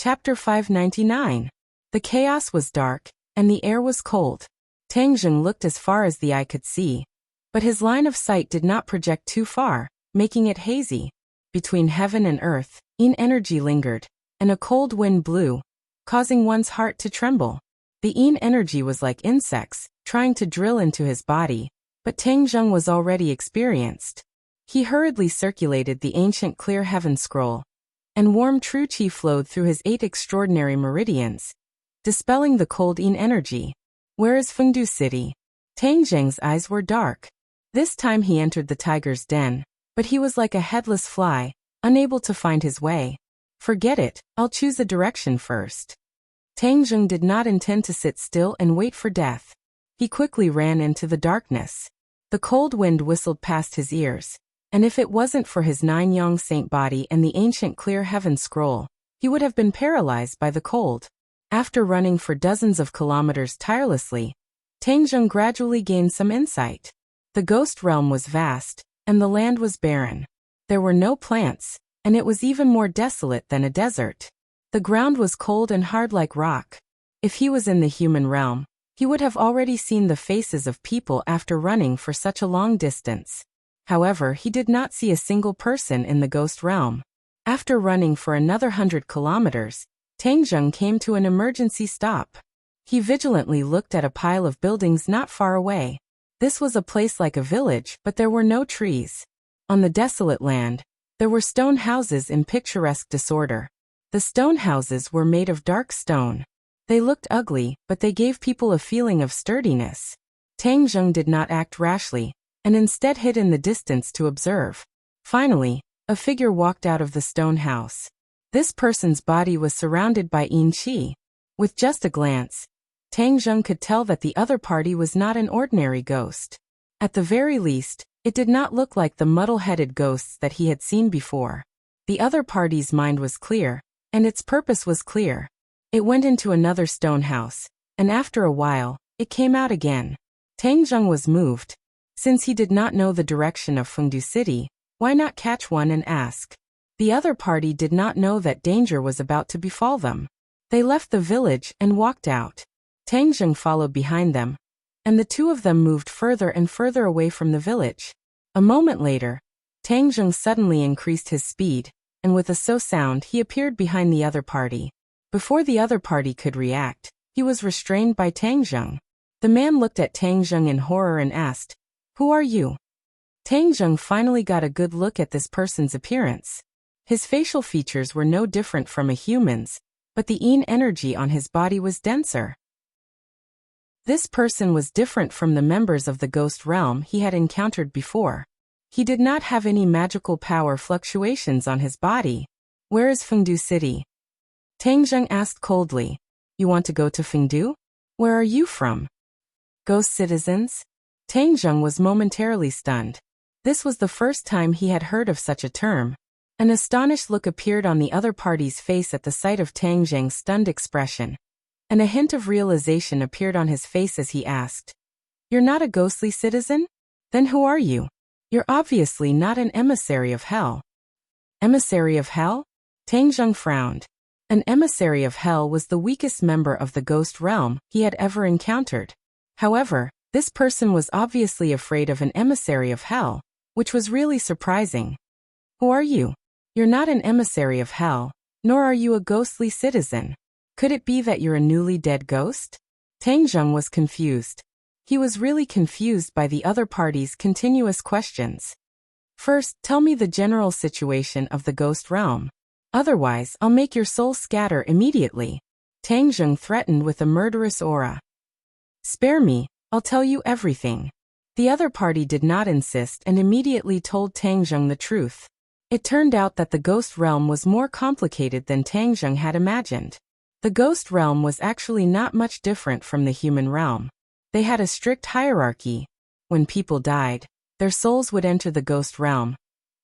Chapter 599. The chaos was dark, and the air was cold. Tang Zheng looked as far as the eye could see, but his line of sight did not project too far, making it hazy. Between heaven and earth, yin energy lingered, and a cold wind blew, causing one's heart to tremble. The yin energy was like insects, trying to drill into his body, but Tang Zheng was already experienced. He hurriedly circulated the ancient clear heaven scroll, and warm true qi flowed through his 8 extraordinary meridians, dispelling the cold yin energy. Where is Fengdu City? Tang Zheng's eyes were dark. This time he entered the tiger's den, but he was like a headless fly, unable to find his way. Forget it, I'll choose a direction first. Tang Zheng did not intend to sit still and wait for death. He quickly ran into the darkness. The cold wind whistled past his ears, and if it wasn't for his 9 yang saint body and the ancient clear heaven scroll, he would have been paralyzed by the cold. After running for dozens of kilometers tirelessly, Tang Zheng gradually gained some insight. The ghost realm was vast, and the land was barren. There were no plants, and it was even more desolate than a desert. The ground was cold and hard like rock. If he was in the human realm, he would have already seen the faces of people after running for such a long distance. However, he did not see a single person in the ghost realm. After running for another 100 kilometers, Tang Zheng came to an emergency stop. He vigilantly looked at a pile of buildings not far away. This was a place like a village, but there were no trees. On the desolate land, there were stone houses in picturesque disorder. The stone houses were made of dark stone. They looked ugly, but they gave people a feeling of sturdiness. Tang Zheng did not act rashly, and instead hid in the distance to observe. Finally, a figure walked out of the stone house. This person's body was surrounded by yin qi. With just a glance, Tang Zheng could tell that the other party was not an ordinary ghost. At the very least, it did not look like the muddle-headed ghosts that he had seen before. The other party's mind was clear, and its purpose was clear. It went into another stone house, and after a while, it came out again. Tang Zheng was moved. Since he did not know the direction of Fengdu City, why not catch one and ask? The other party did not know that danger was about to befall them. They left the village and walked out. Tang Zheng followed behind them, and the two of them moved further and further away from the village. A moment later, Tang Zheng suddenly increased his speed, and with a sound he appeared behind the other party. Before the other party could react, he was restrained by Tang Zheng. The man looked at Tang Zheng in horror and asked, "Who are you?" Tang Zheng finally got a good look at this person's appearance. His facial features were no different from a human's, but the yin energy on his body was denser. This person was different from the members of the ghost realm he had encountered before. He did not have any magical power fluctuations on his body. "Where is Fengdu City?" Tang Zheng asked coldly. "You want to go to Fengdu? Where are you from?" "Ghost citizens?" Tang Zheng was momentarily stunned. This was the first time he had heard of such a term. An astonished look appeared on the other party's face at the sight of Tang Zheng's stunned expression, and a hint of realization appeared on his face as he asked, "You're not a ghostly citizen? Then who are you? You're obviously not an emissary of hell." "Emissary of hell?" Tang Zheng frowned. An emissary of hell was the weakest member of the ghost realm he had ever encountered. However, this person was obviously afraid of an emissary of hell, which was really surprising. "Who are you? You're not an emissary of hell, nor are you a ghostly citizen. Could it be that you're a newly dead ghost?" Tang Zheng was confused. He was really confused by the other party's continuous questions. "First, tell me the general situation of the ghost realm. Otherwise, I'll make your soul scatter immediately." Tang Zheng threatened with a murderous aura. "Spare me, I'll tell you everything." The other party did not insist and immediately told Tang Zheng the truth. It turned out that the ghost realm was more complicated than Tang Zheng had imagined. The ghost realm was actually not much different from the human realm. They had a strict hierarchy. When people died, their souls would enter the ghost realm,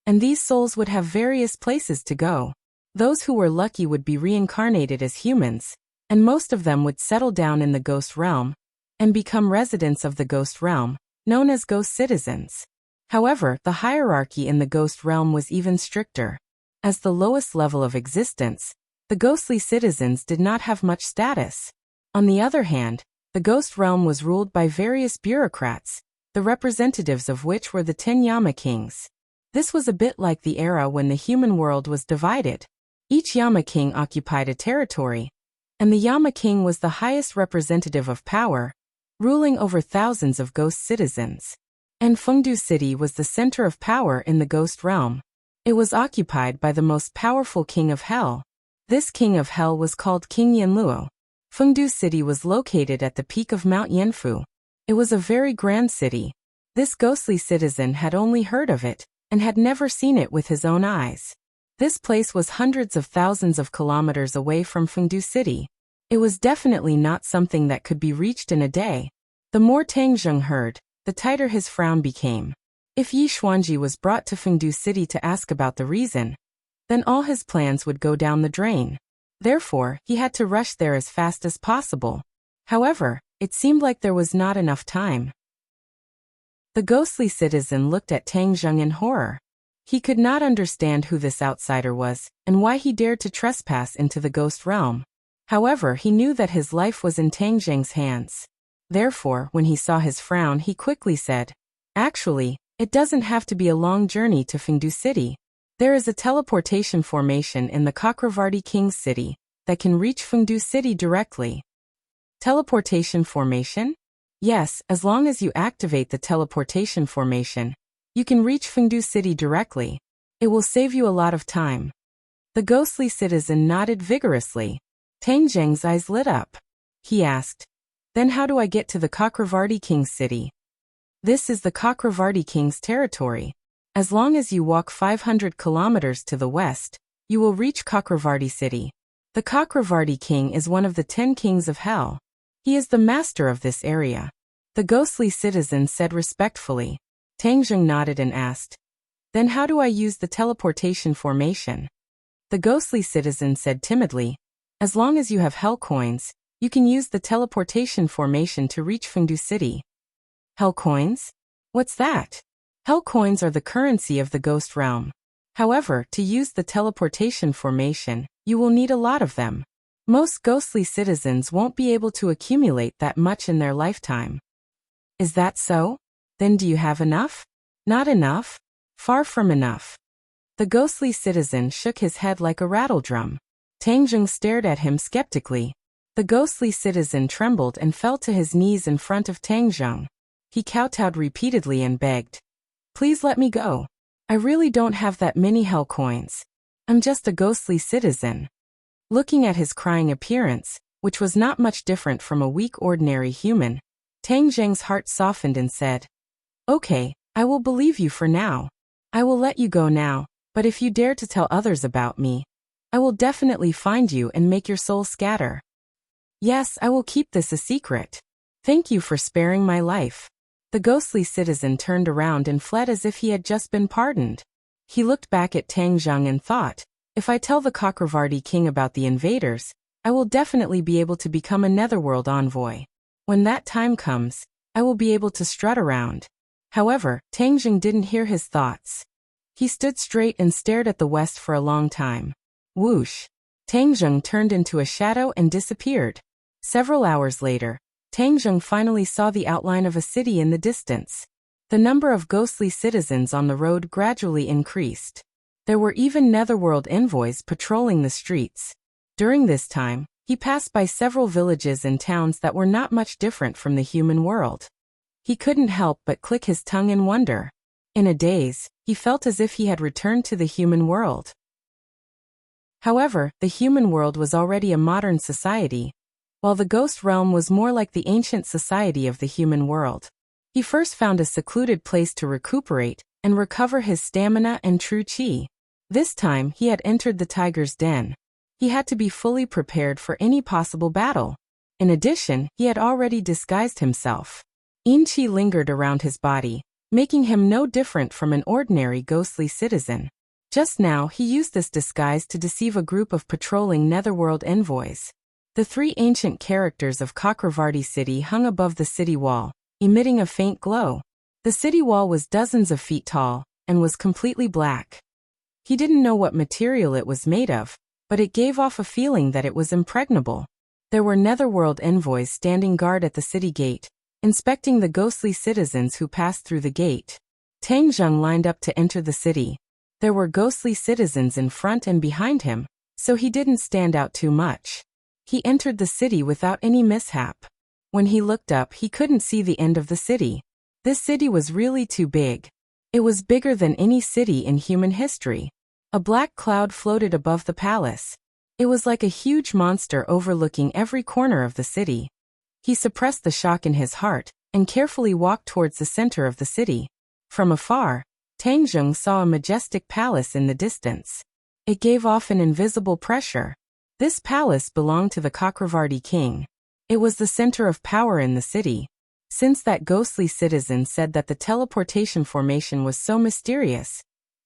and these souls would have various places to go. Those who were lucky would be reincarnated as humans, and most of them would settle down in the ghost realm and become residents of the ghost realm, known as ghost citizens. However, the hierarchy in the ghost realm was even stricter. As the lowest level of existence, The ghostly citizens did not have much status. On the other hand, the ghost realm was ruled by various bureaucrats, the representatives of which were the 10 Yama kings. This was a bit like the era when the human world was divided. Each Yama king occupied a territory, and the Yama king was the highest representative of power, ruling over thousands of ghost citizens. And Fengdu City was the center of power in the ghost realm. It was occupied by the most powerful king of hell. This king of hell was called King Yanluo. Fengdu City was located at the peak of Mount Yanfu. It was a very grand city. This ghostly citizen had only heard of it, and had never seen it with his own eyes. This place was hundreds of thousands of kilometers away from Fengdu City. It was definitely not something that could be reached in a day. The more Tang Zheng heard, the tighter his frown became. If Yi Xuanji was brought to Fengdu City to ask about the reason, then all his plans would go down the drain. Therefore, he had to rush there as fast as possible. However, it seemed like there was not enough time. The ghostly citizen looked at Tang Zheng in horror. He could not understand who this outsider was, and why he dared to trespass into the ghost realm. However, he knew that his life was in Tang Zheng's hands. Therefore, when he saw his frown, he quickly said, "Actually, it doesn't have to be a long journey to Fengdu City. There is a teleportation formation in the Chakravarti King's city that can reach Fengdu City directly." Teleportation formation? Yes, as long as you activate the teleportation formation, you can reach Fengdu City directly. It will save you a lot of time. The ghostly citizen nodded vigorously. Tang Zheng's eyes lit up. He asked, "Then how do I get to the Chakravarti King's city?" "This is the Chakravarti King's territory. As long as you walk 500 kilometers to the west, you will reach Chakravarti City. The Chakravarti King is one of the 10 kings of hell. He is the master of this area." The ghostly citizen said respectfully. Tang Zheng nodded and asked, "Then how do I use the teleportation formation?" The ghostly citizen said timidly, "As long as you have hell coins, you can use the teleportation formation to reach Fengdu City." Hell coins? What's that? Hell coins are the currency of the ghost realm. However, to use the teleportation formation, you will need a lot of them. Most ghostly citizens won't be able to accumulate that much in their lifetime. Is that so? Then do you have enough? Not enough? Far from enough. The ghostly citizen shook his head like a rattledrum. Tang Zheng stared at him skeptically. The ghostly citizen trembled and fell to his knees in front of Tang Zheng. He kowtowed repeatedly and begged, "Please let me go. I really don't have that many hell coins. I'm just a ghostly citizen." Looking at his crying appearance, which was not much different from a weak ordinary human, Tang Zheng's heart softened and said, "Okay, I will believe you for now. I will let you go now, but if you dare to tell others about me, I will definitely find you and make your soul scatter. Yes, I will keep this a secret. Thank you for sparing my life." The ghostly citizen turned around and fled as if he had just been pardoned. He looked back at Tang Zheng and thought, "If I tell the Chakravarti King about the invaders, I will definitely be able to become a netherworld envoy. When that time comes, I will be able to strut around." However, Tang Zheng didn't hear his thoughts. He stood straight and stared at the west for a long time. Whoosh! Tang Zheng turned into a shadow and disappeared. Several hours later, Tang Zheng finally saw the outline of a city in the distance. The number of ghostly citizens on the road gradually increased. There were even netherworld envoys patrolling the streets. During this time, he passed by several villages and towns that were not much different from the human world. He couldn't help but click his tongue in wonder. In a daze, he felt as if he had returned to the human world. However, the human world was already a modern society, while the ghost realm was more like the ancient society of the human world. He first found a secluded place to recuperate and recover his stamina and true qi. This time, he had entered the tiger's den. He had to be fully prepared for any possible battle. In addition, he had already disguised himself. Yin qi lingered around his body, making him no different from an ordinary ghostly citizen. Just now, he used this disguise to deceive a group of patrolling netherworld envoys. The 3 ancient characters of Chakravarti City hung above the city wall, emitting a faint glow. The city wall was dozens of feet tall, and was completely black. He didn't know what material it was made of, but it gave off a feeling that it was impregnable. There were netherworld envoys standing guard at the city gate, inspecting the ghostly citizens who passed through the gate. Tang Zheng lined up to enter the city. There were ghostly citizens in front and behind him, so he didn't stand out too much. He entered the city without any mishap. When he looked up, he couldn't see the end of the city. This city was really too big. It was bigger than any city in human history. A black cloud floated above the palace. It was like a huge monster overlooking every corner of the city. He suppressed the shock in his heart and carefully walked towards the center of the city. From afar, Tang Zheng saw a majestic palace in the distance. It gave off an invisible pressure. This palace belonged to the Chakravarti king. It was the center of power in the city. Since that ghostly citizen said that the teleportation formation was so mysterious,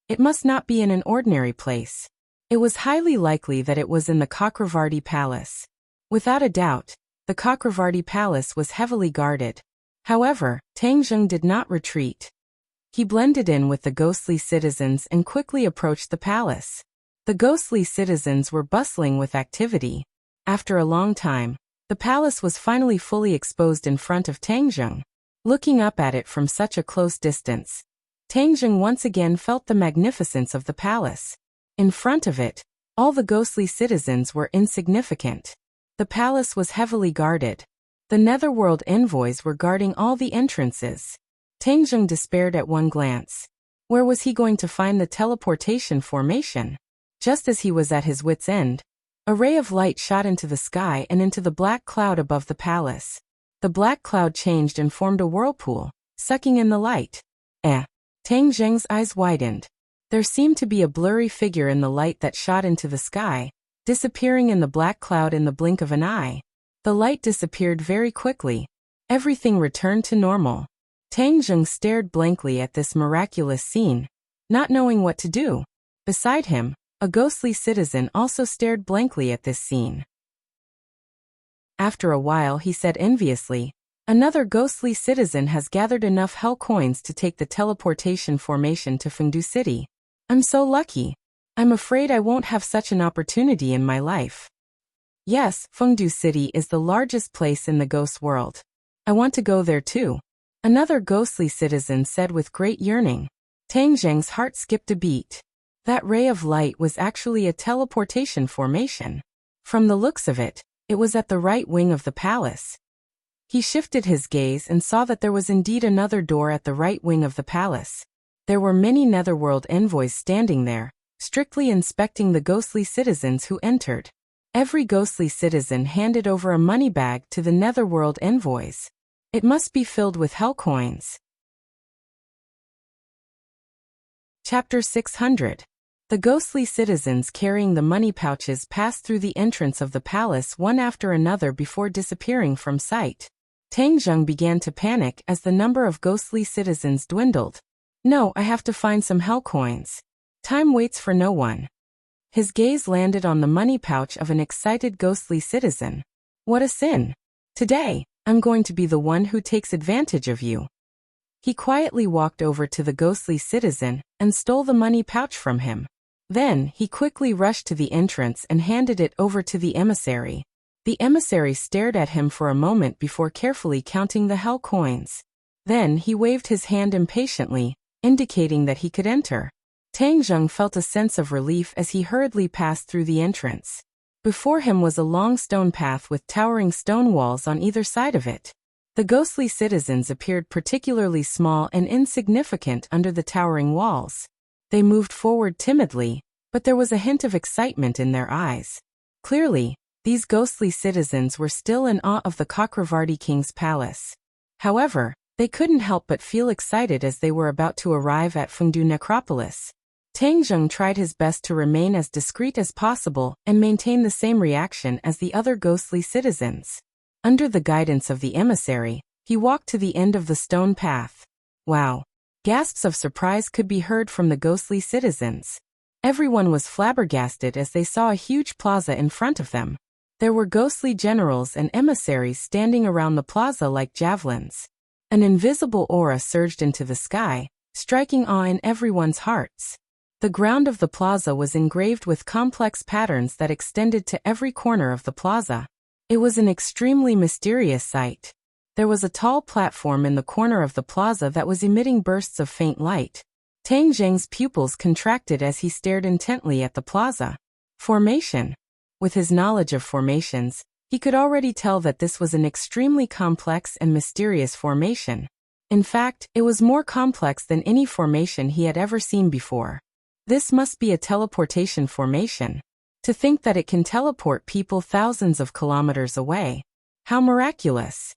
it must not be in an ordinary place. It was highly likely that it was in the Chakravarti palace. Without a doubt, the Chakravarti palace was heavily guarded. However, Tang Zheng did not retreat. He blended in with the ghostly citizens and quickly approached the palace. The ghostly citizens were bustling with activity. After a long time, the palace was finally fully exposed in front of Tang Zheng. Looking up at it from such a close distance, Tang Zheng once again felt the magnificence of the palace. In front of it, all the ghostly citizens were insignificant. The palace was heavily guarded. The netherworld envoys were guarding all the entrances. Tang Zheng despaired at one glance. Where was he going to find the teleportation formation? Just as he was at his wit's end, a ray of light shot into the sky and into the black cloud above the palace. The black cloud changed and formed a whirlpool, sucking in the light. Tang Zheng's eyes widened. There seemed to be a blurry figure in the light that shot into the sky, disappearing in the black cloud in the blink of an eye. The light disappeared very quickly. Everything returned to normal. Tang Zheng stared blankly at this miraculous scene, not knowing what to do. Beside him, a ghostly citizen also stared blankly at this scene. After a while he said enviously, "Another ghostly citizen has gathered enough hell coins to take the teleportation formation to Fengdu City. I'm so lucky. I'm afraid I won't have such an opportunity in my life." Yes, Fengdu City is the largest place in the ghost world. I want to go there too. Another ghostly citizen said with great yearning. Tang Zheng's heart skipped a beat. That ray of light was actually a teleportation formation. From the looks of it, it was at the right wing of the palace. He shifted his gaze and saw that there was indeed another door at the right wing of the palace. There were many netherworld envoys standing there, strictly inspecting the ghostly citizens who entered. Every ghostly citizen handed over a money bag to the netherworld envoys. It must be filled with hell coins. Chapter 600. The ghostly citizens carrying the money pouches passed through the entrance of the palace one after another before disappearing from sight. Tang Zheng began to panic as the number of ghostly citizens dwindled. No, I have to find some hell coins. Time waits for no one. His gaze landed on the money pouch of an excited ghostly citizen. What a sin! Today, I'm going to be the one who takes advantage of you. He quietly walked over to the ghostly citizen and stole the money pouch from him. Then, he quickly rushed to the entrance and handed it over to the emissary. The emissary stared at him for a moment before carefully counting the hell coins. Then, he waved his hand impatiently, indicating that he could enter. Tang Zheng felt a sense of relief as he hurriedly passed through the entrance. Before him was a long stone path with towering stone walls on either side of it. The ghostly citizens appeared particularly small and insignificant under the towering walls. They moved forward timidly, but there was a hint of excitement in their eyes. Clearly, these ghostly citizens were still in awe of the Chakravarti king's palace. However, they couldn't help but feel excited as they were about to arrive at Fengdu Necropolis. Tang Zheng tried his best to remain as discreet as possible and maintain the same reaction as the other ghostly citizens. Under the guidance of the emissary, he walked to the end of the stone path. Wow! Gasps of surprise could be heard from the ghostly citizens. Everyone was flabbergasted as they saw a huge plaza in front of them. There were ghostly generals and emissaries standing around the plaza like javelins. An invisible aura surged into the sky, striking awe in everyone's hearts. The ground of the plaza was engraved with complex patterns that extended to every corner of the plaza. It was an extremely mysterious sight. There was a tall platform in the corner of the plaza that was emitting bursts of faint light. Tang Zheng's pupils contracted as he stared intently at the plaza. Formation. With his knowledge of formations, he could already tell that this was an extremely complex and mysterious formation. In fact, it was more complex than any formation he had ever seen before. This must be a teleportation formation. To think that it can teleport people thousands of kilometers away. How miraculous!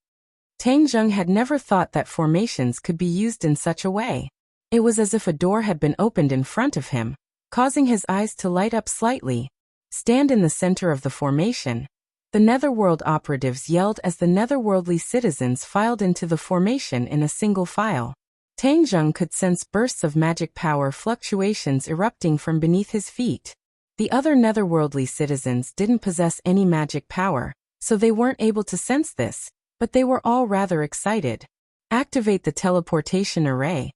Tang Zheng had never thought that formations could be used in such a way. It was as if a door had been opened in front of him, causing his eyes to light up slightly. Stand in the center of the formation. The Netherworld operatives yelled as the netherworldly citizens filed into the formation in a single file. Tang Zheng could sense bursts of magic power fluctuations erupting from beneath his feet. The other netherworldly citizens didn't possess any magic power, so they weren't able to sense this, but they were all rather excited. Activate the teleportation array.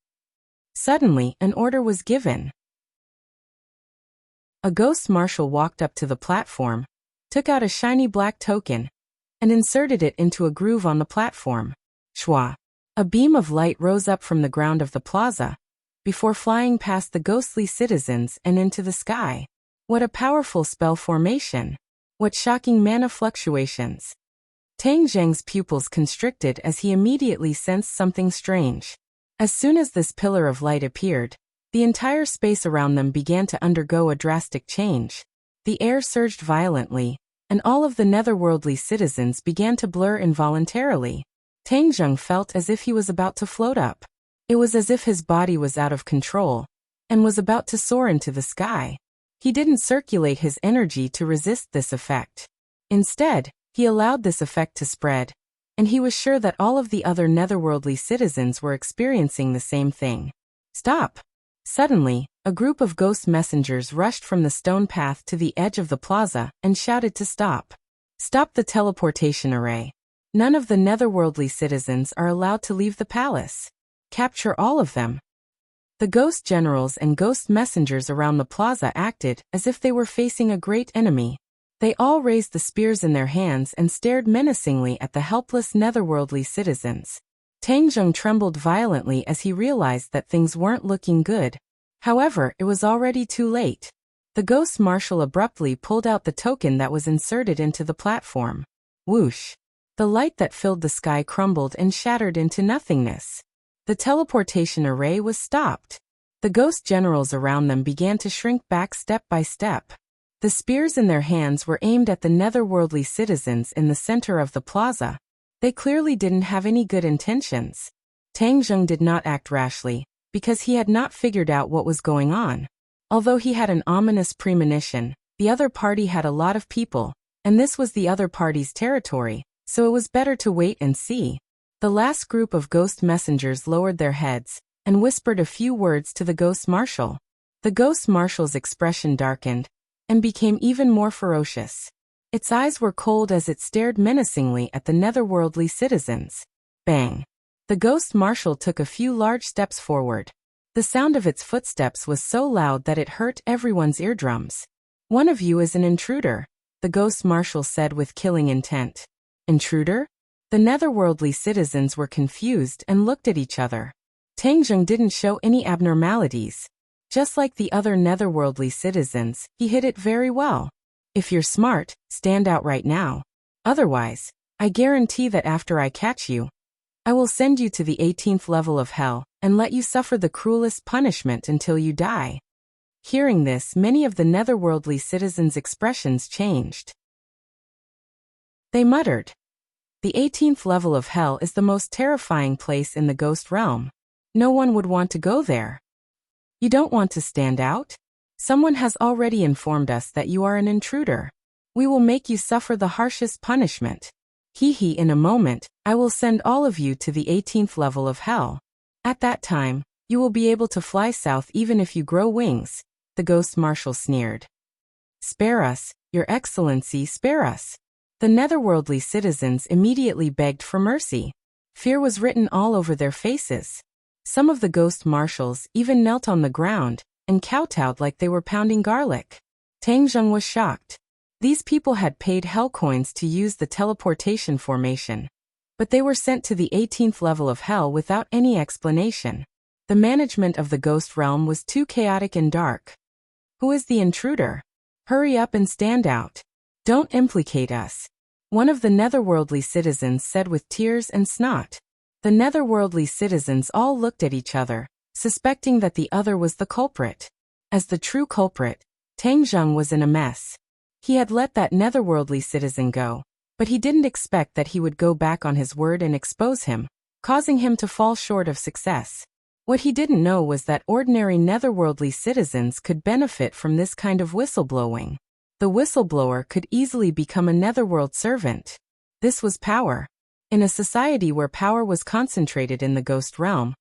Suddenly, an order was given. A ghost marshal walked up to the platform, took out a shiny black token, and inserted it into a groove on the platform. Shwa. A beam of light rose up from the ground of the plaza, before flying past the ghostly citizens and into the sky. What a powerful spell formation! What shocking mana fluctuations! Tang Zheng's pupils constricted as he immediately sensed something strange. As soon as this pillar of light appeared, the entire space around them began to undergo a drastic change. The air surged violently, and all of the netherworldly citizens began to blur involuntarily. Tang Zheng felt as if he was about to float up. It was as if his body was out of control, and was about to soar into the sky. He didn't circulate his energy to resist this effect. Instead, he allowed this effect to spread, and he was sure that all of the other netherworldly citizens were experiencing the same thing. Stop! Suddenly, a group of ghost messengers rushed from the stone path to the edge of the plaza and shouted to stop. Stop the teleportation array. None of the netherworldly citizens are allowed to leave the palace. Capture all of them. The ghost generals and ghost messengers around the plaza acted as if they were facing a great enemy. They all raised the spears in their hands and stared menacingly at the helpless netherworldly citizens. Tang Zheng trembled violently as he realized that things weren't looking good. However, it was already too late. The ghost marshal abruptly pulled out the token that was inserted into the platform. Whoosh! The light that filled the sky crumbled and shattered into nothingness. The teleportation array was stopped. The ghost generals around them began to shrink back step by step. The spears in their hands were aimed at the netherworldly citizens in the center of the plaza. They clearly didn't have any good intentions. Tang Zheng did not act rashly, because he had not figured out what was going on. Although he had an ominous premonition, the other party had a lot of people, and this was the other party's territory, so it was better to wait and see. The last group of ghost messengers lowered their heads and whispered a few words to the ghost marshal. The ghost marshal's expression darkened and became even more ferocious. Its eyes were cold as it stared menacingly at the netherworldly citizens. Bang! The ghost marshal took a few large steps forward. The sound of its footsteps was so loud that it hurt everyone's eardrums. One of you is an intruder, the ghost marshal said with killing intent. Intruder? The netherworldly citizens were confused and looked at each other. Tang Zheng didn't show any abnormalities. Just like the other netherworldly citizens, he hid it very well. If you're smart, stand out right now. Otherwise, I guarantee that after I catch you, I will send you to the 18th level of hell and let you suffer the cruelest punishment until you die. Hearing this, many of the netherworldly citizens' expressions changed. They muttered, "The 18th level of hell is the most terrifying place in the ghost realm. No one would want to go there. You don't want to stand out? Someone has already informed us that you are an intruder. We will make you suffer the harshest punishment. Hee, in a moment, I will send all of you to the 18th level of hell. At that time, you will be able to fly south even if you grow wings," the ghost marshal sneered. "Spare us, Your Excellency, spare us." The netherworldly citizens immediately begged for mercy. Fear was written all over their faces. Some of the ghost marshals even knelt on the ground, and kowtowed like they were pounding garlic. Tang Zheng was shocked. These people had paid hell coins to use the teleportation formation, but they were sent to the 18th level of hell without any explanation. The management of the ghost realm was too chaotic and dark. Who is the intruder? Hurry up and stand out. Don't implicate us. One of the netherworldly citizens said with tears and snot. The netherworldly citizens all looked at each other, suspecting that the other was the culprit. As the true culprit, Tang Zheng was in a mess. He had let that netherworldly citizen go, but he didn't expect that he would go back on his word and expose him, causing him to fall short of success. What he didn't know was that ordinary netherworldly citizens could benefit from this kind of whistleblowing. The whistleblower could easily become a netherworld servant. This was power. In a society where power was concentrated in the ghost realm,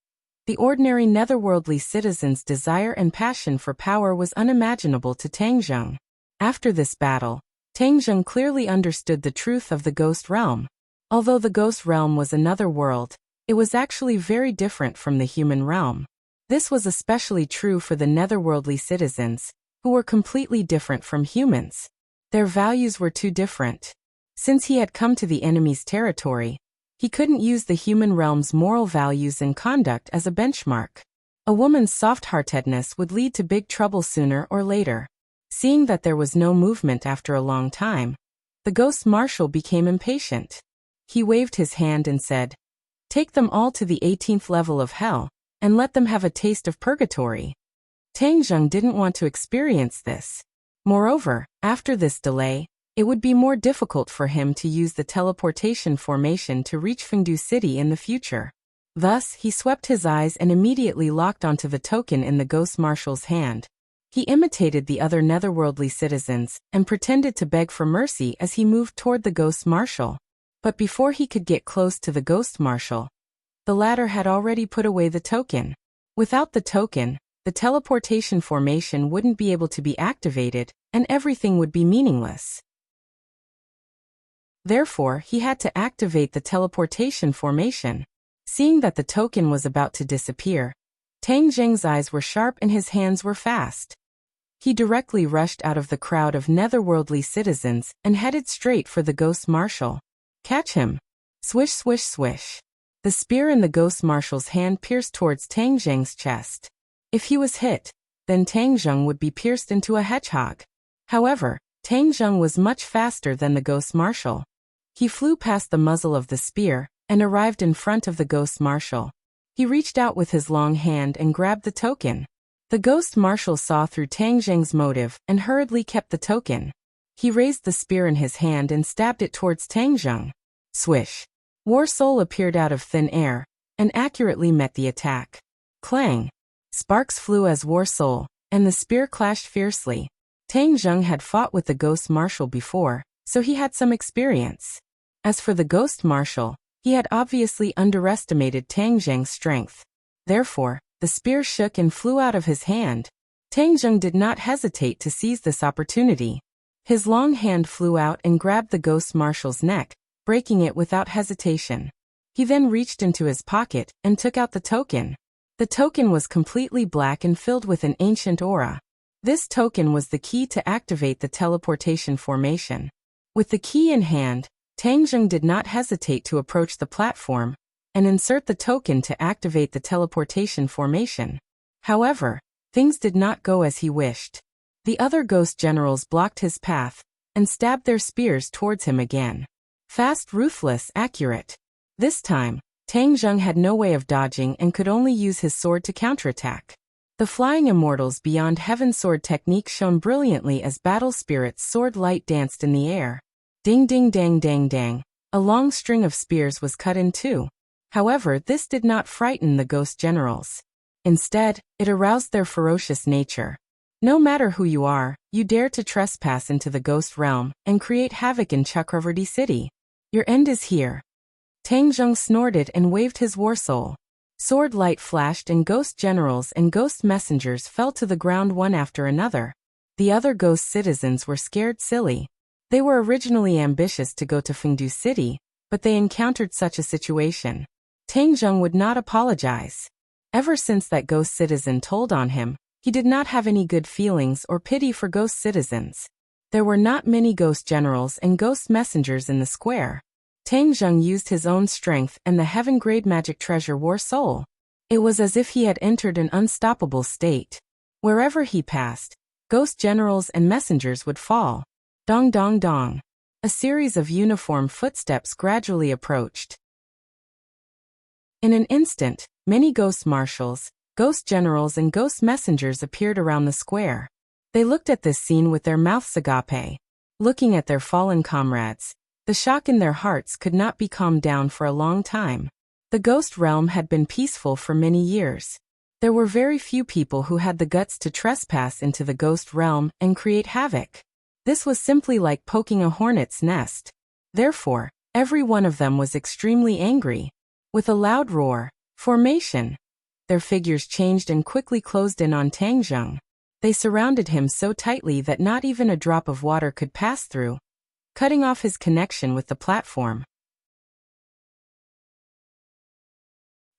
the ordinary netherworldly citizen's desire and passion for power was unimaginable to Tang Zheng. After this battle, Tang Zheng clearly understood the truth of the ghost realm. Although the ghost realm was another world, it was actually very different from the human realm. This was especially true for the netherworldly citizens, who were completely different from humans. Their values were too different. Since he had come to the enemy's territory, he couldn't use the human realm's moral values and conduct as a benchmark. A woman's soft-heartedness would lead to big trouble sooner or later. Seeing that there was no movement after a long time, the ghost marshal became impatient. He waved his hand and said, "Take them all to the 18th level of hell, and let them have a taste of purgatory." Tang Zheng didn't want to experience this. Moreover, after this delay, it would be more difficult for him to use the teleportation formation to reach Fengdu City in the future. Thus, he swept his eyes and immediately locked onto the token in the ghost marshal's hand. He imitated the other netherworldly citizens and pretended to beg for mercy as he moved toward the ghost marshal. But before he could get close to the ghost marshal, the latter had already put away the token. Without the token, the teleportation formation wouldn't be able to be activated, and everything would be meaningless. Therefore, he had to activate the teleportation formation. Seeing that the token was about to disappear, Tang Zheng's eyes were sharp and his hands were fast. He directly rushed out of the crowd of netherworldly citizens and headed straight for the ghost marshal. "Catch him!" Swish, swish, swish. The spear in the ghost marshal's hand pierced towards Tang Zheng's chest. If he was hit, then Tang Zheng would be pierced into a hedgehog. However, Tang Zheng was much faster than the ghost marshal. He flew past the muzzle of the spear and arrived in front of the ghost marshal. He reached out with his long hand and grabbed the token. The ghost marshal saw through Tang Zheng's motive and hurriedly kept the token. He raised the spear in his hand and stabbed it towards Tang Zheng. Swish! War Soul appeared out of thin air and accurately met the attack. Clang! Sparks flew as War Soul, and the spear clashed fiercely. Tang Zheng had fought with the ghost marshal before, so he had some experience. As for the ghost marshal, he had obviously underestimated Tang Zheng's strength. Therefore, the spear shook and flew out of his hand. Tang Zheng did not hesitate to seize this opportunity. His long hand flew out and grabbed the ghost marshal's neck, breaking it without hesitation. He then reached into his pocket and took out the token. The token was completely black and filled with an ancient aura. This token was the key to activate the teleportation formation. With the key in hand, Tang Zheng did not hesitate to approach the platform and insert the token to activate the teleportation formation. However, things did not go as he wished. The other ghost generals blocked his path and stabbed their spears towards him again. Fast, ruthless, accurate. This time, Tang Zheng had no way of dodging and could only use his sword to counterattack. The flying immortals beyond heaven sword technique shone brilliantly as battle spirit's sword light danced in the air. Ding ding dang dang dang. A long string of spears was cut in two. However, this did not frighten the ghost generals. Instead, it aroused their ferocious nature. No matter who you are, you dare to trespass into the ghost realm and create havoc in Chakravarti City. Your end is here. Tang Zheng snorted and waved his war soul. Sword light flashed and ghost generals and ghost messengers fell to the ground one after another. The other ghost citizens were scared silly. They were originally ambitious to go to Fengdu City, but they encountered such a situation. Tang Zheng would not apologize. Ever since that ghost citizen told on him, He did not have any good feelings or pity for ghost citizens. There were not many ghost generals and ghost messengers in the square. Tang Zheng used his own strength and the heaven-grade magic treasure War Soul. It was as if he had entered an unstoppable state. Wherever he passed, ghost generals and messengers would fall. Dong dong dong. A series of uniform footsteps gradually approached. In an instant, many ghost marshals, ghost generals and ghost messengers appeared around the square. They looked at this scene with their mouths agape. Looking at their fallen comrades, the shock in their hearts could not be calmed down for a long time. The ghost realm had been peaceful for many years. There were very few people who had the guts to trespass into the ghost realm and create havoc. This was simply like poking a hornet's nest. Therefore, every one of them was extremely angry. With a loud roar, formation. Their figures changed and quickly closed in on Tang Zheng. They surrounded him so tightly that not even a drop of water could pass through, cutting off his connection with the platform.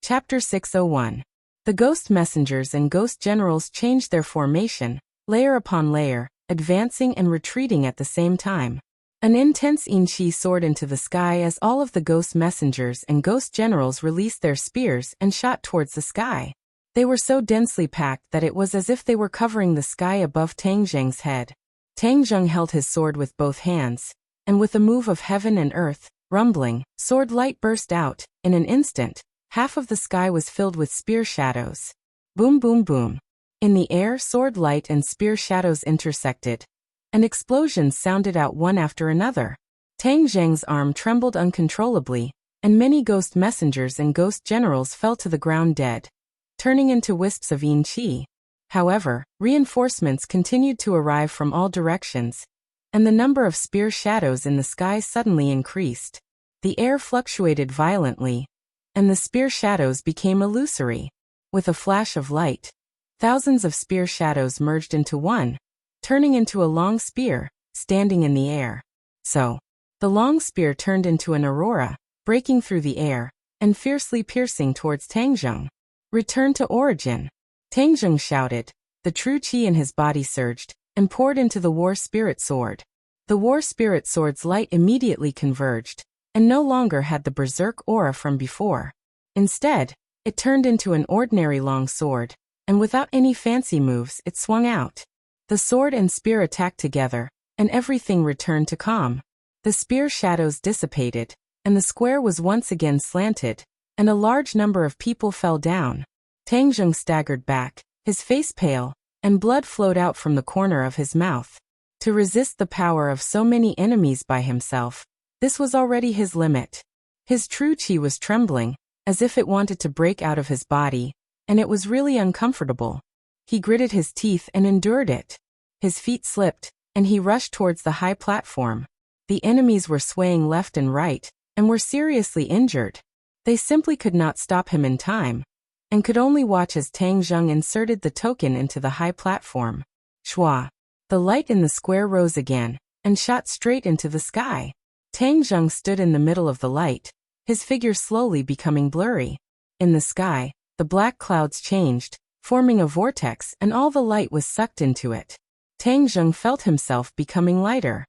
Chapter 601. The ghost messengers and ghost generals changed their formation, layer upon layer, advancing and retreating at the same time. An intense Yin-Chi soared into the sky as all of the ghost messengers and ghost generals released their spears and shot towards the sky. They were so densely packed that it was as if they were covering the sky above Tang Zheng's head. Tang Zheng held his sword with both hands, and with a move of heaven and earth, rumbling, sword light burst out. In an instant, half of the sky was filled with spear shadows. Boom boom boom. In the air, sword light and spear shadows intersected, and explosions sounded out one after another. Tang Zheng's arm trembled uncontrollably, and many ghost messengers and ghost generals fell to the ground dead, turning into wisps of Yin-Chi. However, reinforcements continued to arrive from all directions, and the number of spear shadows in the sky suddenly increased. The air fluctuated violently, and the spear shadows became illusory. With a flash of light, thousands of spear shadows merged into one, turning into a long spear, standing in the air. So, the long spear turned into an aurora, breaking through the air, and fiercely piercing towards Tang Zheng. Return to origin. Tang Zheng shouted. The true qi in his body surged, and poured into the war spirit sword. The war spirit sword's light immediately converged, and no longer had the berserk aura from before. Instead, it turned into an ordinary long sword, and without any fancy moves it swung out. The sword and spear attacked together, and everything returned to calm. The spear shadows dissipated, and the square was once again slanted, and a large number of people fell down. Tang Zheng staggered back, his face pale, and blood flowed out from the corner of his mouth. To resist the power of so many enemies by himself, this was already his limit. His true qi was trembling, as if it wanted to break out of his body, and it was really uncomfortable. He gritted his teeth and endured it. His feet slipped, and he rushed towards the high platform. The enemies were swaying left and right, and were seriously injured. They simply could not stop him in time, and could only watch as Tang Zheng inserted the token into the high platform. Shwa! The light in the square rose again, and shot straight into the sky. Tang Zheng stood in the middle of the light, his figure slowly becoming blurry. In the sky, the black clouds changed, forming a vortex, and all the light was sucked into it. Tang Zheng felt himself becoming lighter.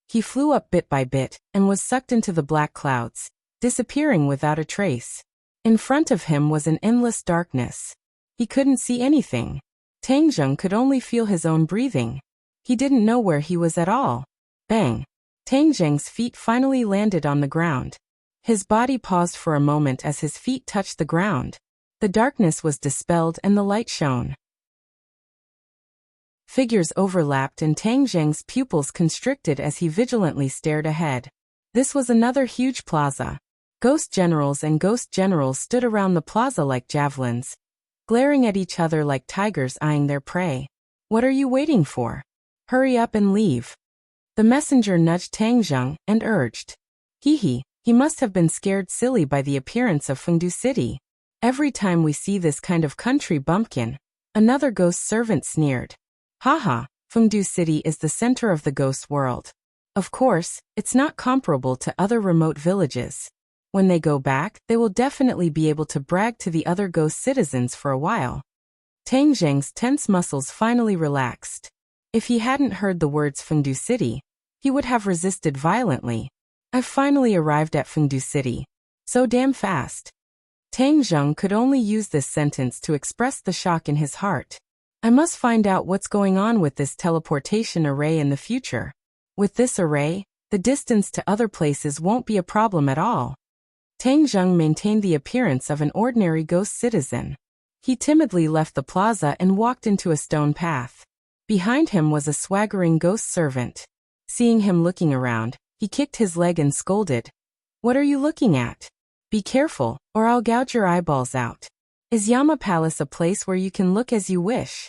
He flew up bit by bit, and was sucked into the black clouds, disappearing without a trace. In front of him was an endless darkness. He couldn't see anything. Tang Zheng could only feel his own breathing. He didn't know where he was at all. Bang! Tang Zheng's feet finally landed on the ground. His body paused for a moment as his feet touched the ground. The darkness was dispelled and the light shone. Figures overlapped and Tang Zheng's pupils constricted as he vigilantly stared ahead. This was another huge plaza. Ghost generals and ghost generals stood around the plaza like javelins, glaring at each other like tigers eyeing their prey. What are you waiting for? Hurry up and leave. The messenger nudged Tang Zheng and urged. He must have been scared silly by the appearance of Fengdu City. Every time we see this kind of country bumpkin, another ghost servant sneered. Haha, Fengdu City is the center of the ghost world. Of course, it's not comparable to other remote villages. When they go back, they will definitely be able to brag to the other ghost citizens for a while. Tang Zheng's tense muscles finally relaxed. If he hadn't heard the words Fengdu City, he would have resisted violently. I've finally arrived at Fengdu City. So damn fast. Tang Zheng could only use this sentence to express the shock in his heart. I must find out what's going on with this teleportation array in the future. With this array, the distance to other places won't be a problem at all. Tang Zheng maintained the appearance of an ordinary ghost citizen. He timidly left the plaza and walked into a stone path. Behind him was a swaggering ghost servant. Seeing him looking around, he kicked his leg and scolded. What are you looking at? Be careful, or I'll gouge your eyeballs out. Is Yama Palace a place where you can look as you wish?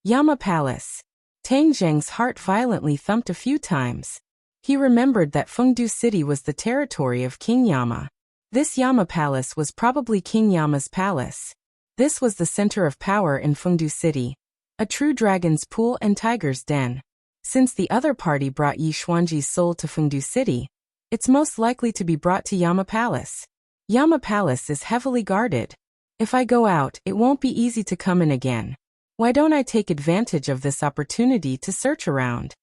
Yama Palace. Tang Zheng's heart violently thumped a few times. He remembered that Fengdu City was the territory of King Yama. This Yama Palace was probably King Yama's palace. This was the center of power in Fengdu City, a true dragon's pool and tiger's den. Since the other party brought Yi Xuanji's soul to Fengdu City, it's most likely to be brought to Yama Palace. Yama Palace is heavily guarded. If I go out, it won't be easy to come in again. Why don't I take advantage of this opportunity to search around?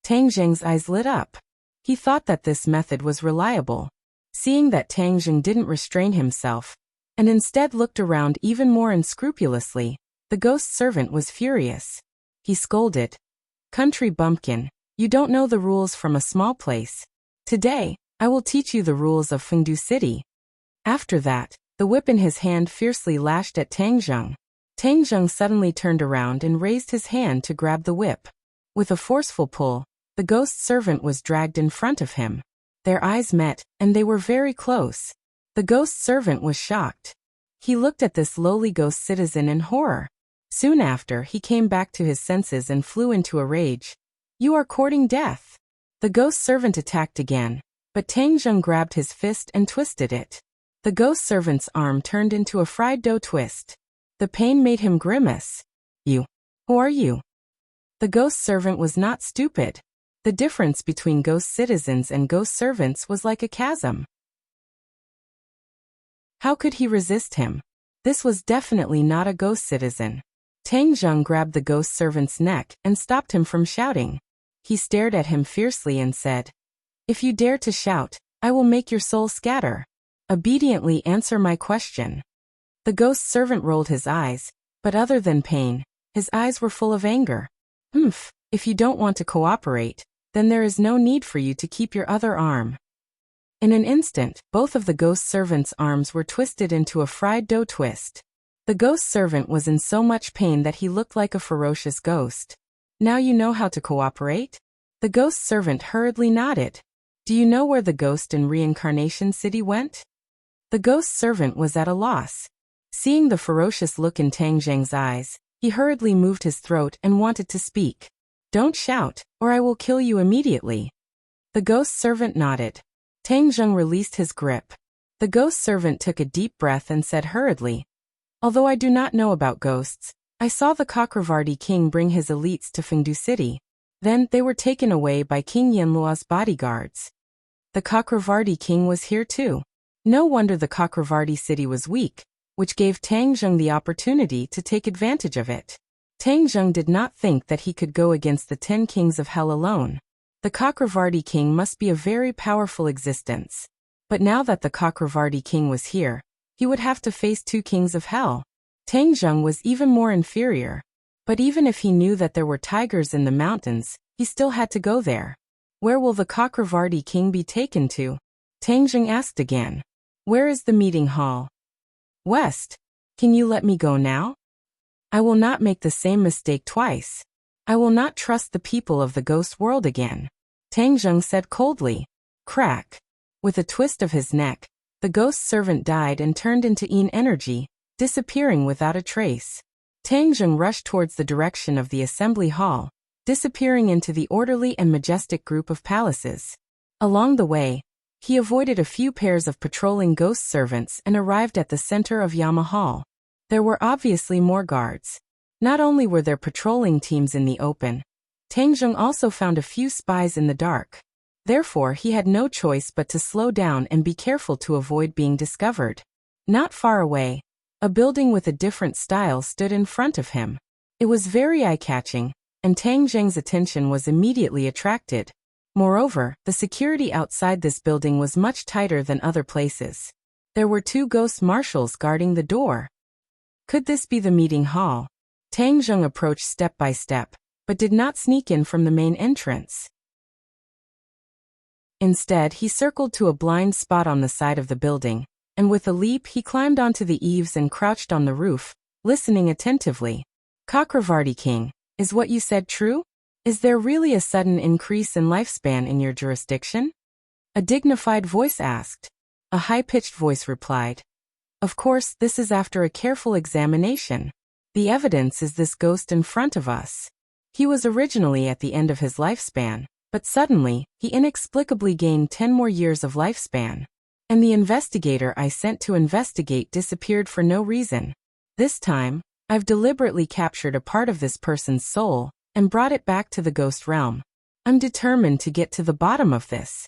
Tang Zheng's eyes lit up. He thought that this method was reliable. Seeing that Tang Zheng didn't restrain himself, and instead looked around even more unscrupulously, the ghost servant was furious. He scolded. Country bumpkin, you don't know the rules from a small place. Today, I will teach you the rules of Fengdu City. After that, the whip in his hand fiercely lashed at Tang Zheng. Tang Zheng suddenly turned around and raised his hand to grab the whip. With a forceful pull, the ghost servant was dragged in front of him. Their eyes met, and they were very close. The ghost servant was shocked. He looked at this lowly ghost citizen in horror. Soon after, he came back to his senses and flew into a rage. You are courting death. The ghost servant attacked again, but Tang Zheng grabbed his fist and twisted it. The ghost servant's arm turned into a fried dough twist. The pain made him grimace. You. Who are you? The ghost servant was not stupid. The difference between ghost citizens and ghost servants was like a chasm. How could he resist him? This was definitely not a ghost citizen. Tang Zheng grabbed the ghost servant's neck and stopped him from shouting. He stared at him fiercely and said, If you dare to shout, I will make your soul scatter. Obediently answer my question. The ghost servant rolled his eyes, but other than pain, his eyes were full of anger. If you don't want to cooperate, then there is no need for you to keep your other arm. In an instant, both of the ghost servant's arms were twisted into a fried dough twist. The ghost servant was in so much pain that he looked like a ferocious ghost. Now you know how to cooperate? The ghost servant hurriedly nodded. Do you know where the ghost in Reincarnation City went? The ghost servant was at a loss. Seeing the ferocious look in Tang Zheng's eyes, he hurriedly moved his throat and wanted to speak. Don't shout, or I will kill you immediately. The ghost servant nodded. Tang Zheng released his grip. The ghost servant took a deep breath and said hurriedly, Although I do not know about ghosts, I saw the Cakravarti king bring his elites to Fengdu City. Then they were taken away by King Yanlua's bodyguards. The Cakravarti king was here too. No wonder the Cakravarti city was weak, which gave Tang Zheng the opportunity to take advantage of it. Tang Zheng did not think that he could go against the 10 kings of hell alone. The Cakravarti king must be a very powerful existence. But now that the Cakravarti king was here, he would have to face 2 kings of hell. Tang Zheng was even more inferior. But even if he knew that there were tigers in the mountains, he still had to go there. Where will the Cakravarti king be taken to? Tang Zheng asked again. Where is the meeting hall? West. Can you let me go now? I will not make the same mistake twice. I will not trust the people of the ghost world again. Tang Zheng said coldly. Crack. With a twist of his neck, the ghost servant died and turned into Yin energy, disappearing without a trace. Tang Zheng rushed towards the direction of the assembly hall, disappearing into the orderly and majestic group of palaces. Along the way, he avoided a few pairs of patrolling ghost servants and arrived at the center of Yama Hall. There were obviously more guards. Not only were there patrolling teams in the open, Tang Zheng also found a few spies in the dark. Therefore, he had no choice but to slow down and be careful to avoid being discovered. Not far away, A building with a different style stood in front of him. It was very eye-catching, and Tang Zheng's attention was immediately attracted. Moreover, the security outside this building was much tighter than other places. There were 2 ghost marshals guarding the door. Could this be the meeting hall? Tang Zheng approached step by step, but did not sneak in from the main entrance. Instead, he circled to a blind spot on the side of the building, and with a leap he climbed onto the eaves and crouched on the roof, listening attentively. Chakravarti King, is what you said true? Is there really a sudden increase in lifespan in your jurisdiction? A dignified voice asked. A high-pitched voice replied. Of course, this is after a careful examination. The evidence is this ghost in front of us. He was originally at the end of his lifespan, but suddenly, he inexplicably gained 10 more years of lifespan. And the investigator I sent to investigate disappeared for no reason. This time, I've deliberately captured a part of this person's soul and brought it back to the ghost realm. I'm determined to get to the bottom of this.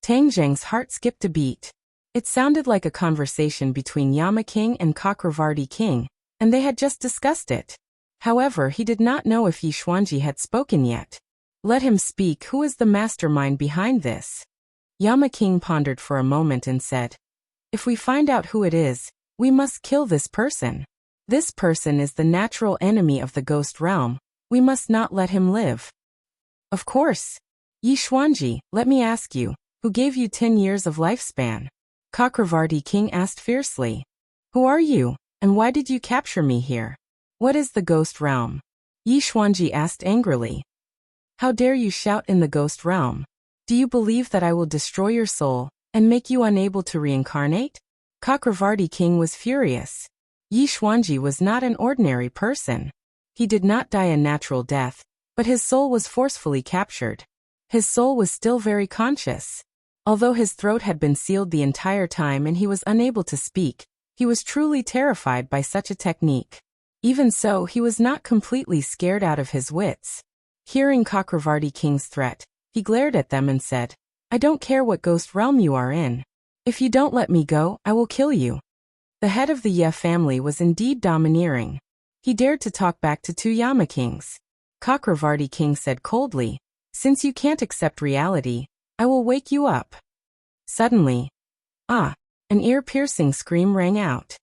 Tang Zheng's heart skipped a beat. It sounded like a conversation between Yama King and Chakravarti King, and they had just discussed it. However, he did not know if Yi Xuanji had spoken yet. Let him speak. Who is the mastermind behind this? Yama King pondered for a moment and said, if we find out who it is, we must kill this person. This person is the natural enemy of the ghost realm. We must not let him live. Of course. Yi Xuanji, let me ask you, who gave you 10 years of lifespan? Chakravarti King asked fiercely. Who are you, and why did you capture me here? What is the ghost realm? Yi Xuanji asked angrily. How dare you shout in the ghost realm? Do you believe that I will destroy your soul and make you unable to reincarnate? Chakravarti King was furious. Yi Xuanji was not an ordinary person. He did not die a natural death, but his soul was forcefully captured. His soul was still very conscious. Although his throat had been sealed the entire time and he was unable to speak, he was truly terrified by such a technique. Even so, he was not completely scared out of his wits. Hearing Chakravarti King's threat, he glared at them and said, I don't care what ghost realm you are in. If you don't let me go, I will kill you. The head of the Ye family was indeed domineering. He dared to talk back to 2 Yama Kings. Chakravarti King said coldly, since you can't accept reality, I will wake you up. Suddenly, an ear-piercing scream rang out.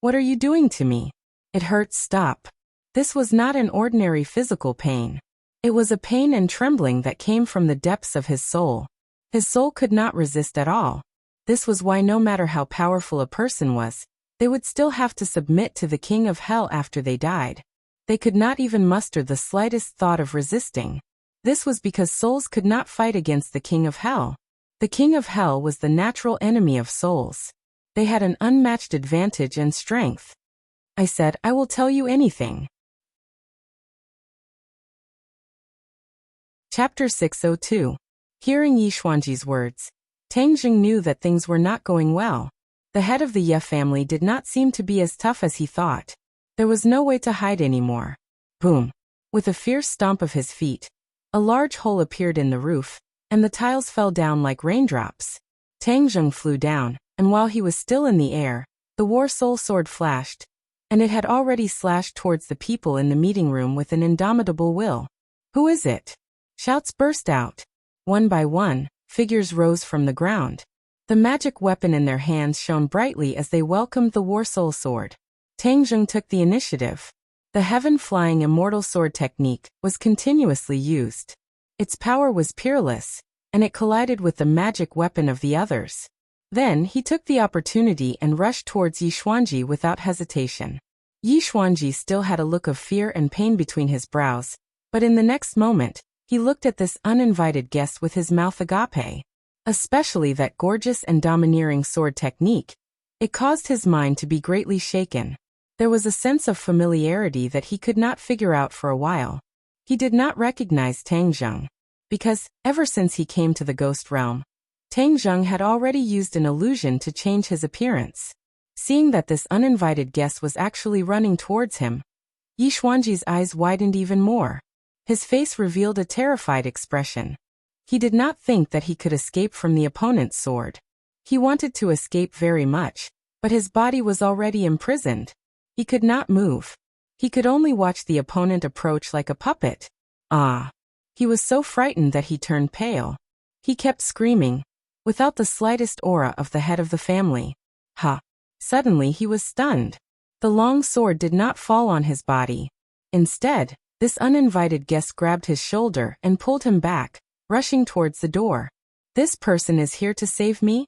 What are you doing to me? It hurts. Stop. This was not an ordinary physical pain. It was a pain and trembling that came from the depths of his soul. His soul could not resist at all. This was why no matter how powerful a person was, they would still have to submit to the king of hell after they died. They could not even muster the slightest thought of resisting. This was because souls could not fight against the king of hell. The king of hell was the natural enemy of souls. They had an unmatched advantage and strength. I said, I will tell you anything. Chapter 602. Hearing Yi Xuanji's words, Tang Zheng knew that things were not going well. The head of the Ye family did not seem to be as tough as he thought. There was no way to hide anymore. Boom! With a fierce stomp of his feet, a large hole appeared in the roof, and the tiles fell down like raindrops. Tang Zheng flew down, and while he was still in the air, the War Soul Sword flashed, and it had already slashed towards the people in the meeting room with an indomitable will. Who is it? Shouts burst out. One by one, figures rose from the ground. The magic weapon in their hands shone brightly as they welcomed the War Soul Sword. Tang Zheng took the initiative. The heaven-flying immortal sword technique was continuously used. Its power was peerless, and it collided with the magic weapon of the others. Then he took the opportunity and rushed towards Yi Xuanji without hesitation. Yi Xuanji still had a look of fear and pain between his brows, but in the next moment, he looked at this uninvited guest with his mouth agape. Especially that gorgeous and domineering sword technique. It caused his mind to be greatly shaken. There was a sense of familiarity that he could not figure out for a while. He did not recognize Tang Zheng, because, ever since he came to the ghost realm, Tang Zheng had already used an illusion to change his appearance. Seeing that this uninvited guest was actually running towards him, Yi Xuanji's eyes widened even more. His face revealed a terrified expression. He did not think that he could escape from the opponent's sword. He wanted to escape very much, but his body was already imprisoned. He could not move. He could only watch the opponent approach like a puppet. Ah! He was so frightened that he turned pale. He kept screaming, without the slightest aura of the head of the family. Ha! Suddenly he was stunned. The long sword did not fall on his body. Instead, this uninvited guest grabbed his shoulder and pulled him back, rushing towards the door. This person is here to save me?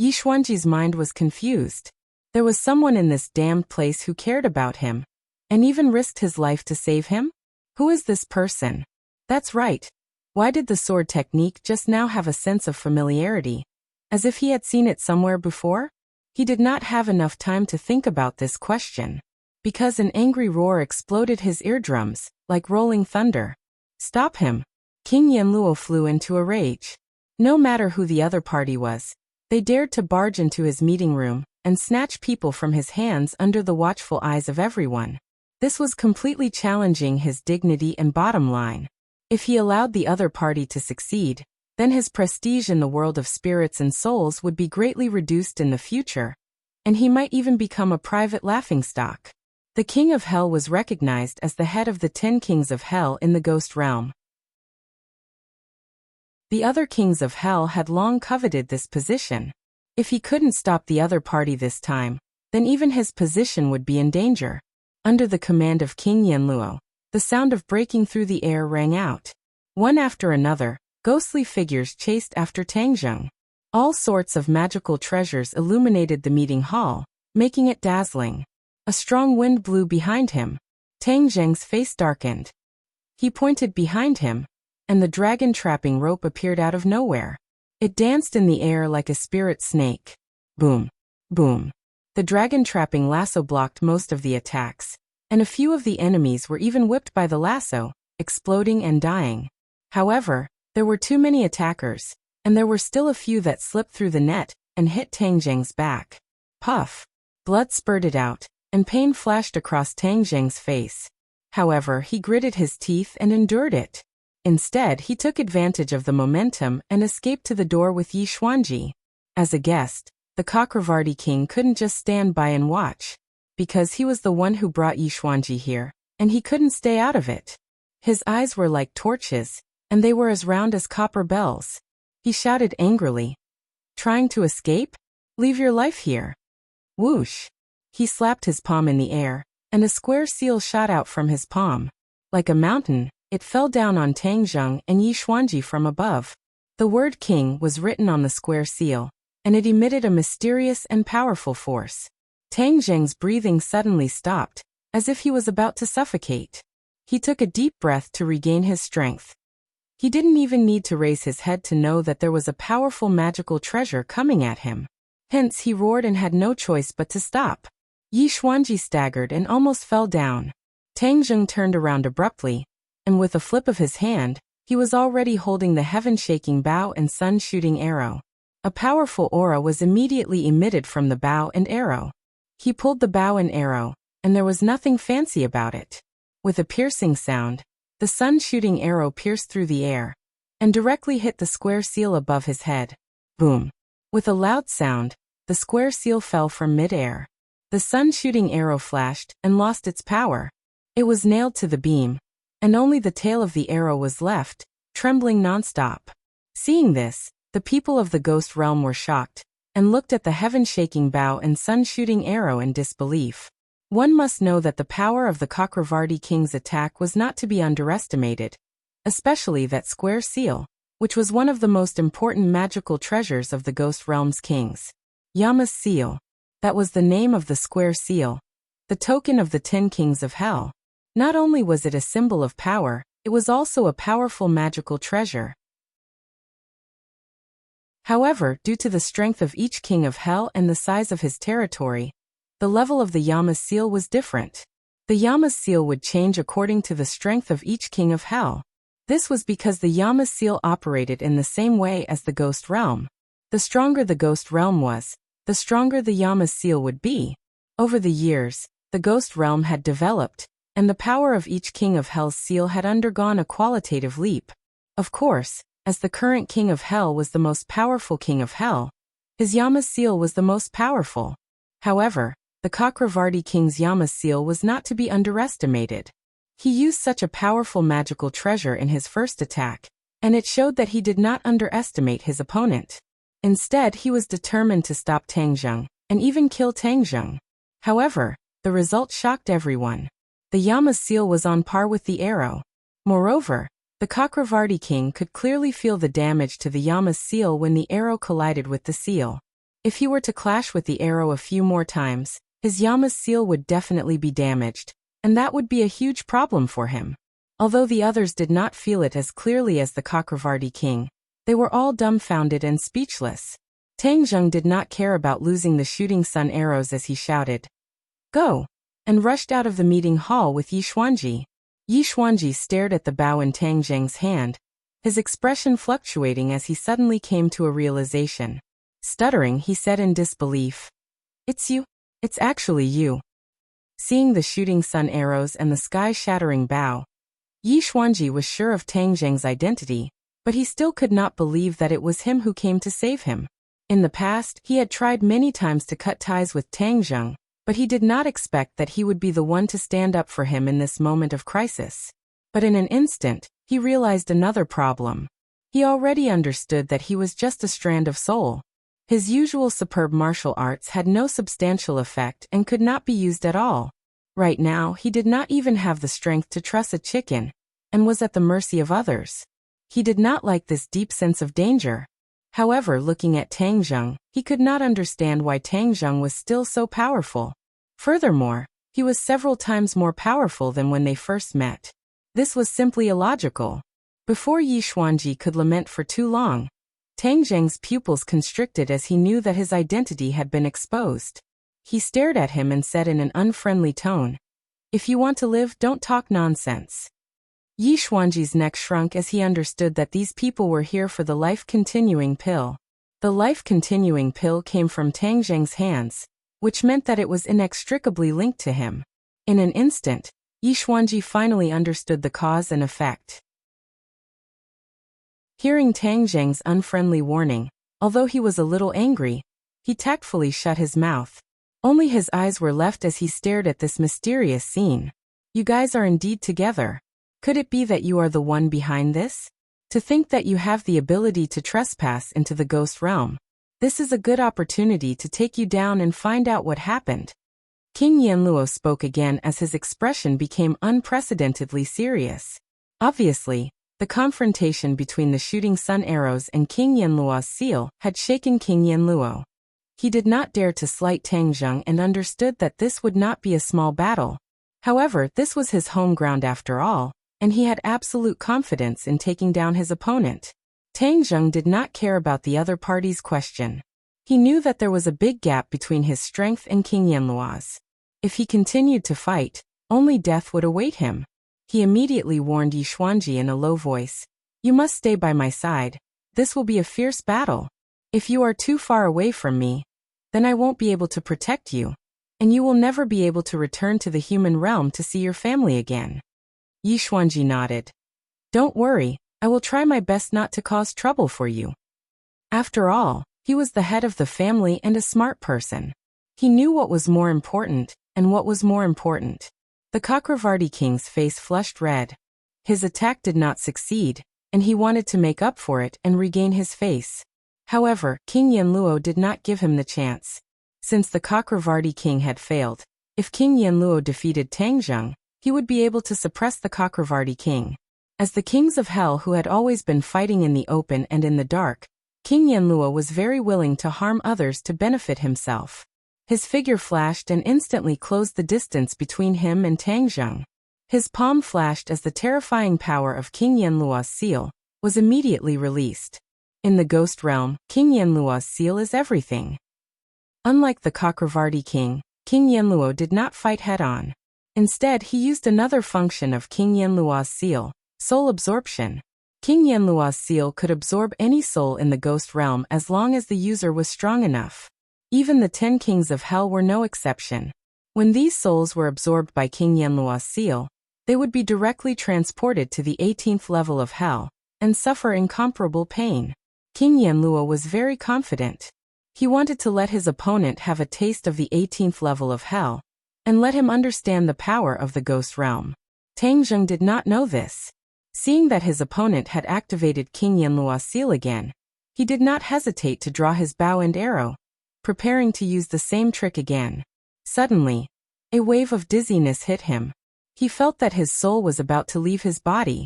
Yishuanji's mind was confused. There was someone in this damned place who cared about him, and even risked his life to save him? Who is this person? That's right. Why did the sword technique just now have a sense of familiarity? As if he had seen it somewhere before? He did not have enough time to think about this question, because an angry roar exploded his eardrums, like rolling thunder. Stop him! King Yanluo flew into a rage. No matter who the other party was, they dared to barge into his meeting room and snatch people from his hands under the watchful eyes of everyone. This was completely challenging his dignity and bottom line. If he allowed the other party to succeed, then his prestige in the world of spirits and souls would be greatly reduced in the future, and he might even become a private laughingstock. The King of Hell was recognized as the head of the 10 kings of Hell in the ghost realm. The other kings of Hell had long coveted this position. If he couldn't stop the other party this time, then even his position would be in danger. Under the command of King Yanluo, the sound of breaking through the air rang out. One after another, ghostly figures chased after Tangzheng. All sorts of magical treasures illuminated the meeting hall, making it dazzling. A strong wind blew behind him. Tangzheng's face darkened. He pointed behind him, and the dragon trapping rope appeared out of nowhere. It danced in the air like a spirit snake. Boom! Boom! The dragon trapping lasso blocked most of the attacks, and a few of the enemies were even whipped by the lasso, exploding and dying. However, there were too many attackers, and there were still a few that slipped through the net and hit Tangzheng's back. Puff! Blood spurted out, and pain flashed across Tangzheng's face. However, he gritted his teeth and endured it. Instead, he took advantage of the momentum and escaped to the door with Yishuanji. As a guest, the Cakravarti king couldn't just stand by and watch, because he was the one who brought Yishuanji here, and he couldn't stay out of it. His eyes were like torches, and they were as round as copper bells. He shouted angrily, "Trying to escape? Leave your life here." Whoosh! He slapped his palm in the air, and a square seal shot out from his palm. Like a mountain, it fell down on Tangzheng and Yishuanji from above. The word king was written on the square seal, and it emitted a mysterious and powerful force. Tangzheng's breathing suddenly stopped, as if he was about to suffocate. He took a deep breath to regain his strength. He didn't even need to raise his head to know that there was a powerful magical treasure coming at him. Hence he roared and had no choice but to stop. Yishuanji staggered and almost fell down. Tangzheng turned around abruptly, and with a flip of his hand, he was already holding the heaven-shaking bow and sun-shooting arrow. A powerful aura was immediately emitted from the bow and arrow. He pulled the bow and arrow, and there was nothing fancy about it. With a piercing sound, the sun-shooting arrow pierced through the air, and directly hit the square seal above his head. Boom! With a loud sound, the square seal fell from mid-air. The sun-shooting arrow flashed and lost its power. It was nailed to the beam, and only the tail of the arrow was left, trembling non-stop. Seeing this, the people of the ghost realm were shocked, and looked at the heaven-shaking bow and sun-shooting arrow in disbelief. One must know that the power of the Cakravarti king's attack was not to be underestimated, especially that square seal, which was one of the most important magical treasures of the ghost realm's kings. Yama's seal. That was the name of the square seal, the token of the 10 kings of hell. Not only was it a symbol of power, it was also a powerful magical treasure. However, due to the strength of each king of hell and the size of his territory, the level of the Yama's seal was different. The Yama's seal would change according to the strength of each king of hell. This was because the Yama's seal operated in the same way as the ghost realm. The stronger the ghost realm was, the stronger the Yama's seal would be. Over the years, the ghost realm had developed, and the power of each king of hell's seal had undergone a qualitative leap. Of course, as the current king of hell was the most powerful king of hell, his Yama's seal was the most powerful. However, the Cakravarti king's Yama seal was not to be underestimated. He used such a powerful magical treasure in his first attack, and it showed that he did not underestimate his opponent. Instead, he was determined to stop Tang Zheng, and even kill Tang Zheng. However, the result shocked everyone. The Yama seal was on par with the arrow. Moreover, the Cakravarti king could clearly feel the damage to the Yama seal when the arrow collided with the seal. If he were to clash with the arrow a few more times, his Yama seal would definitely be damaged, and that would be a huge problem for him. Although the others did not feel it as clearly as the Cakravarti king, they were all dumbfounded and speechless. Tang Zheng did not care about losing the shooting sun arrows as he shouted, "Go!" and rushed out of the meeting hall with Yi Xuanji. Yi Xuanji stared at the bow in Tang Zheng's hand, his expression fluctuating as he suddenly came to a realization. Stuttering, he said in disbelief, "It's you. It's actually you." Seeing the shooting sun arrows and the sky-shattering bow, Yi Xuanji was sure of Tang Zheng's identity, but he still could not believe that it was him who came to save him. In the past, he had tried many times to cut ties with Tang Zheng, but he did not expect that he would be the one to stand up for him in this moment of crisis. But in an instant, he realized another problem. He already understood that he was just a strand of soul. His usual superb martial arts had no substantial effect and could not be used at all. Right now, he did not even have the strength to truss a chicken, and was at the mercy of others. He did not like this deep sense of danger. However, looking at Tang Zheng, he could not understand why Tang Zheng was still so powerful. Furthermore, he was several times more powerful than when they first met. This was simply illogical. Before Yi Xuanji could lament for too long, Tang Zheng's pupils constricted as he knew that his identity had been exposed. He stared at him and said in an unfriendly tone, "If you want to live, don't talk nonsense." Yi Xuanji's neck shrunk as he understood that these people were here for the life-continuing pill. The life-continuing pill came from Tang Zheng's hands, which meant that it was inextricably linked to him. In an instant, Yi Xuanji finally understood the cause and effect. Hearing Tang Zheng's unfriendly warning, although he was a little angry, he tactfully shut his mouth. Only his eyes were left as he stared at this mysterious scene. "You guys are indeed together. Could it be that you are the one behind this? To think that you have the ability to trespass into the ghost realm. This is a good opportunity to take you down and find out what happened." King Yanluo spoke again as his expression became unprecedentedly serious. Obviously, the confrontation between the shooting sun arrows and King Yanluo's seal had shaken King Yanluo. He did not dare to slight Tang Zheng and understood that this would not be a small battle. However, this was his home ground after all, and he had absolute confidence in taking down his opponent. Tang Zheng did not care about the other party's question. He knew that there was a big gap between his strength and King Yanluo's. If he continued to fight, only death would await him. He immediately warned Yi Xuanji in a low voice, "You must stay by my side. This will be a fierce battle. If you are too far away from me, then I won't be able to protect you, and you will never be able to return to the human realm to see your family again." Yi Xuanji nodded. "Don't worry, I will try my best not to cause trouble for you." After all, he was the head of the family and a smart person. He knew what was more important, and what was more important. The Cakravarti king's face flushed red. His attack did not succeed, and he wanted to make up for it and regain his face. However, King Yanluo did not give him the chance. Since the Cakravarti king had failed, if King Yanluo defeated Tang Zheng, he would be able to suppress the Cakravarti king. As the kings of hell who had always been fighting in the open and in the dark, King Yanluo was very willing to harm others to benefit himself. His figure flashed and instantly closed the distance between him and Tang Zheng. His palm flashed as the terrifying power of King Yanluo's seal was immediately released. In the ghost realm, King Yanluo's seal is everything. Unlike the Cakravarti king, King Yanluo did not fight head-on. Instead, he used another function of King Yanluo's seal, soul absorption. King Yanluo's seal could absorb any soul in the ghost realm as long as the user was strong enough. Even the 10 kings of hell were no exception. When these souls were absorbed by King Yanluo's seal, they would be directly transported to the 18th level of hell, and suffer incomparable pain. King Yanluo was very confident. He wanted to let his opponent have a taste of the 18th level of hell, and let him understand the power of the ghost realm. Tang Zheng did not know this. Seeing that his opponent had activated King Yanlua's seal again, he did not hesitate to draw his bow and arrow, preparing to use the same trick again. Suddenly, a wave of dizziness hit him. He felt that his soul was about to leave his body.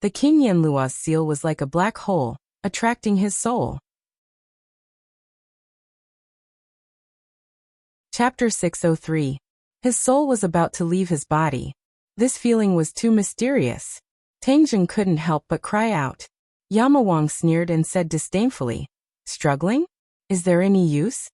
The King Yanlua's seal was like a black hole, attracting his soul. Chapter 603. His soul was about to leave his body. This feeling was too mysterious. Tang Zheng couldn't help but cry out. Yama Wang sneered and said disdainfully, "Struggling? Is there any use?"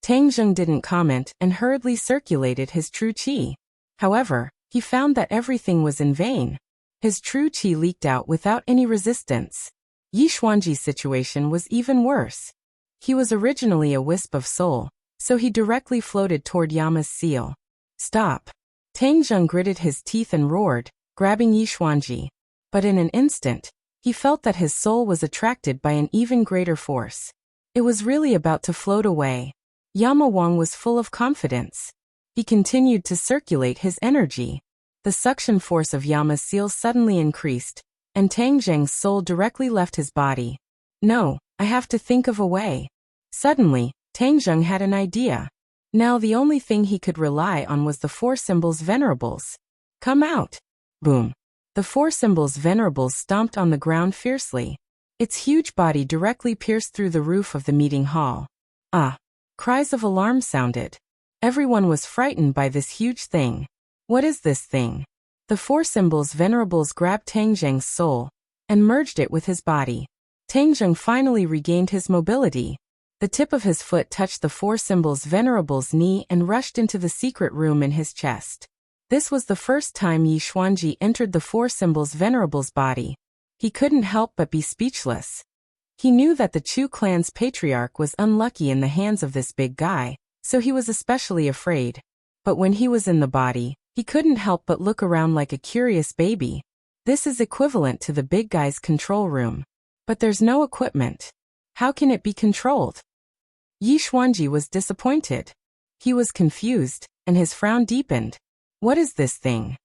Tang Zheng didn't comment and hurriedly circulated his true qi. However, he found that everything was in vain. His true qi leaked out without any resistance. Yi Xuanji's situation was even worse. He was originally a wisp of soul, so he directly floated toward Yama's seal. "Stop!" Tang Zheng gritted his teeth and roared, grabbing Yi Xuanji. But in an instant, he felt that his soul was attracted by an even greater force. It was really about to float away. Yama Wang was full of confidence. He continued to circulate his energy. The suction force of Yama's seal suddenly increased, and Tang Zheng's soul directly left his body. "No, I have to think of a way." Suddenly, Tang Zheng had an idea. Now the only thing he could rely on was the four symbols venerables. "Come out!" Boom. The four symbols venerables stomped on the ground fiercely. Its huge body directly pierced through the roof of the meeting hall. Ah! Cries of alarm sounded. Everyone was frightened by this huge thing. What is this thing? The four symbols venerables grabbed Tang Zheng's soul and merged it with his body. Tang Zheng finally regained his mobility. The tip of his foot touched the four symbols venerable's knee and rushed into the secret room in his chest. This was the first time Yi Xuanji entered the four symbols venerable's body. He couldn't help but be speechless. He knew that the Chu clan's patriarch was unlucky in the hands of this big guy, so he was especially afraid. But when he was in the body, he couldn't help but look around like a curious baby. This is equivalent to the big guy's control room. But there's no equipment. How can it be controlled? Yi Xuanji was disappointed. He was confused, and his frown deepened. What is this thing?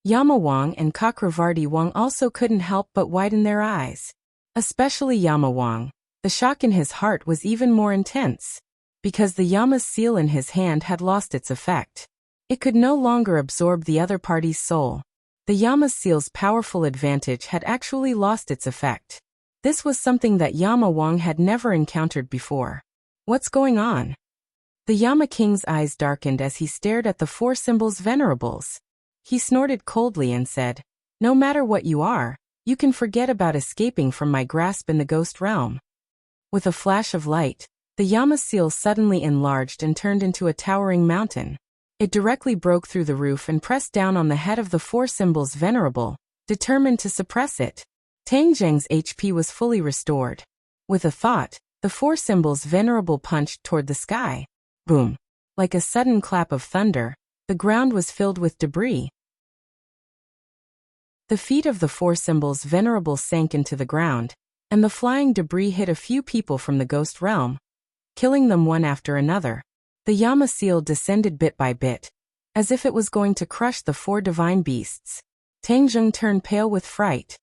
Yama Wang and Chakravarti Wang also couldn't help but widen their eyes. Especially Yama Wang. The shock in his heart was even more intense. Because the Yama's seal in his hand had lost its effect. It could no longer absorb the other party's soul. The Yama seal's powerful advantage had actually lost its effect. This was something that Yama Wang had never encountered before. What's going on? The Yama King's eyes darkened as he stared at the four symbols venerables. He snorted coldly and said, "No matter what you are, you can forget about escaping from my grasp in the ghost realm." With a flash of light, the Yama seal suddenly enlarged and turned into a towering mountain. It directly broke through the roof and pressed down on the head of the four symbols venerable, determined to suppress it. Tang Zheng's HP was fully restored. With a thought, the four symbols venerable punched toward the sky. Boom! Like a sudden clap of thunder, the ground was filled with debris. The feet of the four symbols venerable sank into the ground, and the flying debris hit a few people from the ghost realm, killing them one after another. The Yama seal descended bit by bit, as if it was going to crush the four divine beasts. Tang Zheng turned pale with fright.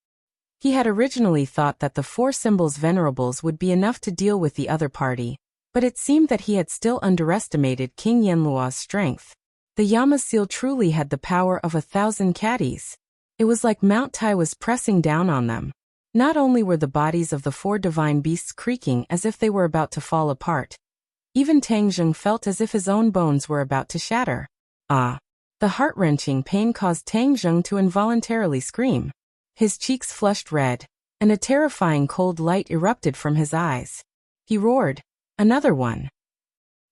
He had originally thought that the four symbols venerables would be enough to deal with the other party, but it seemed that he had still underestimated King Yanlua's strength. The Yama seal truly had the power of 1,000 caddies. It was like Mount Tai was pressing down on them. Not only were the bodies of the four divine beasts creaking as if they were about to fall apart, even Tang Zheng felt as if his own bones were about to shatter. Ah! The heart-wrenching pain caused Tang Zheng to involuntarily scream. His cheeks flushed red, and a terrifying cold light erupted from his eyes. He roared, "Another one!"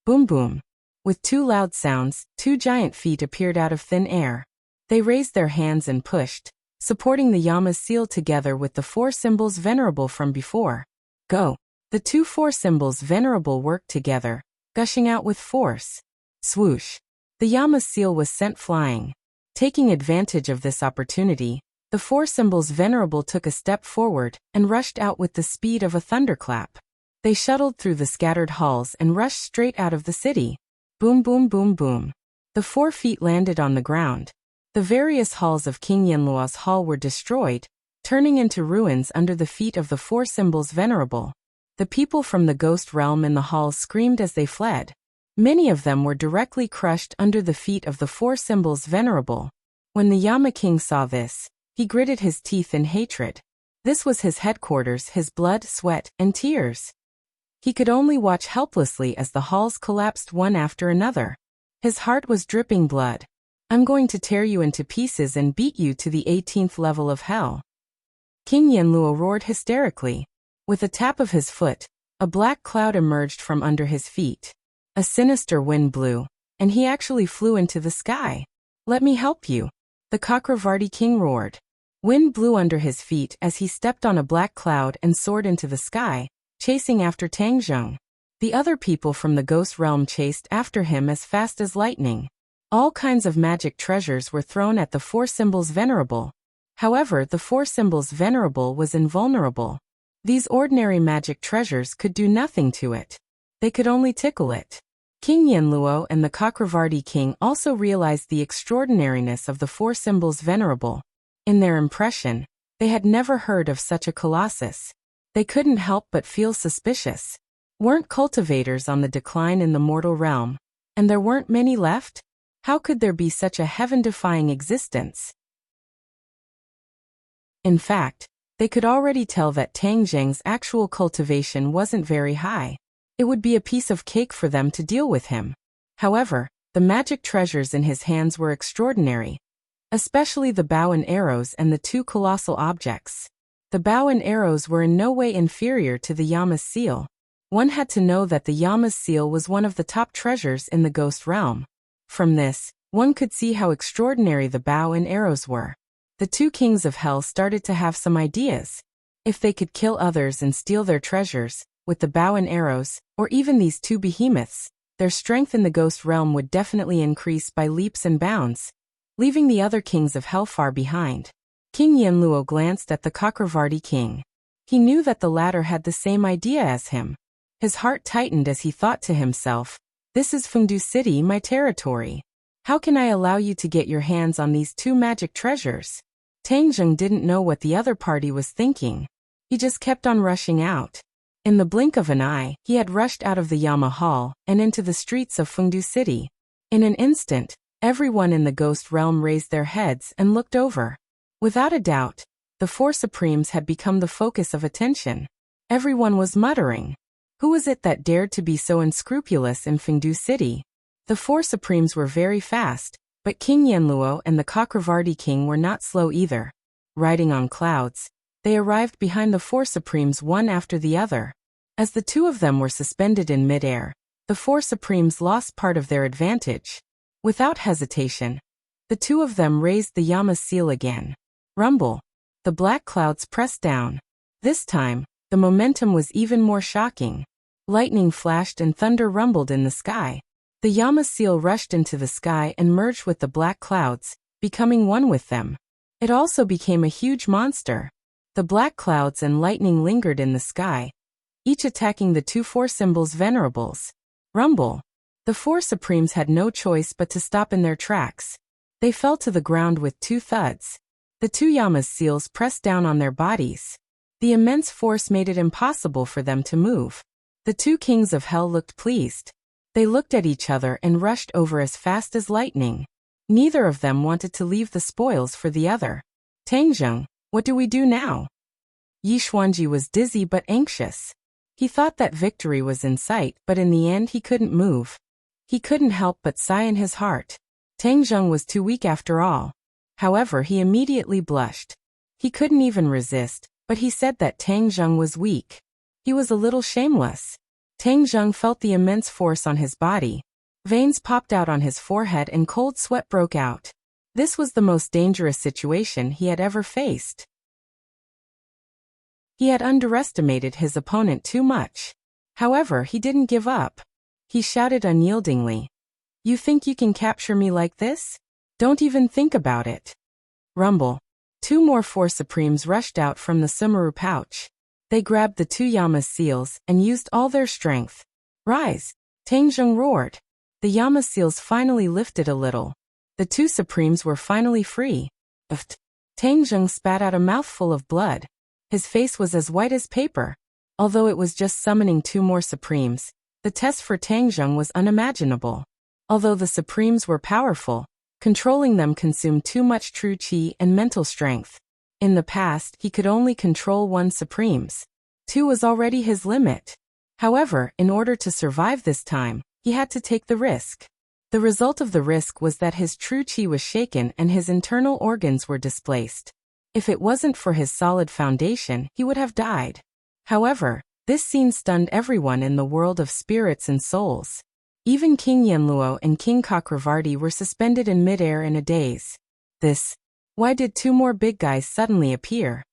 Boom boom. With two loud sounds, two giant feet appeared out of thin air. They raised their hands and pushed, supporting the Yama's seal together with the four symbols venerable from before. Go! The two four symbols venerable worked together, gushing out with force. Swoosh! The Yama's seal was sent flying. Taking advantage of this opportunity, the four symbols venerable took a step forward and rushed out with the speed of a thunderclap. They shuttled through the scattered halls and rushed straight out of the city. Boom, boom, boom, boom. The 4 feet landed on the ground. The various halls of King Yenluo's hall were destroyed, turning into ruins under the feet of the 4 symbols venerable. The people from the ghost realm in the halls screamed as they fled. Many of them were directly crushed under the feet of the 4 symbols venerable. When the Yama King saw this, he gritted his teeth in hatred. This was his headquarters, his blood, sweat, and tears. He could only watch helplessly as the halls collapsed one after another. His heart was dripping blood. I'm going to tear you into pieces and beat you to the 18th level of hell. King Yenluo roared hysterically. With a tap of his foot, a black cloud emerged from under his feet. A sinister wind blew, and he actually flew into the sky. Let me help you, the Cakravarti king roared. Wind blew under his feet as he stepped on a black cloud and soared into the sky, chasing after Tang Zheng. The other people from the ghost realm chased after him as fast as lightning. All kinds of magic treasures were thrown at the 4 symbols venerable. However, the 4 symbols venerable was invulnerable. These ordinary magic treasures could do nothing to it. They could only tickle it. King Yenluo and the Cakravarti king also realized the extraordinariness of the 4 symbols venerable. In their impression, they had never heard of such a colossus. They couldn't help but feel suspicious. Weren't cultivators on the decline in the mortal realm? And there weren't many left? How could there be such a heaven-defying existence? In fact, they could already tell that Tang Zheng's actual cultivation wasn't very high. It would be a piece of cake for them to deal with him. However, the magic treasures in his hands were extraordinary, especially the bow and arrows and the 2 colossal objects. The bow and arrows were in no way inferior to the Yama's seal. One had to know that the Yama's seal was one of the top treasures in the ghost realm. From this, one could see how extraordinary the bow and arrows were. The 2 kings of hell started to have some ideas. If they could kill others and steal their treasures, with the bow and arrows, or even these 2 behemoths, their strength in the ghost realm would definitely increase by leaps and bounds, leaving the other kings of hell far behind. King Yenluo glanced at the Cakravarti king. He knew that the latter had the same idea as him. His heart tightened as he thought to himself, this is Fengdu City, my territory. How can I allow you to get your hands on these 2 magic treasures? Tang Zheng didn't know what the other party was thinking. He just kept on rushing out. In the blink of an eye, he had rushed out of the Yama Hall and into the streets of Fengdu City. In an instant, everyone in the ghost realm raised their heads and looked over. Without a doubt, the 4 supremes had become the focus of attention. Everyone was muttering. Who was it that dared to be so unscrupulous in Fengdu City? The 4 supremes were very fast, but King Yenluo and the Cakravarti king were not slow either. Riding on clouds, they arrived behind the 4 supremes one after the other. As the 2 of them were suspended in midair, the 4 supremes lost part of their advantage. Without hesitation, the 2 of them raised the Yama seal again. Rumble. The black clouds pressed down. This time, the momentum was even more shocking. Lightning flashed and thunder rumbled in the sky. The Yama seal rushed into the sky and merged with the black clouds, becoming one with them. It also became a huge monster. The black clouds and lightning lingered in the sky, each attacking the 2 4 symbols venerables. Rumble. The 4 supremes had no choice but to stop in their tracks. They fell to the ground with 2 thuds. The 2 Yama's seals pressed down on their bodies. The immense force made it impossible for them to move. The 2 kings of hell looked pleased. They looked at each other and rushed over as fast as lightning. Neither of them wanted to leave the spoils for the other. Tang Zheng, what do we do now? Yi Xuanji was dizzy but anxious. He thought that victory was in sight, but in the end he couldn't move. He couldn't help but sigh in his heart. Tang Zheng was too weak after all. However, he immediately blushed. He couldn't even resist, but he said that Tang Zheng was weak. He was a little shameless. Tang Zheng felt the immense force on his body. Veins popped out on his forehead and cold sweat broke out. This was the most dangerous situation he had ever faced. He had underestimated his opponent too much. However, he didn't give up. He shouted unyieldingly, "You think you can capture me like this? Don't even think about it." Rumble. 2 more 4 supremes rushed out from the Sumeru pouch. They grabbed the two Yama's seals and used all their strength. Rise! Tang Zheng roared. The Yama seals finally lifted a little. The two Supremes were finally free. Uft! Tang Zheng spat out a mouthful of blood. His face was as white as paper. Although it was just summoning two more Supremes, the test for Tang Zheng was unimaginable. Although the Supremes were powerful, controlling them consumed too much true qi and mental strength. In the past, he could only control one Supremes. Two was already his limit. However, in order to survive this time, he had to take the risk. The result of the risk was that his true qi was shaken and his internal organs were displaced. If it wasn't for his solid foundation, he would have died. However, this scene stunned everyone in the world of spirits and souls. Even King Yanluo and King Chakravarti were suspended in midair in a daze. Why did two more big guys suddenly appear?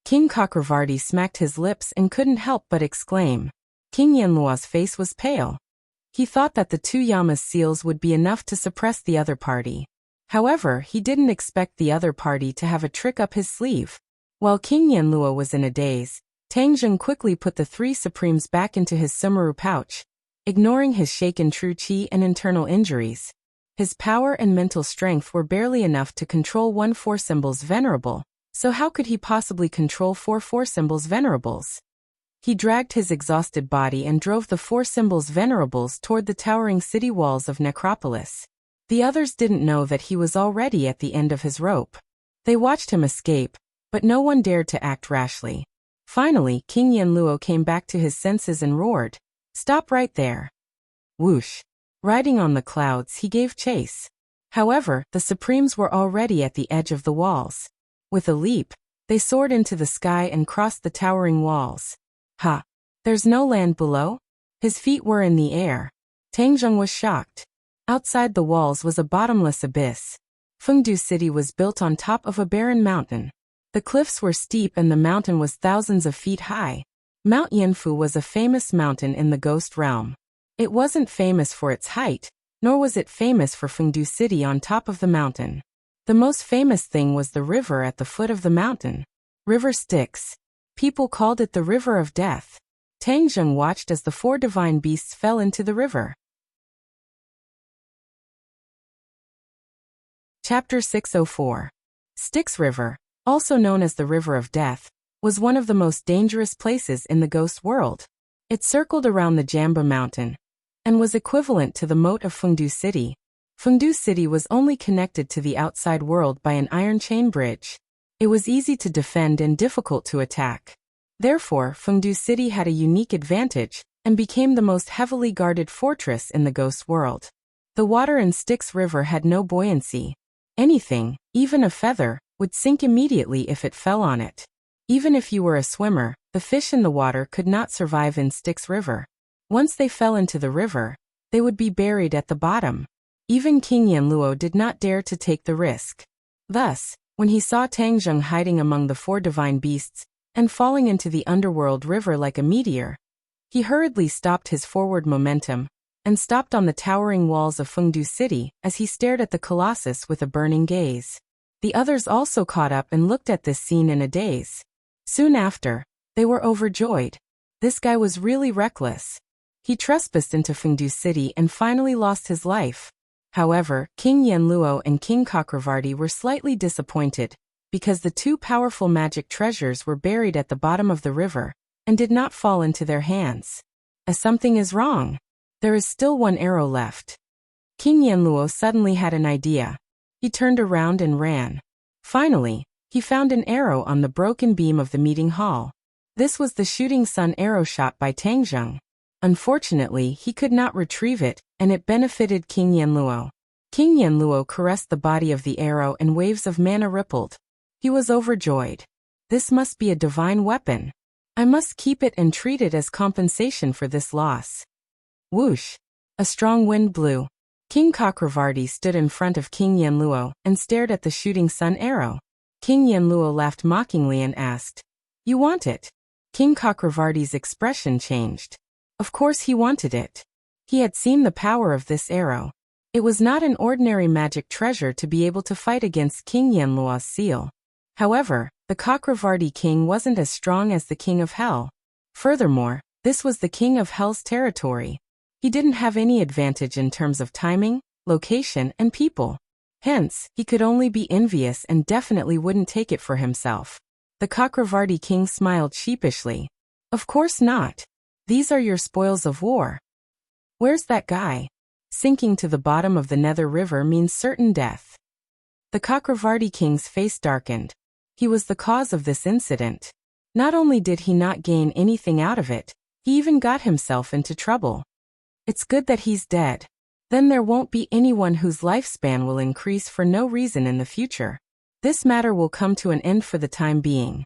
King Chakravarti smacked his lips and couldn't help but exclaim. King Yanluo's face was pale. He thought that the two Yama's seals would be enough to suppress the other party. However, he didn't expect the other party to have a trick up his sleeve. While King Yanluo was in a daze, Tang Zheng quickly put the three Supremes back into his Sumeru pouch, ignoring his shaken true qi and internal injuries. His power and mental strength were barely enough to control one four symbols venerable, so how could he possibly control four symbols venerables? He dragged his exhausted body and drove the four symbols venerables toward the towering city walls of Necropolis. The others didn't know that he was already at the end of his rope. They watched him escape, but no one dared to act rashly. Finally, King Yanluo came back to his senses and roared, "Stop right there!" Whoosh! Riding on the clouds, he gave chase. However, the Supremes were already at the edge of the walls. With a leap, they soared into the sky and crossed the towering walls. Ha! There's no land below? His feet were in the air. Tang Zheng was shocked. Outside the walls was a bottomless abyss. Fengdu City was built on top of a barren mountain. The cliffs were steep and the mountain was thousands of feet high. Mount Yanfu was a famous mountain in the ghost realm. It wasn't famous for its height, nor was it famous for Fengdu City on top of the mountain. The most famous thing was the river at the foot of the mountain. River Styx. People called it the River of Death. Tang Zheng watched as the four divine beasts fell into the river. Chapter 604. Styx River, also known as the River of Death, was one of the most dangerous places in the ghost world. It circled around the Jamba Mountain and was equivalent to the moat of Fengdu City. Fengdu City was only connected to the outside world by an iron chain bridge. It was easy to defend and difficult to attack. Therefore, Fengdu City had a unique advantage and became the most heavily guarded fortress in the ghost world. The water in Styx River had no buoyancy. Anything, even a feather, would sink immediately if it fell on it. Even if you were a swimmer, the fish in the water could not survive in Styx River. Once they fell into the river, they would be buried at the bottom. Even King Yanluo did not dare to take the risk. Thus, when he saw Tang Zheng hiding among the four divine beasts and falling into the underworld river like a meteor, he hurriedly stopped his forward momentum and stopped on the towering walls of Fengdu City as he stared at the colossus with a burning gaze. The others also caught up and looked at this scene in a daze. Soon after, they were overjoyed. This guy was really reckless. He trespassed into Fengdu City and finally lost his life. However, King Yanluo and King Chakravarti were slightly disappointed, because the two powerful magic treasures were buried at the bottom of the river, and did not fall into their hands. Something is wrong. There is still one arrow left. King Yanluo suddenly had an idea. He turned around and ran. Finally, he found an arrow on the broken beam of the meeting hall. This was the shooting sun arrow shot by Tang Zheng. Unfortunately, he could not retrieve it, and it benefited King Yanluo. King Yanluo caressed the body of the arrow and waves of mana rippled. He was overjoyed. This must be a divine weapon. I must keep it and treat it as compensation for this loss. Whoosh! A strong wind blew. King Chakravarti stood in front of King Yanluo and stared at the shooting sun arrow. King Yanluo laughed mockingly and asked, "You want it?" King Chakravarti's expression changed. Of course he wanted it. He had seen the power of this arrow. It was not an ordinary magic treasure to be able to fight against King Yanluo's seal. However, The Cakravarti king wasn't as strong as the king of hell. Furthermore, this was the king of hell's territory. He didn't have any advantage in terms of timing, location, and people. Hence, he could only be envious and definitely wouldn't take it for himself. The Cakravarti king smiled sheepishly. Of course not. These are your spoils of war. Where's that guy? Sinking to the bottom of the Nether River means certain death. The Cakravarti king's face darkened. He was the cause of this incident. Not only did he not gain anything out of it, he even got himself into trouble. It's good that he's dead. Then there won't be anyone whose lifespan will increase for no reason in the future. This matter will come to an end for the time being.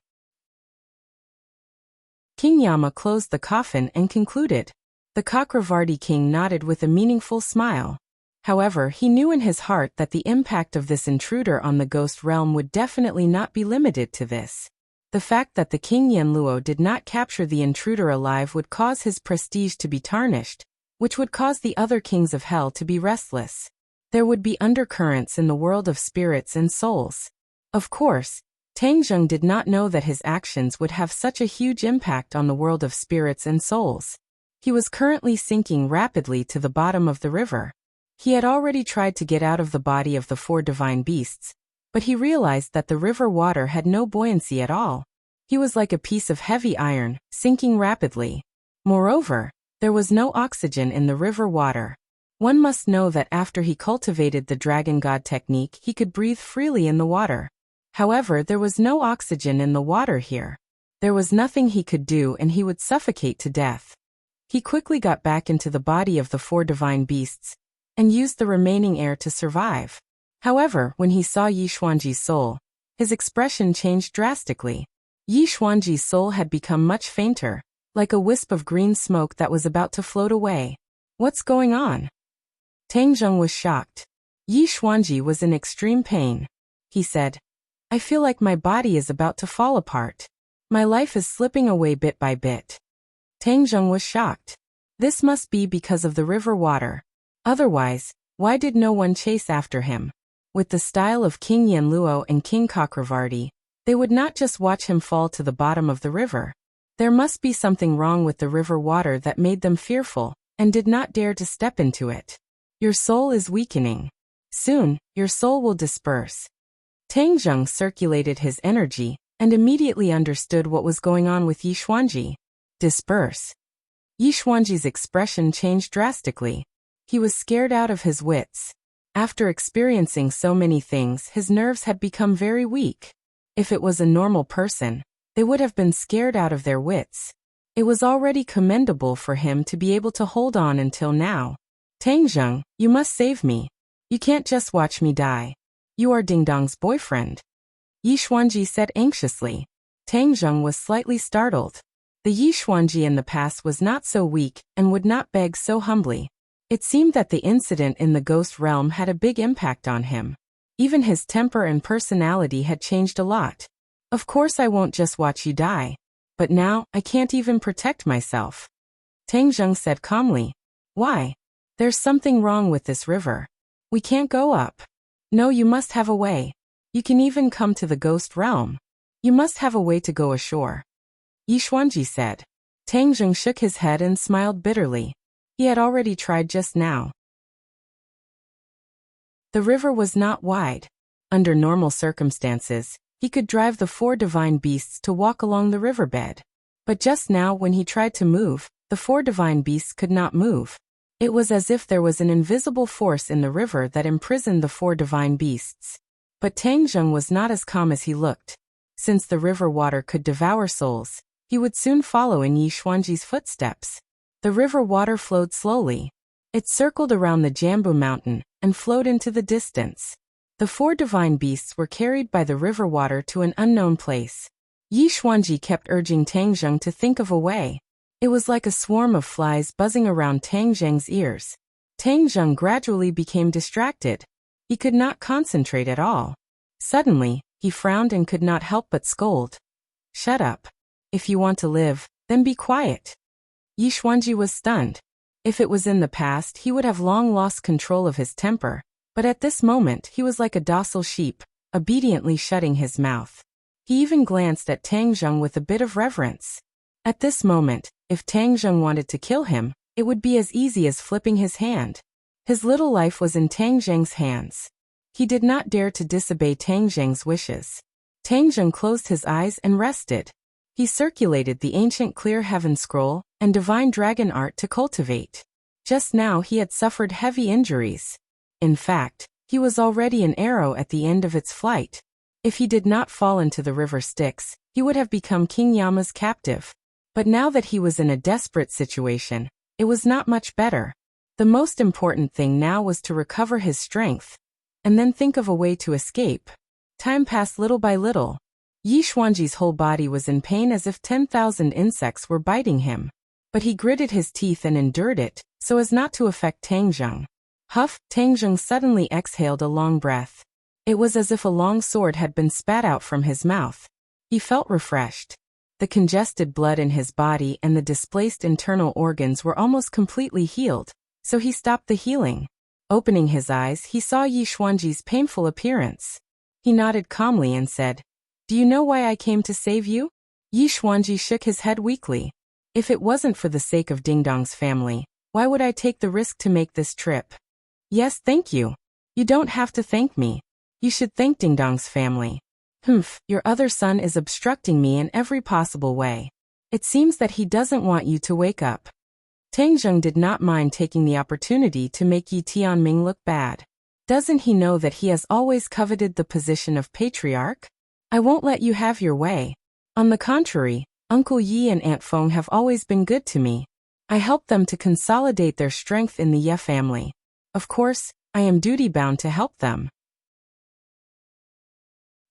King Yama closed the coffin and concluded. The Cakravarti king nodded with a meaningful smile. However, he knew in his heart that the impact of this intruder on the ghost realm would definitely not be limited to this. The fact that the King Yenluo did not capture the intruder alive would cause his prestige to be tarnished, which would cause the other kings of hell to be restless. There would be undercurrents in the world of spirits and souls. Of course, Tang Zheng did not know that his actions would have such a huge impact on the world of spirits and souls. He was currently sinking rapidly to the bottom of the river. He had already tried to get out of the body of the 4 divine beasts, but he realized that the river water had no buoyancy at all. He was like a piece of heavy iron, sinking rapidly. Moreover, there was no oxygen in the river water. One must know that after he cultivated the Dragon God technique, he could breathe freely in the water. However, there was no oxygen in the water here. There was nothing he could do and he would suffocate to death. He quickly got back into the body of the 4 divine beasts and used the remaining air to survive. However, when he saw Yi Xuanji's soul, his expression changed drastically. Yi Xuanji's soul had become much fainter, like a wisp of green smoke that was about to float away. What's going on? Tang Zheng was shocked. Yi Xuanji was in extreme pain. He said, I feel like my body is about to fall apart. My life is slipping away bit by bit. Tang Zheng was shocked. This must be because of the river water. Otherwise, why did no one chase after him? With the style of King Yenluo and King Cakravarti, they would not just watch him fall to the bottom of the river. There must be something wrong with the river water that made them fearful, and did not dare to step into it. Your soul is weakening. Soon, your soul will disperse. Tang Zheng circulated his energy, and immediately understood what was going on with Yi Xuanji. Disperse. Yi Xuanji's expression changed drastically. He was scared out of his wits. After experiencing so many things, his nerves had become very weak. If it was a normal person, they would have been scared out of their wits. It was already commendable for him to be able to hold on until now. Tang Zheng, you must save me. You can't just watch me die. You are Ding Dong's boyfriend. Yi Xuanji said anxiously. Tang Zheng was slightly startled. The Yi Xuanji in the past was not so weak and would not beg so humbly. It seemed that the incident in the ghost realm had a big impact on him. Even his temper and personality had changed a lot. Of course I won't just watch you die. But now, I can't even protect myself. Tang Zheng said calmly. Why? There's something wrong with this river. We can't go up. No, you must have a way. You can even come to the ghost realm. You must have a way to go ashore. Yi Xuanji said. Tang Zheng shook his head and smiled bitterly. He had already tried just now. The river was not wide. Under normal circumstances, he could drive the 4 divine beasts to walk along the riverbed. But just now when he tried to move, the 4 divine beasts could not move. It was as if there was an invisible force in the river that imprisoned the 4 divine beasts. But Tang Zheng was not as calm as he looked. Since the river water could devour souls, he would soon follow in Yi Xuanji's footsteps. The river water flowed slowly. It circled around the Jambu mountain and flowed into the distance. The 4 divine beasts were carried by the river water to an unknown place. Yi Xuanji kept urging Tang Zheng to think of a way. It was like a swarm of flies buzzing around Tang Zheng's ears. Tang Zheng gradually became distracted. He could not concentrate at all. Suddenly, he frowned and could not help but scold. Shut up. If you want to live, then be quiet. Yi Xuanji was stunned. If it was in the past, he would have long lost control of his temper, but at this moment he was like a docile sheep, obediently shutting his mouth. He even glanced at Tang Zheng with a bit of reverence. At this moment, if Tang Zheng wanted to kill him, it would be as easy as flipping his hand. His little life was in Tang Zheng's hands. He did not dare to disobey Tang Zheng's wishes. Tang Zheng closed his eyes and rested. He circulated the ancient clear heaven scroll and divine dragon art to cultivate. Just now he had suffered heavy injuries. In fact, he was already an arrow at the end of its flight. If he did not fall into the river Styx, he would have become King Yama's captive. But now that he was in a desperate situation, it was not much better. The most important thing now was to recover his strength, and then think of a way to escape. Time passed little by little. Yi Xuanji's whole body was in pain as if 10,000 insects were biting him. But he gritted his teeth and endured it, so as not to affect Tang Zheng. Huff, Tang Zheng suddenly exhaled a long breath. It was as if a long sword had been spat out from his mouth. He felt refreshed. The congested blood in his body and the displaced internal organs were almost completely healed, so he stopped the healing. Opening his eyes, he saw Yi Xuanji's painful appearance. He nodded calmly and said, "Do you know why I came to save you?" Yi Xuanji shook his head weakly. "If it wasn't for the sake of Ding Dong's family, why would I take the risk to make this trip?" "Yes, thank you. You don't have to thank me. You should thank Ding Dong's family. Your other son is obstructing me in every possible way. It seems that he doesn't want you to wake up." Tang Zheng did not mind taking the opportunity to make Yi Tianming look bad. Doesn't he know that he has always coveted the position of patriarch? "I won't let you have your way. On the contrary, Uncle Yi and Aunt Feng have always been good to me. I helped them to consolidate their strength in the Ye family. Of course, I am duty-bound to help them."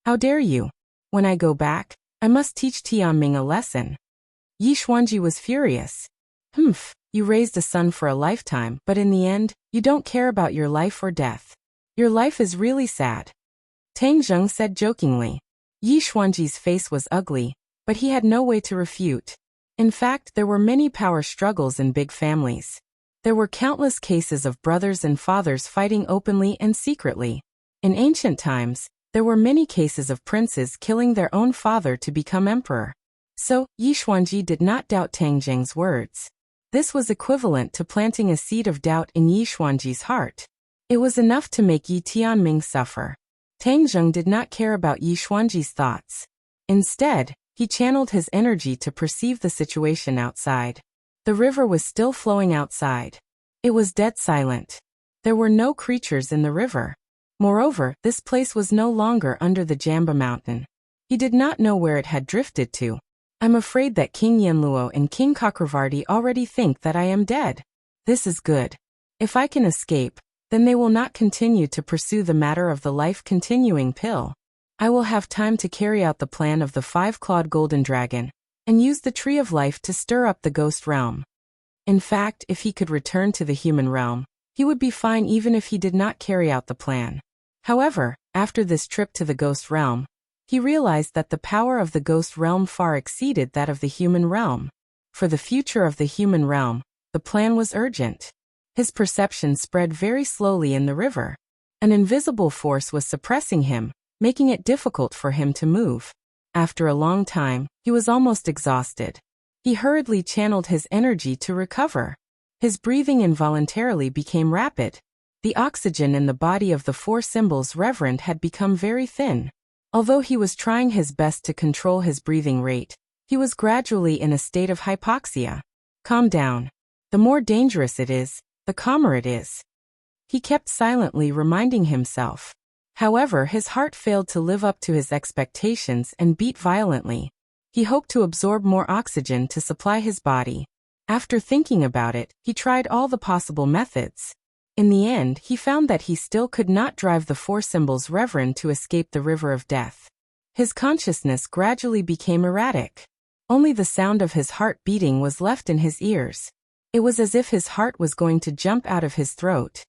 "How dare you? When I go back, I must teach Tianming a lesson." Yi Xuanji was furious. You raised a son for a lifetime, but in the end, you don't care about your life or death. Your life is really sad." Tang Zheng said jokingly. Yi Xuanji's face was ugly, but he had no way to refute. In fact, there were many power struggles in big families. There were countless cases of brothers and fathers fighting openly and secretly. In ancient times, there were many cases of princes killing their own father to become emperor. So, Yi Xuanji did not doubt Tang Zheng's words. This was equivalent to planting a seed of doubt in Yi Xuanji's heart. It was enough to make Yi Tianming suffer. Tang Zheng did not care about Yi Xuanji's thoughts. Instead, he channeled his energy to perceive the situation outside. The river was still flowing outside. It was dead silent. There were no creatures in the river. Moreover, this place was no longer under the Jamba Mountain. He did not know where it had drifted to. "I'm afraid that King Yanluo and King Chakravarti already think that I am dead. This is good. If I can escape, then they will not continue to pursue the matter of the life-continuing pill. I will have time to carry out the plan of the 5-clawed golden dragon, and use the tree of life to stir up the ghost realm." In fact, if he could return to the human realm, he would be fine even if he did not carry out the plan. However, after this trip to the ghost realm, he realized that the power of the ghost realm far exceeded that of the human realm. For the future of the human realm, the plan was urgent. His perception spread very slowly in the river. An invisible force was suppressing him, making it difficult for him to move. After a long time, he was almost exhausted. He hurriedly channeled his energy to recover. His breathing involuntarily became rapid. The oxygen in the body of the 4 symbols reverend had become very thin. Although he was trying his best to control his breathing rate, he was gradually in a state of hypoxia. "Calm down. The more dangerous it is, the calmer it is," he kept silently reminding himself. However, his heart failed to live up to his expectations and beat violently. He hoped to absorb more oxygen to supply his body. After thinking about it, he tried all the possible methods. In the end, he found that he still could not drive the 4 symbols reverend to escape the river of death. His consciousness gradually became erratic. Only the sound of his heart beating was left in his ears. It was as if his heart was going to jump out of his throat.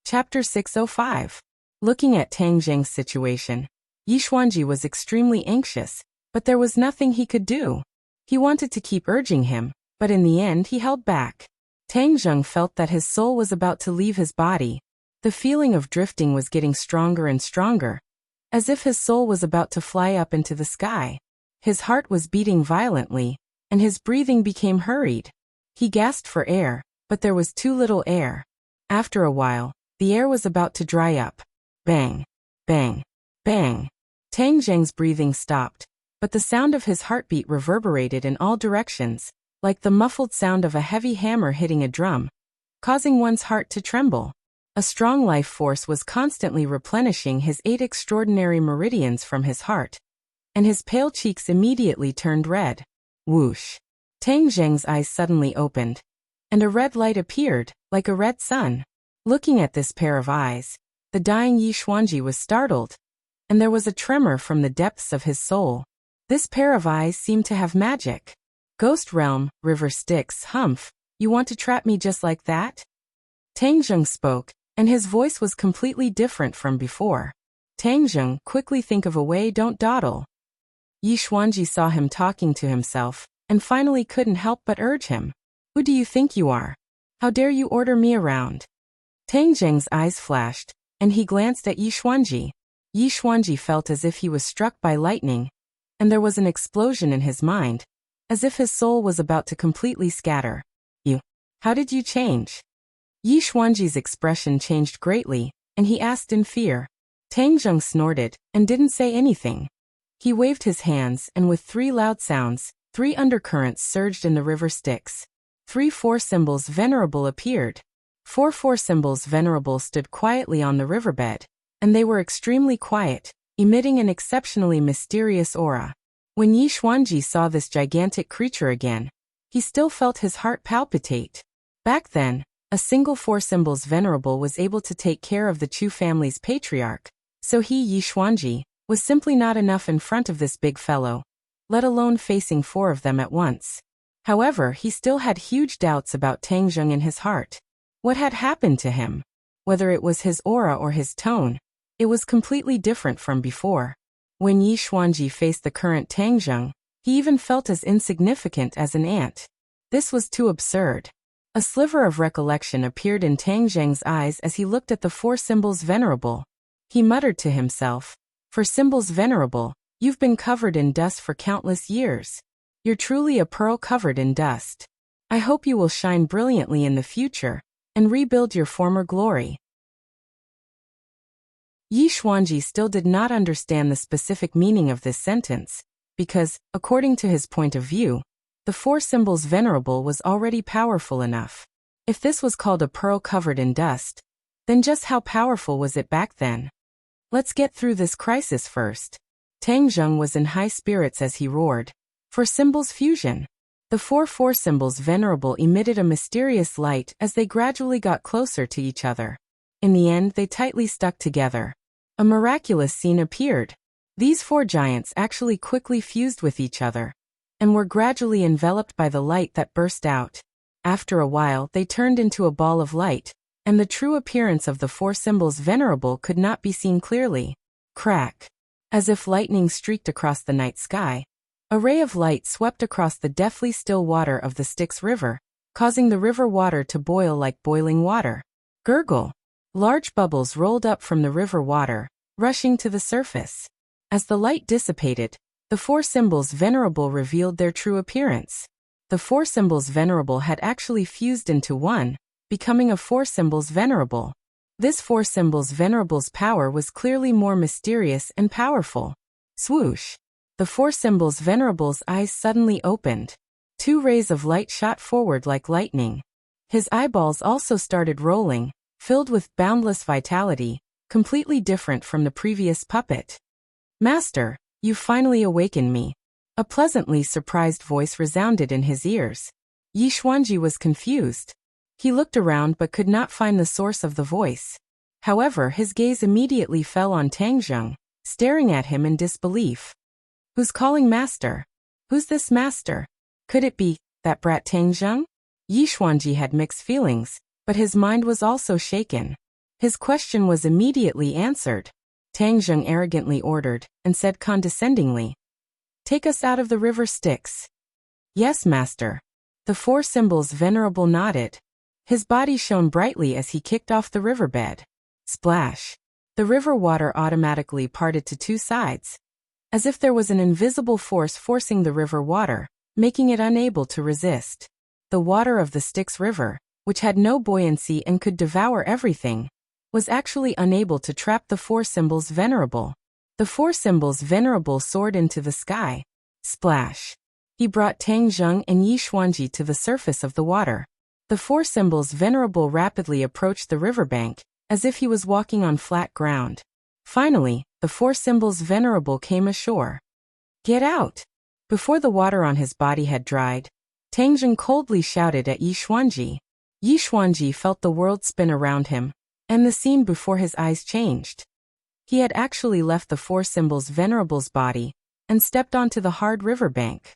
Chapter 605. Looking at Tang Zheng's situation, Yi Xuanji was extremely anxious, but there was nothing he could do. He wanted to keep urging him, but in the end he held back. Tang Zheng felt that his soul was about to leave his body. The feeling of drifting was getting stronger and stronger, as if his soul was about to fly up into the sky. His heart was beating violently, and his breathing became hurried. He gasped for air, but there was too little air. After a while, the air was about to dry up. Bang! Bang! Bang! Tang Zheng's breathing stopped, but the sound of his heartbeat reverberated in all directions, like the muffled sound of a heavy hammer hitting a drum, causing one's heart to tremble. A strong life force was constantly replenishing his 8 extraordinary meridians from his heart, and his pale cheeks immediately turned red. Whoosh! Tang Zheng's eyes suddenly opened, and a red light appeared, like a red sun. Looking at this pair of eyes, the dying Yi Xuanji was startled, and there was a tremor from the depths of his soul. This pair of eyes seemed to have magic. Ghost realm, river Styx, humph, you want to trap me just like that? Tang Zheng spoke, and his voice was completely different from before. Tang Zheng, quickly think of a way, don't dawdle. Yi Xuanji saw him talking to himself, and finally couldn't help but urge him. Who do you think you are? How dare you order me around? Tang Zheng's eyes flashed, and he glanced at Yi Xuanji. Yi Xuanji felt as if he was struck by lightning, and there was an explosion in his mind, as if his soul was about to completely scatter. You? How did you change? Yi Xuanji's expression changed greatly, and he asked in fear. Tang Zheng snorted, and didn't say anything. He waved his hands, and with 3 loud sounds, 3 undercurrents surged in the river Styx. 3 four symbols venerable appeared. 4 four symbols venerable stood quietly on the riverbed, and they were extremely quiet, emitting an exceptionally mysterious aura. When Yi Xuanji saw this gigantic creature again, he still felt his heart palpitate. Back then, a single 4 symbols venerable was able to take care of the Chu family's patriarch, so he, Yi Xuanji, was simply not enough in front of this big fellow, let alone facing 4 of them at once. However, he still had huge doubts about Tang Zheng in his heart. What had happened to him? Whether it was his aura or his tone, it was completely different from before. When Yi Xuanji faced the current Tang Zheng, he even felt as insignificant as an ant. This was too absurd. A sliver of recollection appeared in Tang Zheng's eyes as he looked at the 4 symbols venerable. He muttered to himself, "For symbols venerable, you've been covered in dust for countless years. You're truly a pearl covered in dust. I hope you will shine brilliantly in the future, and rebuild your former glory." Yi Xuanji still did not understand the specific meaning of this sentence, because, according to his point of view, the 4 symbols venerable was already powerful enough. If this was called a pearl covered in dust, then just how powerful was it back then? Let's get through this crisis first. Tang Zheng was in high spirits as he roared, "For symbols fusion." The 4 symbols venerable emitted a mysterious light as they gradually got closer to each other. In the end, they tightly stuck together. A miraculous scene appeared. These 4 giants actually quickly fused with each other, and were gradually enveloped by the light that burst out. After a while, they turned into a ball of light, and the true appearance of the 4 symbols venerable could not be seen clearly. Crack! As if lightning streaked across the night sky, a ray of light swept across the deathly still water of the Styx River, causing the river water to boil like boiling water. Gurgle! Large bubbles rolled up from the river water, rushing to the surface. As the light dissipated, the 4 symbols venerable revealed their true appearance. The 4 symbols venerable had actually fused into one, becoming a 4 symbols venerable. This 4 symbols venerable's power was clearly more mysterious and powerful. Swoosh! The 4 symbols venerable's eyes suddenly opened. 2 rays of light shot forward like lightning. His eyeballs also started rolling, filled with boundless vitality, completely different from the previous puppet. "Master, you finally awakened me." A pleasantly surprised voice resounded in his ears. Yi Xuanji was confused. He looked around but could not find the source of the voice. However, his gaze immediately fell on Tang Zheng, staring at him in disbelief. "Who's calling master? Who's this master? Could it be that brat Tang Zheng?" Yi Xuanji had mixed feelings, but his mind was also shaken. His question was immediately answered. Tang Zheng arrogantly ordered, and said condescendingly, "Take us out of the river Styx." "Yes, master." The 4 symbols venerable nodded. His body shone brightly as he kicked off the riverbed. Splash. The river water automatically parted to two sides, as if there was an invisible force forcing the river water, making it unable to resist. The water of the Styx River, which had no buoyancy and could devour everything, was actually unable to trap the four symbols Venerable. The four symbols Venerable soared into the sky. Splash. He brought Tang Zheng and Yi Xuanji to the surface of the water. The four symbols Venerable rapidly approached the riverbank, as if he was walking on flat ground. Finally, the four symbols Venerable came ashore. Get out! Before the water on his body had dried, Tang Zheng coldly shouted at Yi Xuanji. Yi Xuanji felt the world spin around him, and the scene before his eyes changed. He had actually left the four symbols Venerable's body and stepped onto the hard riverbank.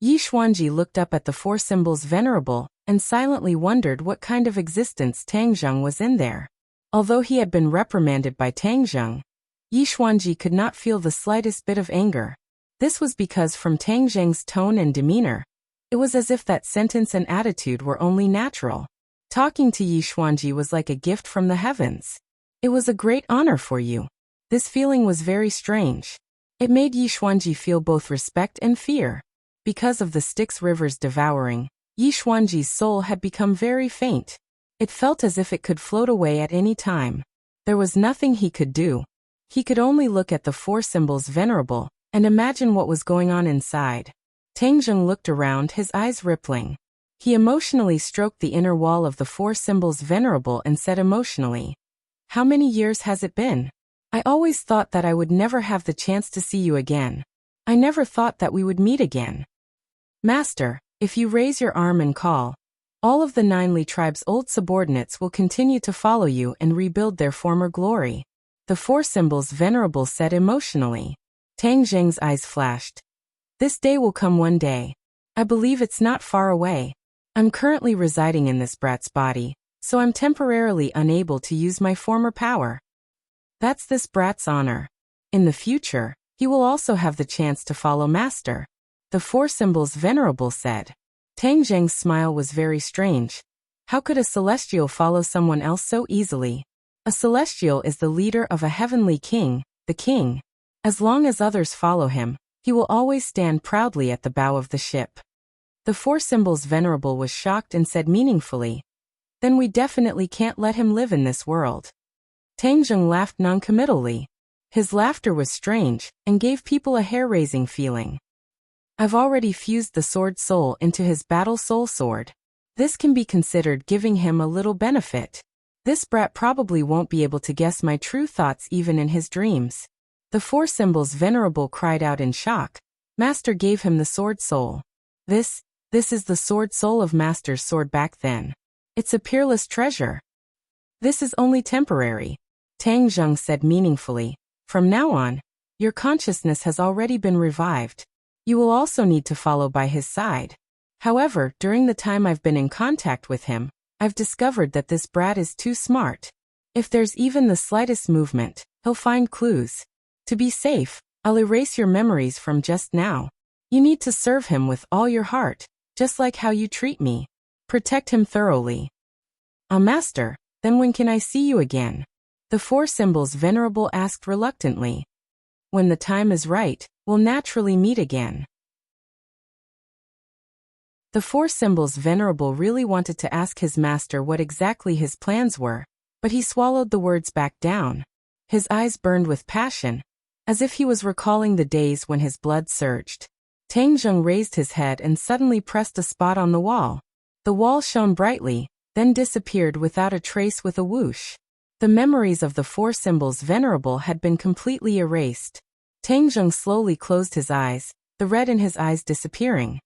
Yi Xuanji looked up at the four symbols Venerable and silently wondered what kind of existence Tang Zheng was in there. Although he had been reprimanded by Tang Zheng, Yi Xuanji could not feel the slightest bit of anger. This was because from Tang Zheng's tone and demeanor, it was as if that sentence and attitude were only natural. Talking to Yi Xuanji was like a gift from the heavens. It was a great honor for you. This feeling was very strange. It made Yi Xuanji feel both respect and fear. Because of the Styx River's devouring, Yi Xuanji's soul had become very faint. It felt as if it could float away at any time. There was nothing he could do. He could only look at the four symbols Venerable and imagine what was going on inside. Tang Zheng looked around, his eyes rippling. He emotionally stroked the inner wall of the four symbols Venerable and said emotionally, "How many years has it been? I always thought that I would never have the chance to see you again. I never thought that we would meet again. Master, if you raise your arm and call, all of the Nine Li tribe's old subordinates will continue to follow you and rebuild their former glory." The four symbols Venerable said emotionally. Tang Zheng's eyes flashed. This day will come one day. I believe it's not far away. I'm currently residing in this brat's body, so I'm temporarily unable to use my former power. That's this brat's honor. In the future, he will also have the chance to follow Master. The four symbols Venerable said. Tang Zheng's smile was very strange. How could a celestial follow someone else so easily? A celestial is the leader of a heavenly king, the king. As long as others follow him, he will always stand proudly at the bow of the ship. The four symbols Venerable was shocked and said meaningfully, "Then we definitely can't let him live in this world." Tang Zheng laughed noncommittally. His laughter was strange and gave people a hair-raising feeling. I've already fused the sword soul into his battle soul sword. This can be considered giving him a little benefit. This brat probably won't be able to guess my true thoughts even in his dreams. The four symbols Venerable cried out in shock. Master gave him the sword soul. This is the sword soul of Master's sword back then. It's a peerless treasure. This is only temporary. Tang Zheng said meaningfully. From now on, your consciousness has already been revived. You will also need to follow by his side. However, during the time I've been in contact with him, I've discovered that this brat is too smart. If there's even the slightest movement, he'll find clues. To be safe, I'll erase your memories from just now. You need to serve him with all your heart, just like how you treat me. Protect him thoroughly. Master, then when can I see you again? The four symbols Venerable asked reluctantly. When the time is right, we'll naturally meet again. The four symbols Venerable really wanted to ask his master what exactly his plans were, but he swallowed the words back down. His eyes burned with passion, as if he was recalling the days when his blood surged. Tang Zheng raised his head and suddenly pressed a spot on the wall. The wall shone brightly, then disappeared without a trace with a whoosh. The memories of the four symbols Venerable had been completely erased. Tang Zheng slowly closed his eyes, the red in his eyes disappearing.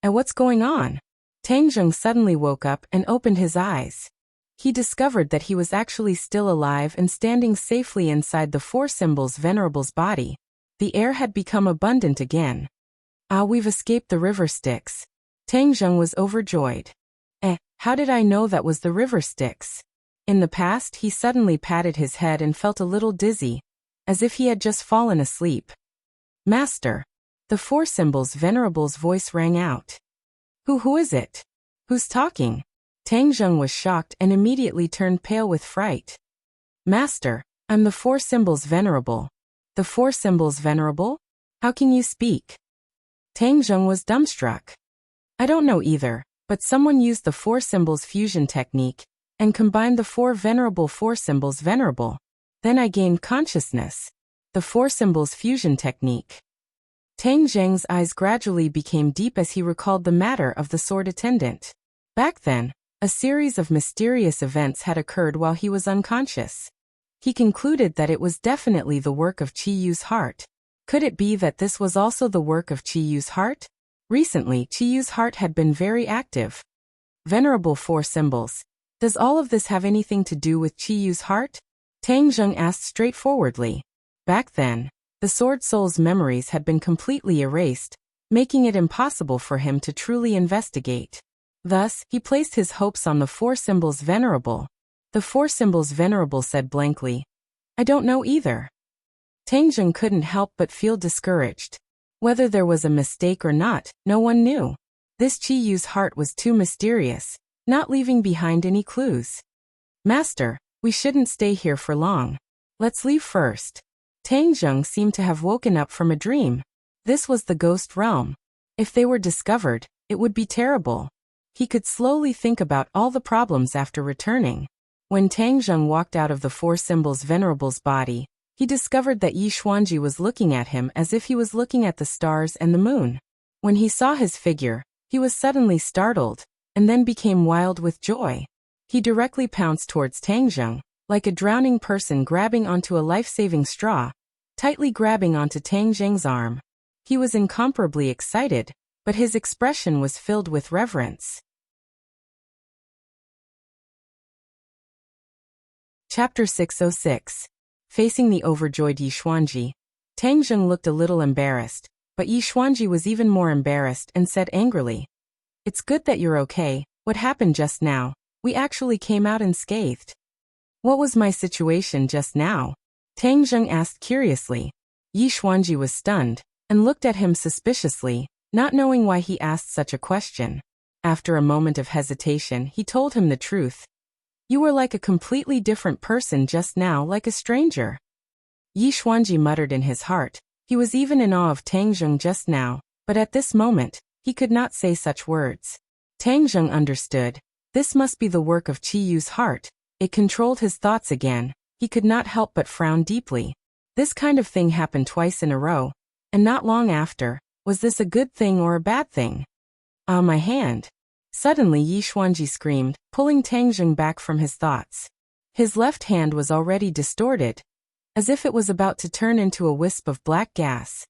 And what's going on? Tang Zheng suddenly woke up and opened his eyes. He discovered that he was actually still alive and standing safely inside the four symbols Venerable's body. The air had become abundant again. We've escaped the river Styx. Tang Zheng was overjoyed. How did I know that was the river Styx? In the past, he suddenly patted his head and felt a little dizzy, as if he had just fallen asleep. Master. The four symbols Venerable's voice rang out. Who is it? Who's talking? Tang Zheng was shocked and immediately turned pale with fright. Master, I'm the Four Symbols Venerable. The Four Symbols Venerable? How can you speak? Tang Zheng was dumbstruck. I don't know either, but someone used the Four Symbols fusion technique and combined the Four Symbols Venerable. Then I gained consciousness. The Four Symbols fusion technique. Tang Zheng's eyes gradually became deep as he recalled the matter of the sword attendant. Back then, a series of mysterious events had occurred while he was unconscious. He concluded that it was definitely the work of Qi Yu's heart. Could it be that this was also the work of Qi Yu's heart? Recently, Qi Yu's heart had been very active. Venerable Four Symbols. Does all of this have anything to do with Qi Yu's heart? Tang Zheng asked straightforwardly. Back then, the Sword Soul's memories had been completely erased, making it impossible for him to truly investigate. Thus, he placed his hopes on the Four Symbols Venerable. The Four Symbols Venerable said blankly, I don't know either. Tang Zheng couldn't help but feel discouraged. Whether there was a mistake or not, no one knew. This Qi Yu's heart was too mysterious, not leaving behind any clues. Master, we shouldn't stay here for long. Let's leave first. Tang Zheng seemed to have woken up from a dream. This was the ghost realm. If they were discovered, it would be terrible. He could slowly think about all the problems after returning. When Tang Zheng walked out of the Four Symbols Venerable's body, he discovered that Yi Xuanji was looking at him as if he was looking at the stars and the moon. When he saw his figure, he was suddenly startled, and then became wild with joy. He directly pounced towards Tang Zheng, like a drowning person grabbing onto a life-saving straw, tightly grabbing onto Tang Zheng's arm. He was incomparably excited, but his expression was filled with reverence. Chapter 606. Facing the overjoyed Yi Xuanji, Tang Zheng looked a little embarrassed, but Yi Xuanji was even more embarrassed and said angrily, It's good that you're okay. What happened just now? We actually came out unscathed. What was my situation just now? Tang Zheng asked curiously. Yi Xuanji was stunned, and looked at him suspiciously, not knowing why he asked such a question. After a moment of hesitation, he told him the truth. You were like a completely different person just now, like a stranger. Yi Xuanji muttered in his heart. He was even in awe of Tang Zheng just now, but at this moment, he could not say such words. Tang Zheng understood. This must be the work of Qi Yu's heart. It controlled his thoughts again. He could not help but frown deeply. This kind of thing happened twice in a row, and not long after. Was this a good thing or a bad thing? Ah, my hand. Suddenly Yi Xuanji screamed, pulling Tang Zheng back from his thoughts. His left hand was already distorted, as if it was about to turn into a wisp of black gas.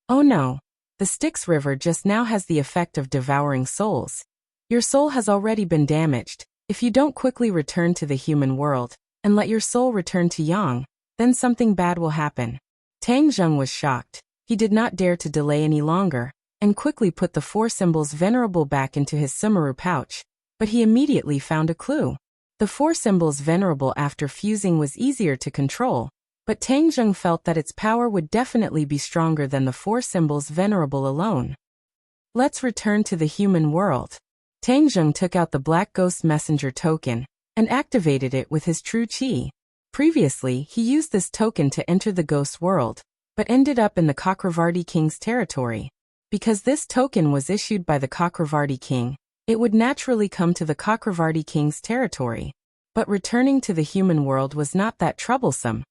Oh no! The Styx River just now has the effect of devouring souls. Your soul has already been damaged. If you don't quickly return to the human world, and let your soul return to Yang, then something bad will happen. Tang Zheng was shocked. He did not dare to delay any longer, and quickly put the Four Symbols Venerable back into his sumaru pouch, but he immediately found a clue. The Four Symbols Venerable after fusing was easier to control, but Tang Zheng felt that its power would definitely be stronger than the Four Symbols Venerable alone. Let's return to the human world. Tang Zheng took out the Black Ghost Messenger token, and activated it with his true Qi. Previously, he used this token to enter the ghost world, but ended up in the Chakravarti King's territory. Because this token was issued by the Chakravarti King, it would naturally come to the Chakravarti King's territory. But returning to the human world was not that troublesome.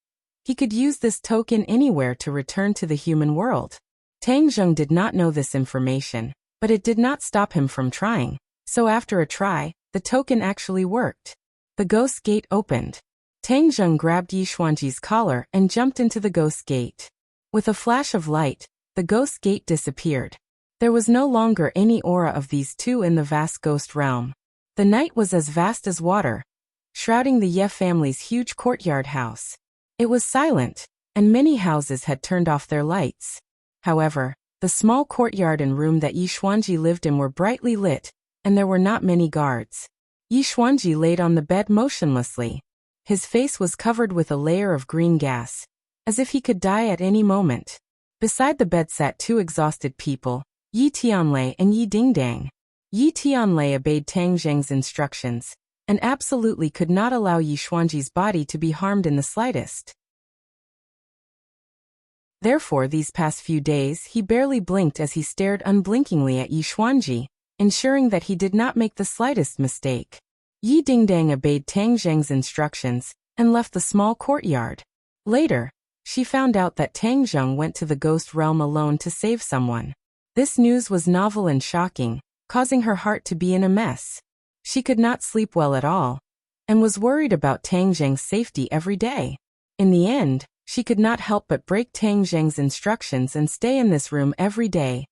He could use this token anywhere to return to the human world. Tang Zheng did not know this information, but it did not stop him from trying. So after a try, the token actually worked. The ghost gate opened. Tang Zheng grabbed Yi Xuanji's collar and jumped into the ghost gate. With a flash of light, the ghost gate disappeared. There was no longer any aura of these two in the vast ghost realm. The night was as vast as water, shrouding the Ye family's huge courtyard house. It was silent, and many houses had turned off their lights. However, the small courtyard and room that Yi Xuanji lived in were brightly lit, and there were not many guards. Yi Xuanji laid on the bed motionlessly. His face was covered with a layer of green gas, as if he could die at any moment. Beside the bed sat two exhausted people, Yi Tianlei and Yi Dingdang. Yi Tianlei obeyed Tang Zheng's instructions, and absolutely could not allow Yi Xuanji's body to be harmed in the slightest. Therefore, these past few days he barely blinked as he stared unblinkingly at Yi Xuanji, ensuring that he did not make the slightest mistake. Yi Dingdang obeyed Tang Zheng's instructions and left the small courtyard. Later, she found out that Tang Zheng went to the ghost realm alone to save someone. This news was novel and shocking, causing her heart to be in a mess. She could not sleep well at all, and was worried about Tang Zheng's safety every day. In the end, she could not help but break Tang Zheng's instructions and stay in this room every day,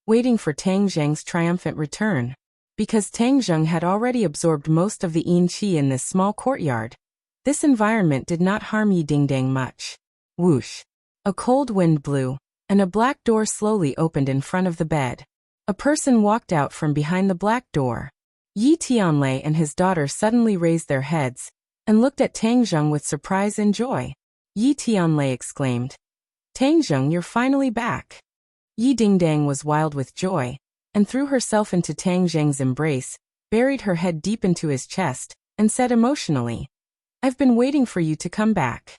waiting for Tang Zheng's triumphant return. Because Tang Zheng had already absorbed most of the yin qi in this small courtyard, this environment did not harm Yi Dingdang much. Whoosh! A cold wind blew, and a black door slowly opened in front of the bed. A person walked out from behind the black door. Yi Tianlei and his daughter suddenly raised their heads and looked at Tang Zheng with surprise and joy. Yi Tianlei exclaimed, "Tang Zheng, you're finally back." Yi Dingdang was wild with joy, and threw herself into Tang Zheng's embrace, buried her head deep into his chest, and said emotionally, "I've been waiting for you to come back."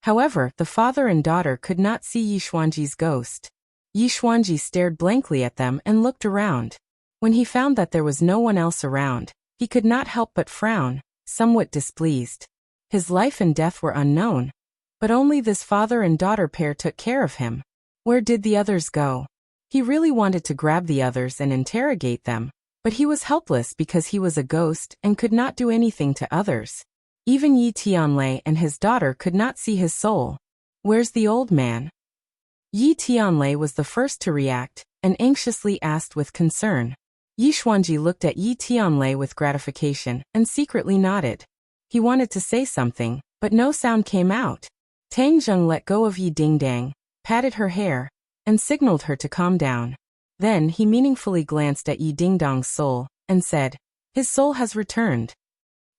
However, the father and daughter could not see Yi Xuanji's ghost. Yi Xuanji stared blankly at them and looked around. When he found that there was no one else around, he could not help but frown, somewhat displeased. His life and death were unknown, but only this father and daughter pair took care of him. Where did the others go? He really wanted to grab the others and interrogate them, but he was helpless because he was a ghost and could not do anything to others. Even Yi Tianlei and his daughter could not see his soul. Where's the old man? Yi Tianlei was the first to react, and anxiously asked with concern. Yi Xuanji looked at Yi Tianlei with gratification and secretly nodded. He wanted to say something, but no sound came out. Tang Zheng let go of Yi Dingdang, patted her hair, and signaled her to calm down. Then he meaningfully glanced at Yi Dingdang's soul, and said, "His soul has returned."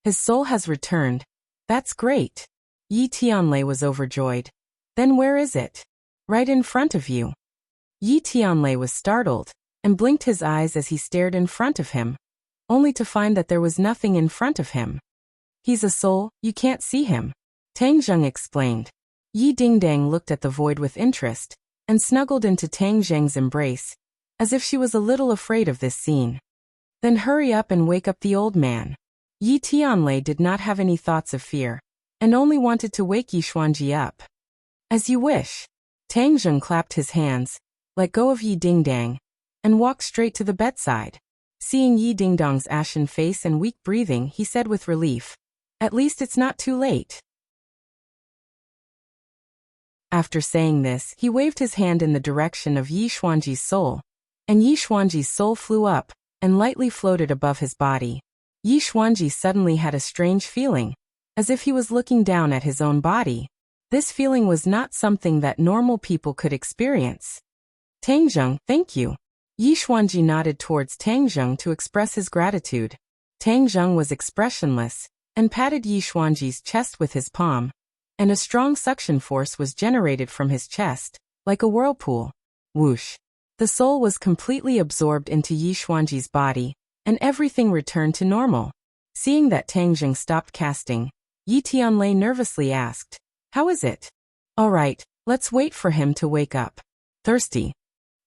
"His soul has returned? That's great." Yi Tianlei was overjoyed. "Then where is it?" "Right in front of you." Yi Tianlei was startled, and blinked his eyes as he stared in front of him, only to find that there was nothing in front of him. "He's a soul, you can't see him," Tang Zheng explained. Yi Dingdang looked at the void with interest, and snuggled into Tang Zheng's embrace, as if she was a little afraid of this scene. "Then hurry up and wake up the old man." Yi Tianlei did not have any thoughts of fear, and only wanted to wake Yi Xuanji up. "As you wish." Tang Zheng clapped his hands, let go of Yi Dingdang, and walked straight to the bedside. Seeing Yi Dingdang's ashen face and weak breathing, he said with relief, "At least it's not too late." After saying this, he waved his hand in the direction of Yi Xuanji's soul, and Yi Xuanji's soul flew up and lightly floated above his body. Yi Xuanji suddenly had a strange feeling, as if he was looking down at his own body. This feeling was not something that normal people could experience. "Tang Zheng, thank you." Yi Xuanji nodded towards Tang Zheng to express his gratitude. Tang Zheng was expressionless, and patted Yi Xuanji's chest with his palm, and a strong suction force was generated from his chest, like a whirlpool. Whoosh! The soul was completely absorbed into Yi Xuanji's body, and everything returned to normal. Seeing that Tang Zheng stopped casting, Yi Tianlei nervously asked, "How is it?" "All right, let's wait for him to wake up." "Thirsty?"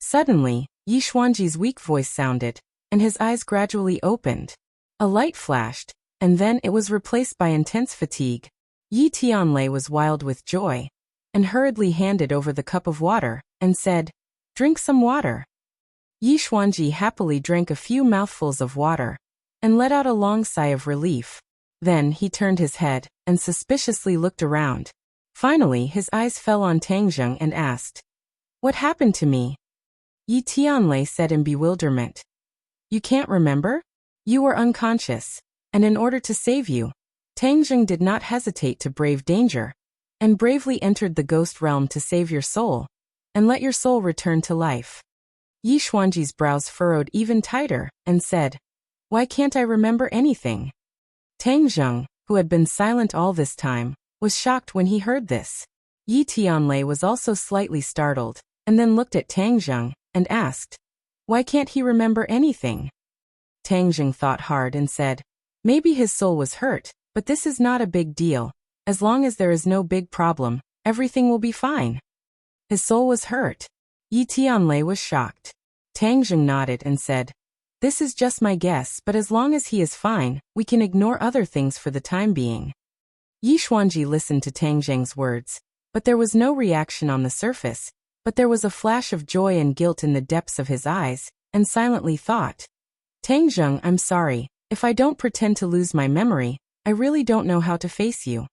Suddenly, Yi Xuanji's weak voice sounded, and his eyes gradually opened. A light flashed, and then it was replaced by intense fatigue. Yi Tianlei was wild with joy, and hurriedly handed over the cup of water, and said, "Drink some water." Yi Xuanji happily drank a few mouthfuls of water, and let out a long sigh of relief. Then he turned his head, and suspiciously looked around. Finally his eyes fell on Tang Zheng and asked, "What happened to me?" Yi Tianlei said in bewilderment, "You can't remember? You were unconscious, and in order to save you, Tang Zheng did not hesitate to brave danger, and bravely entered the ghost realm to save your soul, and let your soul return to life." Yi Xuanji's brows furrowed even tighter, and said, "Why can't I remember anything?" Tang Zheng, who had been silent all this time, was shocked when he heard this. Yi Tianlei was also slightly startled, and then looked at Tang Zheng, and asked, "Why can't he remember anything?" Tang Jing thought hard and said, maybe his soul was hurt, but this is not a big deal. As long as there is no big problem, everything will be fine. His soul was hurt. Yi Tianlei was shocked. Tang Jing nodded and said, this is just my guess, but as long as he is fine, we can ignore other things for the time being. Yi Xuanji listened to Tang Jing's words, but there was no reaction on the surface, but there was a flash of joy and guilt in the depths of his eyes, and silently thought, Tang Jing, I'm sorry, if I don't pretend to lose my memory, I really don't know how to face you.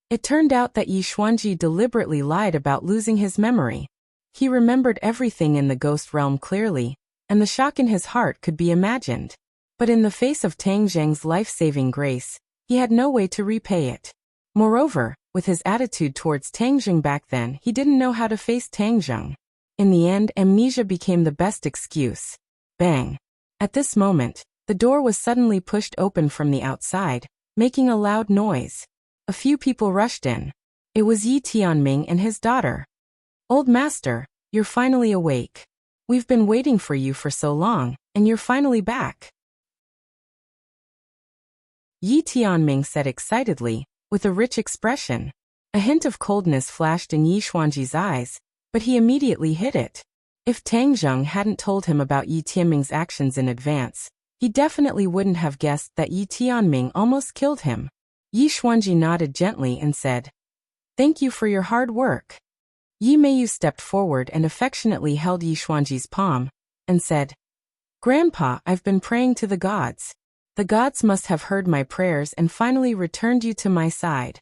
It turned out that Yi Xuanji deliberately lied about losing his memory. He remembered everything in the ghost realm clearly, and the shock in his heart could be imagined. But in the face of Tang Jing's life-saving grace, he had no way to repay it. Moreover, with his attitude towards Tang Jing back then, he didn't know how to face Tang Jing. In the end, amnesia became the best excuse. Bang! At this moment, the door was suddenly pushed open from the outside, making a loud noise. A few people rushed in. It was Yi Tianming and his daughter. Old master, you're finally awake. We've been waiting for you for so long, and you're finally back. Yi Tianming said excitedly, with a rich expression. A hint of coldness flashed in Yi Xuanji's eyes, but he immediately hid it. If Tang Jing hadn't told him about Yi Tianming's actions in advance, he definitely wouldn't have guessed that Yi Tianming almost killed him. Yi Xuanji nodded gently and said, thank you for your hard work. Yi Meiyu stepped forward and affectionately held Yi Xuanji's palm, and said, Grandpa, I've been praying to the gods. The gods must have heard my prayers and finally returned you to my side.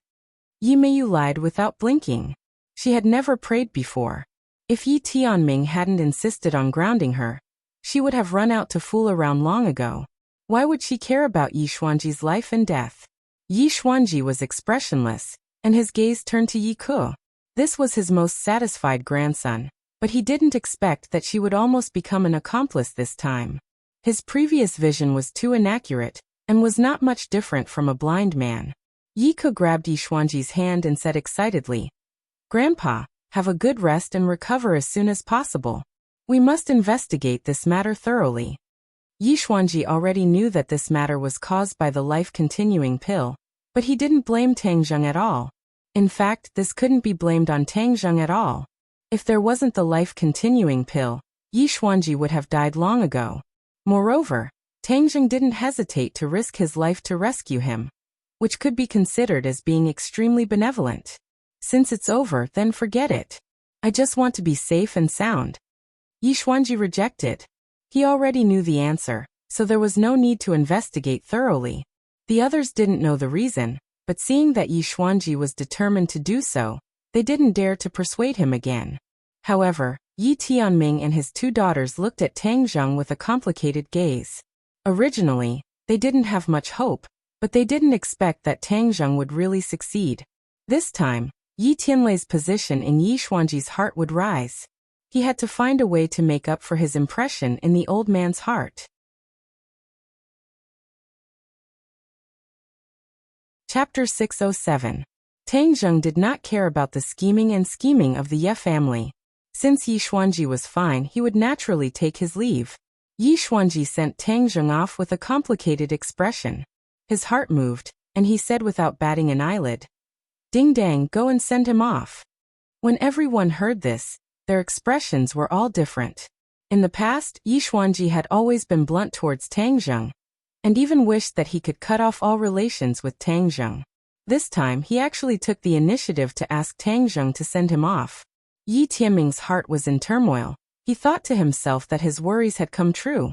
Yi Meiyu lied without blinking. She had never prayed before. If Yi Tianming hadn't insisted on grounding her, she would have run out to fool around long ago. Why would she care about Yi Xuanji's life and death? Yi Xuanji was expressionless, and his gaze turned to Yi Ke. This was his most satisfied grandson, but he didn't expect that she would almost become an accomplice this time. His previous vision was too inaccurate, and was not much different from a blind man. Yi Ke grabbed Yi Xuanji's hand and said excitedly, Grandpa, have a good rest and recover as soon as possible. We must investigate this matter thoroughly. Yi Xuanji already knew that this matter was caused by the life-continuing pill, but he didn't blame Tang Jing at all. In fact, this couldn't be blamed on Tang Jing at all. If there wasn't the life-continuing pill, Yi Xuanji would have died long ago. Moreover, Tang Jing didn't hesitate to risk his life to rescue him, which could be considered as being extremely benevolent. Since it's over, then forget it. I just want to be safe and sound. Yi Xuanji rejected. He already knew the answer, so there was no need to investigate thoroughly. The others didn't know the reason, but seeing that Yi Xuanji was determined to do so, they didn't dare to persuade him again. However, Yi Tianming and his two daughters looked at Tang Jing with a complicated gaze. Originally, they didn't have much hope, but they didn't expect that Tang Jing would really succeed. This time, Yi Tianlei's position in Yi Xuanji's heart would rise. He had to find a way to make up for his impression in the old man's heart. Chapter 607. Tang Jing did not care about the scheming of the Ye family. Since Yi Xuanji was fine, he would naturally take his leave. Yi Xuanji sent Tang Jing off with a complicated expression. His heart moved, and he said without batting an eyelid, Ding dang, go and send him off. When everyone heard this, their expressions were all different. In the past, Yi Xuanji had always been blunt towards Tang Jing, and even wished that he could cut off all relations with Tang Jing. This time, he actually took the initiative to ask Tang Jing to send him off. Yi Tianming's heart was in turmoil. He thought to himself that his worries had come true.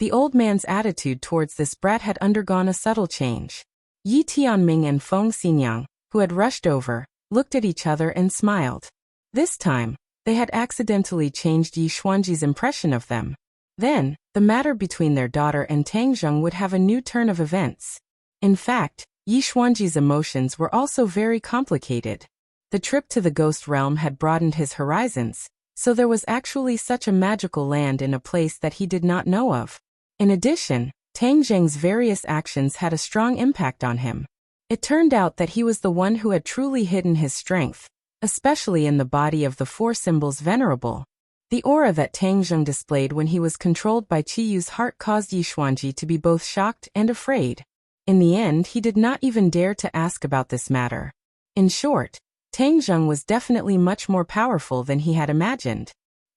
The old man's attitude towards this brat had undergone a subtle change. Yi Tianming and Feng Xinyang, who had rushed over, looked at each other and smiled. This time, they had accidentally changed Yi Xuanji's impression of them. Then, the matter between their daughter and Tang Jing would have a new turn of events. In fact, Yi Xuanji's emotions were also very complicated. The trip to the ghost realm had broadened his horizons, so there was actually such a magical land in a place that he did not know of. In addition, Tang Jing's various actions had a strong impact on him. It turned out that he was the one who had truly hidden his strength, especially in the body of the four symbols venerable. The aura that Tang Zheng displayed when he was controlled by Qi Yu's heart caused Yi Xuanji to be both shocked and afraid. In the end, he did not even dare to ask about this matter. In short, Tang Zheng was definitely much more powerful than he had imagined.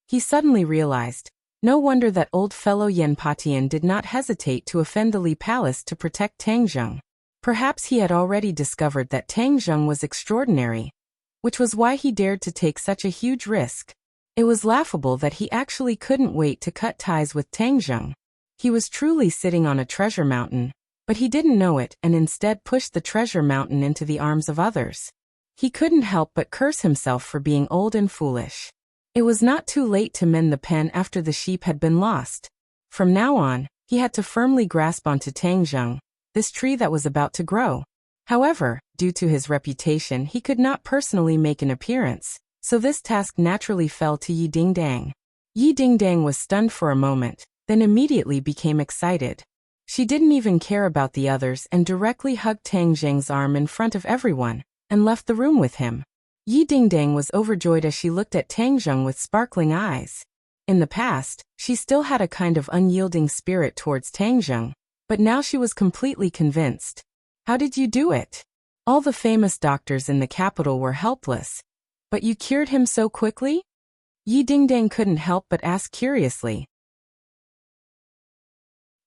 He suddenly realized, no wonder that old fellow Yan Patian did not hesitate to offend the Li Palace to protect Tang Zheng. Perhaps he had already discovered that Tang Zheng was extraordinary, which was why he dared to take such a huge risk. It was laughable that he actually couldn't wait to cut ties with Tang Zheng. He was truly sitting on a treasure mountain, but he didn't know it and instead pushed the treasure mountain into the arms of others. He couldn't help but curse himself for being old and foolish. It was not too late to mend the pen after the sheep had been lost. From now on, he had to firmly grasp onto Tang Zheng, this tree that was about to grow. However, due to his reputation, he could not personally make an appearance, so this task naturally fell to Yi Dingdang. Yi Dingdang was stunned for a moment, then immediately became excited. She didn't even care about the others and directly hugged Tang Zheng's arm in front of everyone, and left the room with him. Yi Dingdang was overjoyed as she looked at Tang Zheng with sparkling eyes. In the past, she still had a kind of unyielding spirit towards Tang Zheng, but now she was completely convinced. How did you do it? All the famous doctors in the capital were helpless. But you cured him so quickly? Yi Dingdang couldn't help but ask curiously.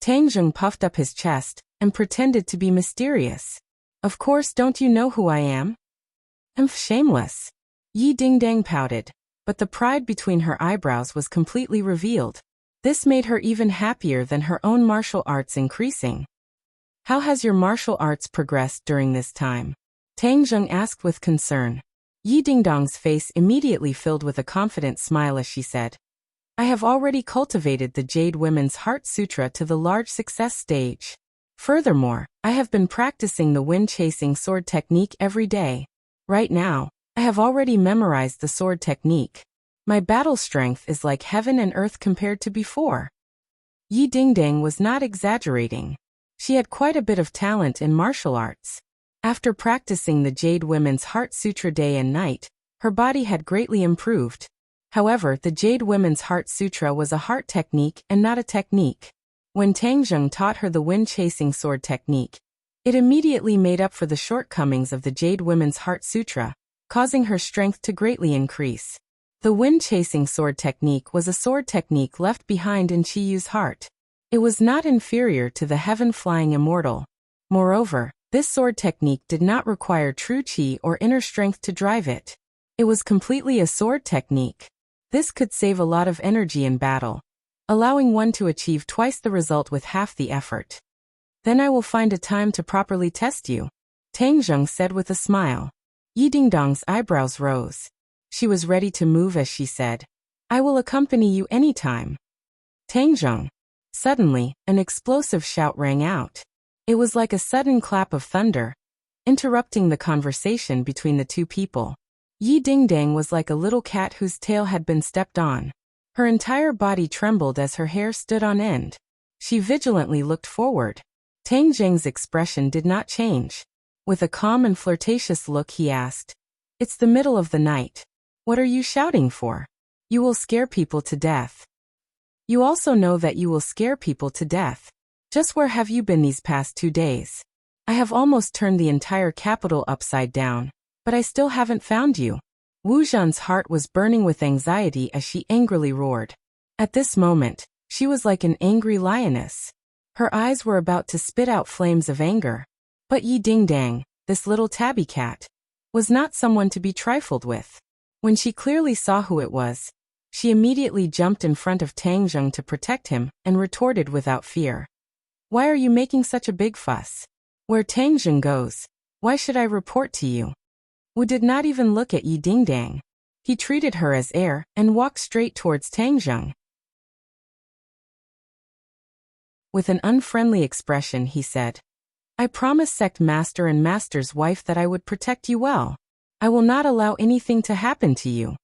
Tang Zheng puffed up his chest and pretended to be mysterious. Of course, don't you know who I am? I'm shameless. Yi Dingdang pouted, but the pride between her eyebrows was completely revealed. This made her even happier than her own martial arts increasing. How has your martial arts progressed during this time? Tang Zheng asked with concern. Yi Dingdang's face immediately filled with a confident smile as she said, I have already cultivated the Jade Women's Heart Sutra to the large success stage. Furthermore, I have been practicing the wind-chasing sword technique every day. Right now, I have already memorized the sword technique. My battle strength is like heaven and earth compared to before. Yi Dingdang was not exaggerating. She had quite a bit of talent in martial arts. After practicing the Jade Women's Heart Sutra day and night, her body had greatly improved. However, the Jade Women's Heart Sutra was a heart technique and not a technique. When Tang Zheng taught her the wind-chasing sword technique, it immediately made up for the shortcomings of the Jade Women's Heart Sutra, causing her strength to greatly increase. The wind-chasing sword technique was a sword technique left behind in Qi Yu's heart. It was not inferior to the heaven-flying immortal. Moreover, this sword technique did not require true qi or inner strength to drive it. It was completely a sword technique. This could save a lot of energy in battle, allowing one to achieve twice the result with half the effort. Then I will find a time to properly test you, Tang Zheng said with a smile. Yi Dingdang's eyebrows rose. She was ready to move as she said, I will accompany you anytime. Tang Zheng. Suddenly, an explosive shout rang out. It was like a sudden clap of thunder, interrupting the conversation between the two people. Yi Dingdang was like a little cat whose tail had been stepped on. Her entire body trembled as her hair stood on end. She vigilantly looked forward. Tang Zheng's expression did not change. With a calm and flirtatious look he asked, It's the middle of the night. What are you shouting for? You will scare people to death. You also know that you will scare people to death. Just where have you been these past 2 days? I have almost turned the entire capital upside down, but I still haven't found you. Wu Zhan's heart was burning with anxiety as she angrily roared. At this moment, she was like an angry lioness. Her eyes were about to spit out flames of anger. But Yi Dingdang, this little tabby cat, was not someone to be trifled with. When she clearly saw who it was, she immediately jumped in front of Tang Zheng to protect him and retorted without fear. Why are you making such a big fuss? Where Tang Zheng goes, why should I report to you? Wu did not even look at Yi Dingdang. He treated her as air and walked straight towards Tang Zheng. With an unfriendly expression he said, I promised sect master and master's wife that I would protect you well. I will not allow anything to happen to you.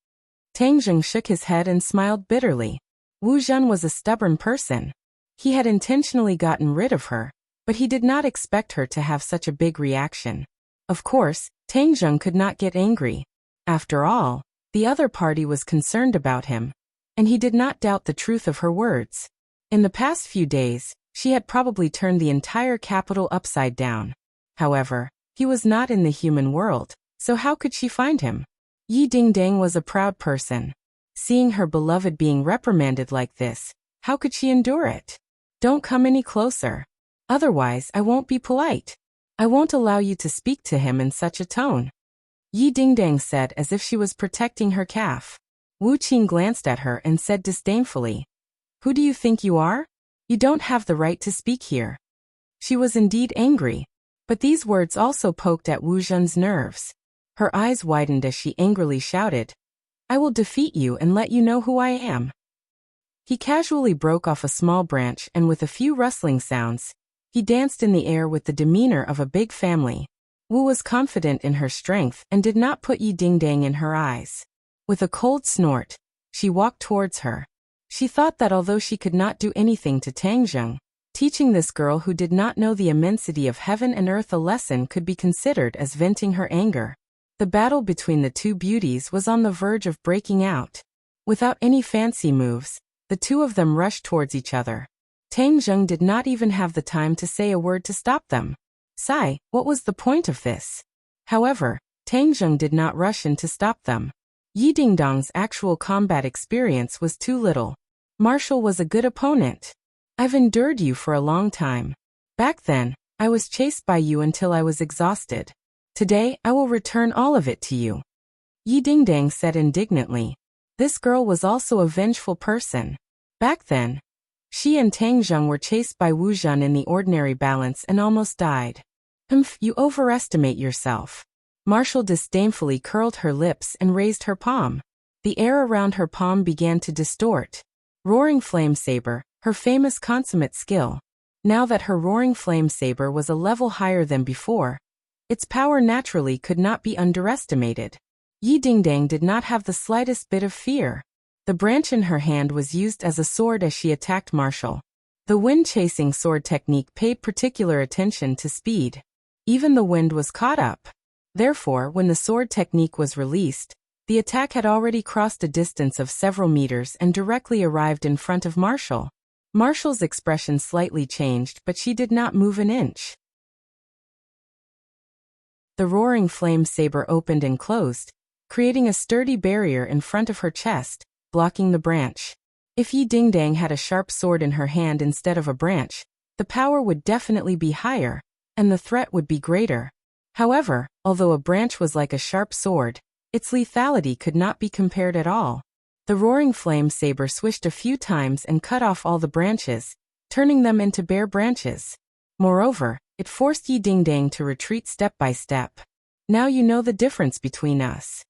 Tang Zheng shook his head and smiled bitterly. Wu Zhan was a stubborn person. He had intentionally gotten rid of her, but he did not expect her to have such a big reaction. Of course, Tang Zheng could not get angry. After all, the other party was concerned about him. and he did not doubt the truth of her words. In the past few days, she had probably turned the entire capital upside down. However, he was not in the human world, so how could she find him? Yi Dingdang was a proud person. Seeing her beloved being reprimanded like this, how could she endure it? Don't come any closer. Otherwise, I won't be polite. I won't allow you to speak to him in such a tone. Yi Dingdang said as if she was protecting her calf. Wu Qing glanced at her and said disdainfully, "Who do you think you are? You don't have the right to speak here." She was indeed angry, but these words also poked at Wu Zhen's nerves. Her eyes widened as she angrily shouted, "I will defeat you and let you know who I am." He casually broke off a small branch and with a few rustling sounds, he danced in the air with the demeanor of a big family. Wu was confident in her strength and did not put Yi Dingdang in her eyes. With a cold snort, she walked towards her. She thought that although she could not do anything to Tang Zheng, teaching this girl who did not know the immensity of heaven and earth a lesson could be considered as venting her anger. The battle between the two beauties was on the verge of breaking out. Without any fancy moves, the two of them rushed towards each other. Tang Zheng did not even have the time to say a word to stop them. Sigh, what was the point of this? However, Tang Zheng did not rush in to stop them. Yi Dingdang's actual combat experience was too little. Marshall was a good opponent. I've endured you for a long time. Back then, I was chased by you until I was exhausted. Today, I will return all of it to you. Yi Dingdang said indignantly. This girl was also a vengeful person. Back then, she and Tang Zheng were chased by Wu Zhen in the ordinary balance and almost died. You overestimate yourself. Marshall disdainfully curled her lips and raised her palm. The air around her palm began to distort. Roaring Flame Saber, her famous consummate skill. Now that her Roaring Flame Saber was a level higher than before, its power naturally could not be underestimated. Yi Dingdang did not have the slightest bit of fear. The branch in her hand was used as a sword as she attacked Marshall. The wind-chasing sword technique paid particular attention to speed. Even the wind was caught up. Therefore, when the sword technique was released, the attack had already crossed a distance of several meters and directly arrived in front of Marshall. Marshall's expression slightly changed, but she did not move an inch. The Roaring Flame Saber opened and closed, creating a sturdy barrier in front of her chest, blocking the branch. If Yi Dingdang had a sharp sword in her hand instead of a branch, the power would definitely be higher, and the threat would be greater. However, although a branch was like a sharp sword, its lethality could not be compared at all. The Roaring Flame Saber swished a few times and cut off all the branches, turning them into bare branches. Moreover, it forced Yi Dingdang to retreat step by step. Now you know the difference between us.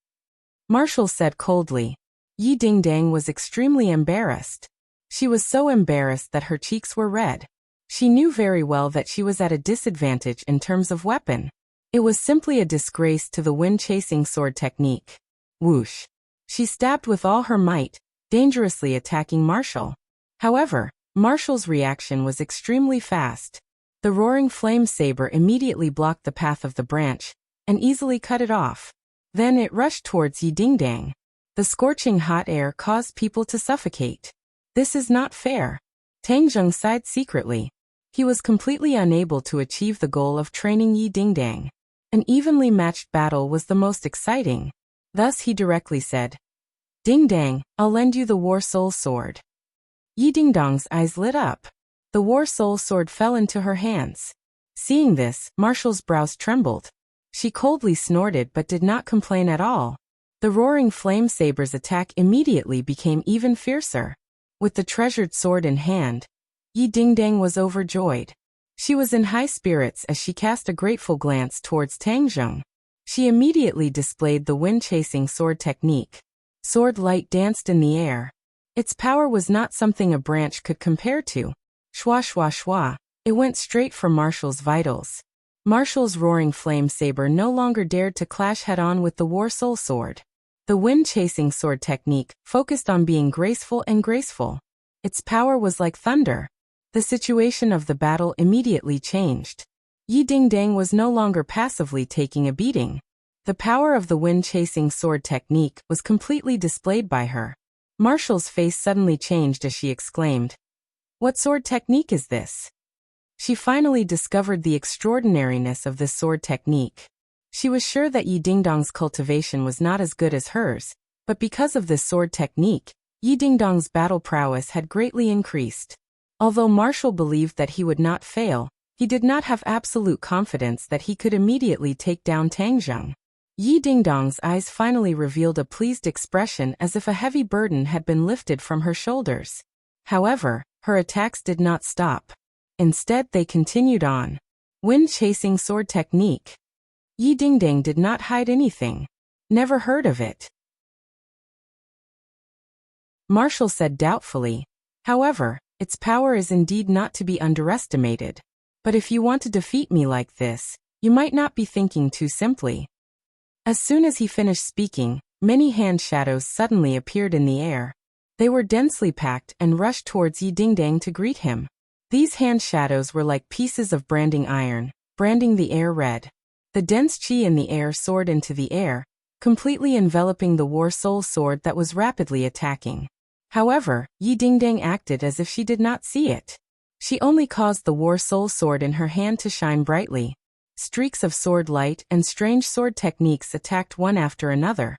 Marshall said coldly. Yi Dingdang was extremely embarrassed. She was so embarrassed that her cheeks were red. She knew very well that she was at a disadvantage in terms of weapon. It was simply a disgrace to the wind-chasing sword technique. Whoosh! She stabbed with all her might, dangerously attacking Marshall. However, Marshall's reaction was extremely fast. The Roaring Flame Saber immediately blocked the path of the branch, and easily cut it off. Then it rushed towards Yi Dingdang. The scorching hot air caused people to suffocate. This is not fair. Tang Zheng sighed secretly. He was completely unable to achieve the goal of training Yi Dingdang. An evenly matched battle was the most exciting. Thus he directly said, "Dingdang, I'll lend you the War Soul Sword." Yi Dingdang's eyes lit up. The War Soul Sword fell into her hands. Seeing this, Marshall's brows trembled. She coldly snorted but did not complain at all. The Roaring Flame Saber's attack immediately became even fiercer. With the treasured sword in hand, Yi Dingdang was overjoyed. She was in high spirits as she cast a grateful glance towards Tang Zheng. She immediately displayed the wind-chasing sword technique. Sword light danced in the air. Its power was not something a branch could compare to. Shwa shwa shwa, it went straight for Marshall's vitals. Marshall's Roaring Flame Saber no longer dared to clash head-on with the War Soul Sword. The wind-chasing sword technique focused on being graceful and graceful. Its power was like thunder. The situation of the battle immediately changed. Yi Dingdang was no longer passively taking a beating. The power of the wind-chasing sword technique was completely displayed by her. Marshall's face suddenly changed as she exclaimed, "What sword technique is this?" She finally discovered the extraordinariness of this sword technique. She was sure that Yi Dingdong's cultivation was not as good as hers, but because of this sword technique, Yi Dingdong's battle prowess had greatly increased. Although Marshall believed that he would not fail, he did not have absolute confidence that he could immediately take down Tang Zheng. Yi Dingdong's eyes finally revealed a pleased expression as if a heavy burden had been lifted from her shoulders. However, her attacks did not stop. Instead, they continued on. Wind-chasing sword technique. Yi Dingdong did not hide anything. Never heard of it. Marshall said doubtfully. However, its power is indeed not to be underestimated. But if you want to defeat me like this, you might not be thinking too simply. As soon as he finished speaking, many hand shadows suddenly appeared in the air. They were densely packed and rushed towards Yi Dingdong to greet him. These hand shadows were like pieces of branding iron, branding the air red. The dense qi in the air soared into the air, completely enveloping the war soul sword that was rapidly attacking. However, Yi Dingdong acted as if she did not see it. She only caused the war soul sword in her hand to shine brightly. Streaks of sword light and strange sword techniques attacked one after another.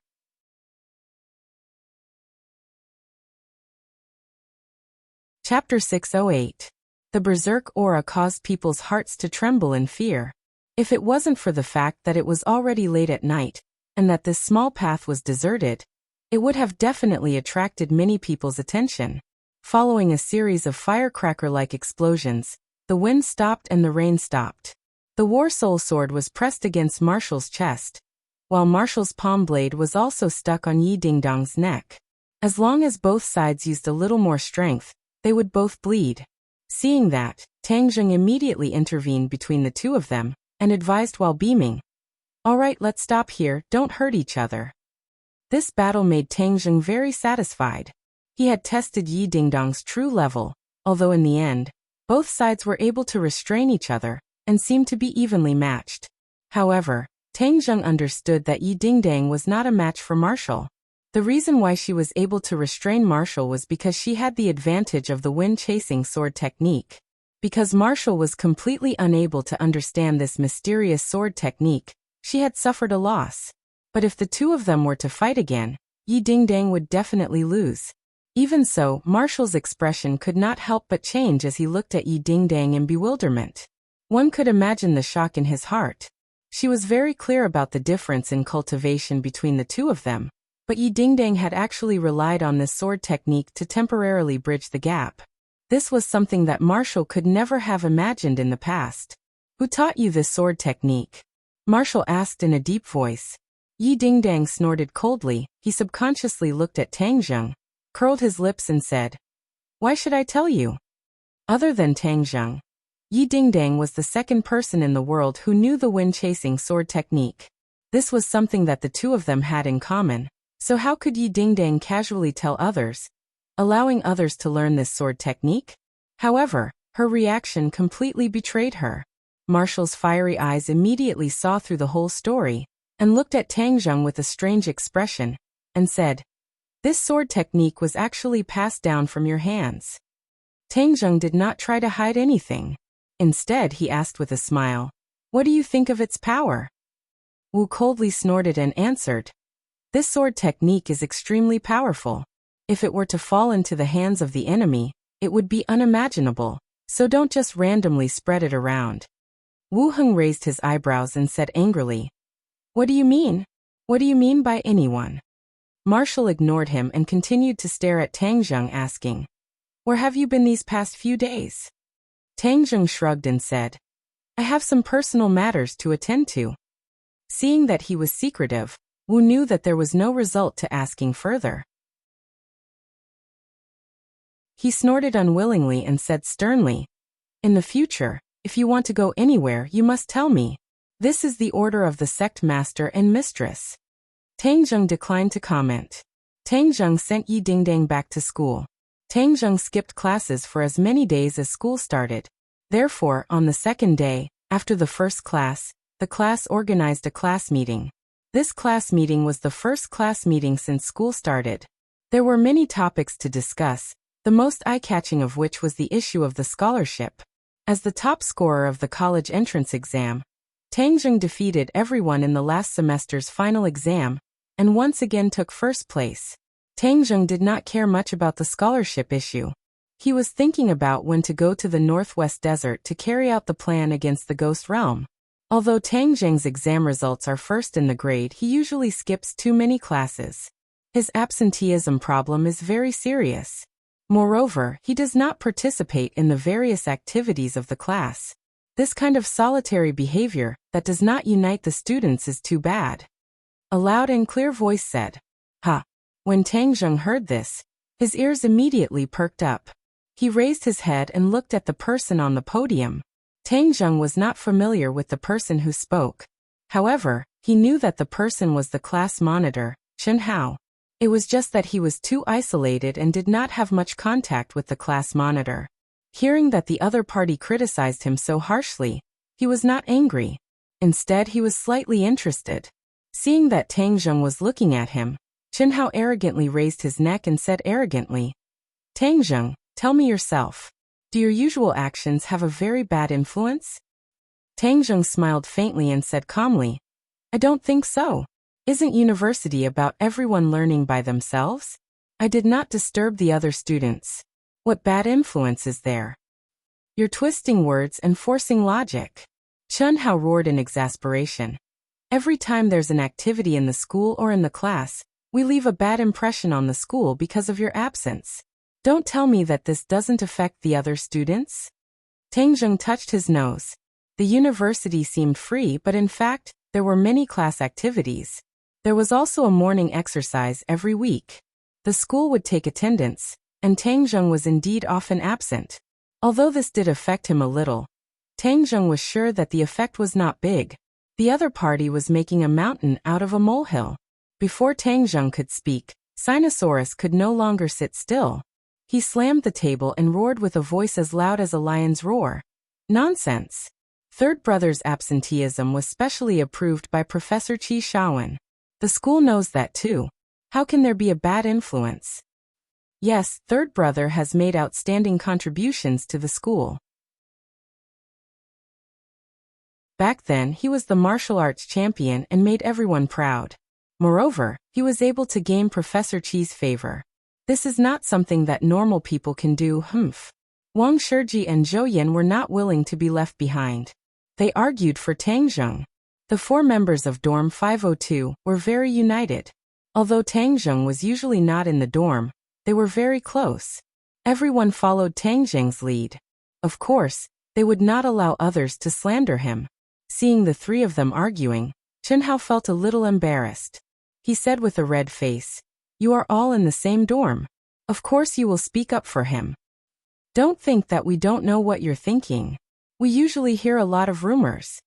Chapter 608. The berserk aura caused people's hearts to tremble in fear. If it wasn't for the fact that it was already late at night, and that this small path was deserted, it would have definitely attracted many people's attention. Following a series of firecracker-like explosions, the wind stopped and the rain stopped. The war soul sword was pressed against Marshall's chest, while Marshall's palm blade was also stuck on Yi Dingdong's neck. As long as both sides used a little more strength, they would both bleed. Seeing that, Tang Zheng immediately intervened between the two of them, and advised while beaming, "All right, let's stop here, don't hurt each other." This battle made Tang Zheng very satisfied. He had tested Yi Dingdong's true level, although in the end, both sides were able to restrain each other, and seemed to be evenly matched. However, Tang Zheng understood that Yi Dingdong was not a match for Marshall. The reason why she was able to restrain Marshall was because she had the advantage of the wind-chasing sword technique. Because Marshall was completely unable to understand this mysterious sword technique, she had suffered a loss. But if the two of them were to fight again, Yi Dingdong would definitely lose. Even so, Marshall's expression could not help but change as he looked at Yi Dingdong in bewilderment. One could imagine the shock in his heart. She was very clear about the difference in cultivation between the two of them, but Yi Dingdong had actually relied on this sword technique to temporarily bridge the gap. This was something that Marshall could never have imagined in the past. "Who taught you this sword technique?" Marshall asked in a deep voice. Yi Dingdong snorted coldly. He subconsciously looked at Tang Zheng, curled his lips and said, "Why should I tell you?" Other than Tang Zheng, Yi Dingdong was the second person in the world who knew the wind-chasing sword technique. This was something that the two of them had in common. So how could Yi Dingdong casually tell others, allowing others to learn this sword technique? However, her reaction completely betrayed her. Marshall's fiery eyes immediately saw through the whole story, and looked at Tang Zheng with a strange expression, and said, "This sword technique was actually passed down from your hands." Tang Zheng did not try to hide anything. Instead, he asked with a smile, "What do you think of its power?" Wu coldly snorted and answered, "This sword technique is extremely powerful. If it were to fall into the hands of the enemy, it would be unimaginable, so don't just randomly spread it around." Wu Heng raised his eyebrows and said angrily, "What do you mean? What do you mean by anyone?" Marshall ignored him and continued to stare at Tang Zheng, asking, "Where have you been these past few days?" Tang Zheng shrugged and said, "I have some personal matters to attend to." Seeing that he was secretive, Wu knew that there was no result to asking further. He snorted unwillingly and said sternly, "In the future, if you want to go anywhere, you must tell me. This is the order of the sect master and mistress." Tang Zheng declined to comment. Tang Zheng sent Yi Dingdong back to school. Tang Zheng skipped classes for as many days as school started. Therefore, on the second day, after the first class, the class organized a class meeting. This class meeting was the first class meeting since school started. There were many topics to discuss, the most eye-catching of which was the issue of the scholarship. As the top scorer of the college entrance exam, Tang Zheng defeated everyone in the last semester's final exam, and once again took first place. Tang Zheng did not care much about the scholarship issue. He was thinking about when to go to the Northwest Desert to carry out the plan against the Ghost Realm. Although Tang Zheng's exam results are first in the grade, he usually skips too many classes. His absenteeism problem is very serious. Moreover, he does not participate in the various activities of the class. This kind of solitary behavior that does not unite the students is too bad. A loud and clear voice said, "Ha!" When Tang Zheng heard this, his ears immediately perked up. He raised his head and looked at the person on the podium. Tang Zheng was not familiar with the person who spoke. However, he knew that the person was the class monitor, Chen Hao. It was just that he was too isolated and did not have much contact with the class monitor. Hearing that the other party criticized him so harshly, he was not angry. Instead, he was slightly interested. Seeing that Tang Zheng was looking at him, Chen Hao arrogantly raised his neck and said arrogantly, "Tang Zheng, tell me yourself. Do your usual actions have a very bad influence?" Tang Zheng smiled faintly and said calmly, "I don't think so. Isn't university about everyone learning by themselves? I did not disturb the other students. What bad influence is there? You're twisting words and forcing logic." Chen Hao roared in exasperation. "Every time there's an activity in the school or in the class, we leave a bad impression on the school because of your absence. Don't tell me that this doesn't affect the other students?" Tang Zheng touched his nose. The university seemed free, but in fact, there were many class activities. There was also a morning exercise every week. The school would take attendance, and Tang Zheng was indeed often absent. Although this did affect him a little, Tang Zheng was sure that the effect was not big. The other party was making a mountain out of a molehill. Before Tang Zheng could speak, Sinosaurus could no longer sit still. He slammed the table and roared with a voice as loud as a lion's roar. "Nonsense! Third brother's absenteeism was specially approved by Professor Qi Shaowen. The school knows that too. How can there be a bad influence? Yes, third brother has made outstanding contributions to the school. Back then, he was the martial arts champion and made everyone proud. Moreover, he was able to gain Professor Qi's favor. This is not something that normal people can do. Wang Shiji and Zhou Yan were not willing to be left behind. They argued for Tang Zheng. The 4 members of Dorm 502 were very united. Although Tang Zheng was usually not in the dorm, they were very close. Everyone followed Tang Zheng's lead. Of course, they would not allow others to slander him. Seeing the 3 of them arguing, Chen Hao felt a little embarrassed. He said with a red face, "You are all in the same dorm. Of course you will speak up for him. Don't think that we don't know what you're thinking. We usually hear a lot of rumors.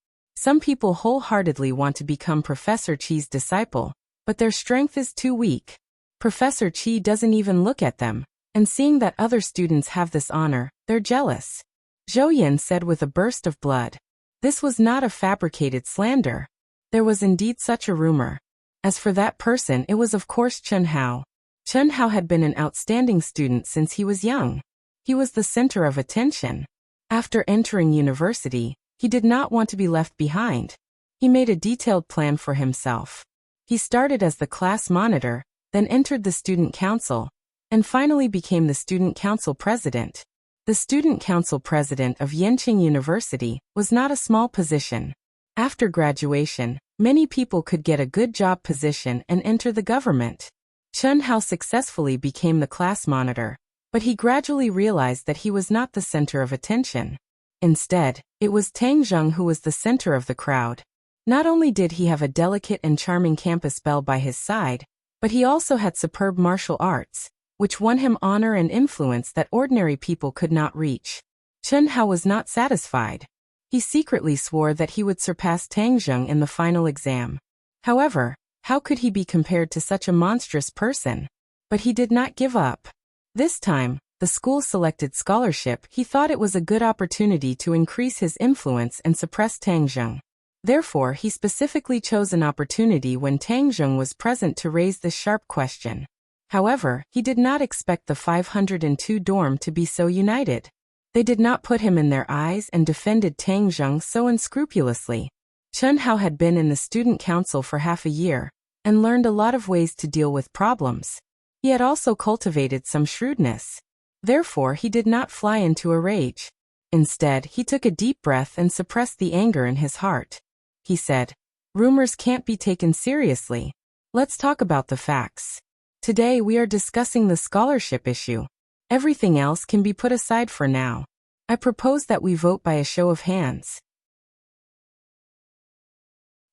Some people wholeheartedly want to become Professor Qi's disciple, but their strength is too weak. Professor Qi doesn't even look at them, and seeing that other students have this honor, they're jealous." Zhou Yan said with a burst of blood. This was not a fabricated slander. There was indeed such a rumor. As for that person, it was of course Chen Hao. Chen Hao had been an outstanding student since he was young. He was the center of attention. After entering university, he did not want to be left behind. He made a detailed plan for himself. He started as the class monitor, then entered the student council, and finally became the student council president. The student council president of Yenqing University was not a small position. After graduation, many people could get a good job position and enter the government. Chen Hao successfully became the class monitor, but he gradually realized that he was not the center of attention. Instead, it was Tang Zheng who was the center of the crowd. Not only did he have a delicate and charming campus belle by his side, but he also had superb martial arts, which won him honor and influence that ordinary people could not reach. Chen Hao was not satisfied. He secretly swore that he would surpass Tang Zheng in the final exam. However, how could he be compared to such a monstrous person? But he did not give up. This time, the school selected scholarship. He thought it was a good opportunity to increase his influence and suppress Tang Zheng. Therefore, he specifically chose an opportunity when Tang Zheng was present to raise this sharp question. However, he did not expect the 502 dorm to be so united. They did not put him in their eyes and defended Tang Zheng so unscrupulously. Chen Hao had been in the student council for half a year and learned a lot of ways to deal with problems. He had also cultivated some shrewdness. Therefore, he did not fly into a rage. Instead, he took a deep breath and suppressed the anger in his heart. He said, "Rumors can't be taken seriously. Let's talk about the facts. Today we are discussing the scholarship issue. Everything else can be put aside for now. I propose that we vote by a show of hands.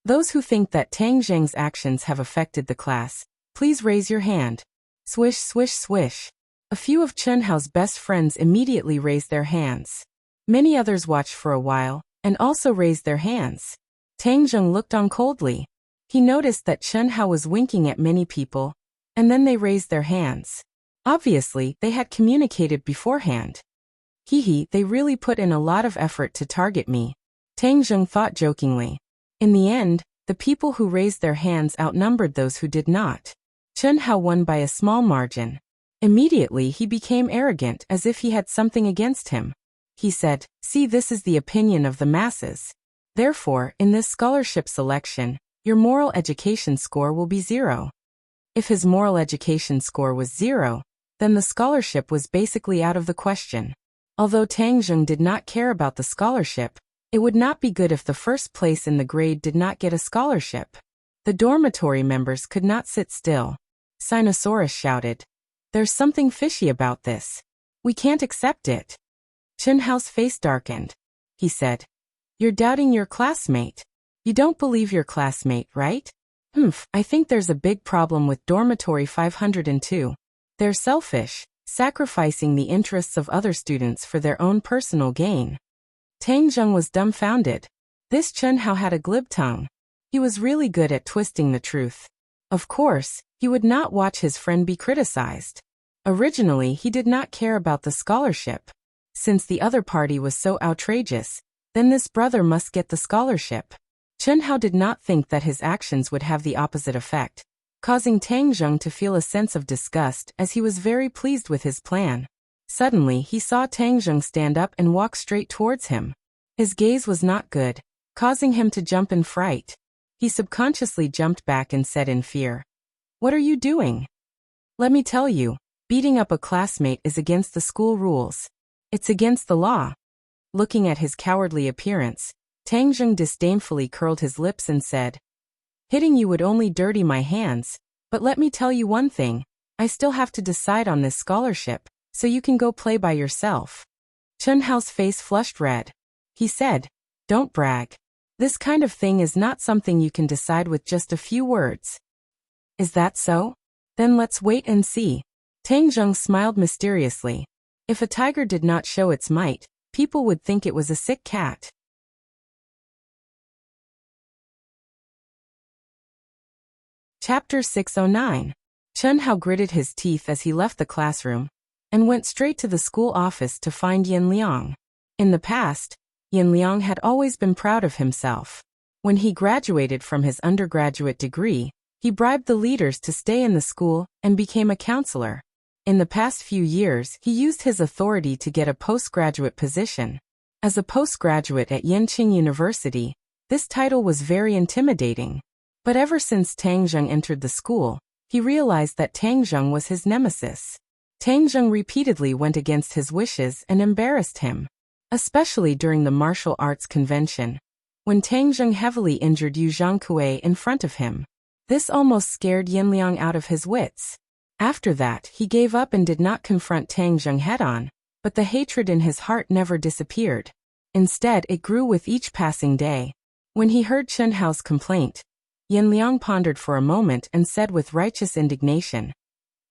Those who think that Tang Zheng's actions have affected the class, please raise your hand." Swish, swish, swish. A few of Chen Hao's best friends immediately raised their hands. Many others watched for a while and also raised their hands. Tang Zheng looked on coldly. He noticed that Chen Hao was winking at many people, and then they raised their hands. Obviously, they had communicated beforehand. Hee, they really put in a lot of effort to target me, Tang Zheng thought jokingly. In the end, the people who raised their hands outnumbered those who did not. Chen Hao won by a small margin. Immediately he became arrogant as if he had something against him. He said, "See, this is the opinion of the masses. Therefore, in this scholarship selection, your moral education score will be 0. If his moral education score was 0, then the scholarship was basically out of the question. Although Tang Zheng did not care about the scholarship, it would not be good if the first place in the grade did not get a scholarship. The dormitory members could not sit still. Sinosaurus shouted, "There's something fishy about this. We can't accept it." Chen Hao's face darkened. He said, "You're doubting your classmate. You don't believe your classmate, right? I think there's a big problem with dormitory 502. They're selfish, sacrificing the interests of other students for their own personal gain." Tang Zheng was dumbfounded. This Chen Hao had a glib tongue. He was really good at twisting the truth. Of course, he would not watch his friend be criticized. Originally, he did not care about the scholarship. Since the other party was so outrageous, then this brother must get the scholarship. Chen Hao did not think that his actions would have the opposite effect, causing Tang Zheng to feel a sense of disgust as he was very pleased with his plan. Suddenly, he saw Tang Zheng stand up and walk straight towards him. His gaze was not good, causing him to jump in fright. He subconsciously jumped back and said in fear, "What are you doing? Let me tell you, beating up a classmate is against the school rules. It's against the law." Looking at his cowardly appearance, Tang Zheng disdainfully curled his lips and said, "Hitting you would only dirty my hands, but let me tell you one thing, I still have to decide on this scholarship, so you can go play by yourself." Chen Hao's face flushed red. He said, "Don't brag. This kind of thing is not something you can decide with just a few words." "Is that so? Then let's wait and see." Tang Zheng smiled mysteriously. If a tiger did not show its might, people would think it was a sick cat. Chapter 609. Chen Hao gritted his teeth as he left the classroom and went straight to the school office to find Yin Liang. In the past, Yin Liang had always been proud of himself. When he graduated from his undergraduate degree, he bribed the leaders to stay in the school and became a counselor. In the past few years, he used his authority to get a postgraduate position. As a postgraduate at Yenqing University, this title was very intimidating. But ever since Tang Zheng entered the school, he realized that Tang Zheng was his nemesis. Tang Zheng repeatedly went against his wishes and embarrassed him, especially during the martial arts convention, when Tang Zheng heavily injured Yu Zhangkue in front of him. This almost scared Yin Liang out of his wits. After that, he gave up and did not confront Tang Zheng head-on, but the hatred in his heart never disappeared. Instead, it grew with each passing day. When he heard Chen Hao's complaint, Yin Liang pondered for a moment and said with righteous indignation,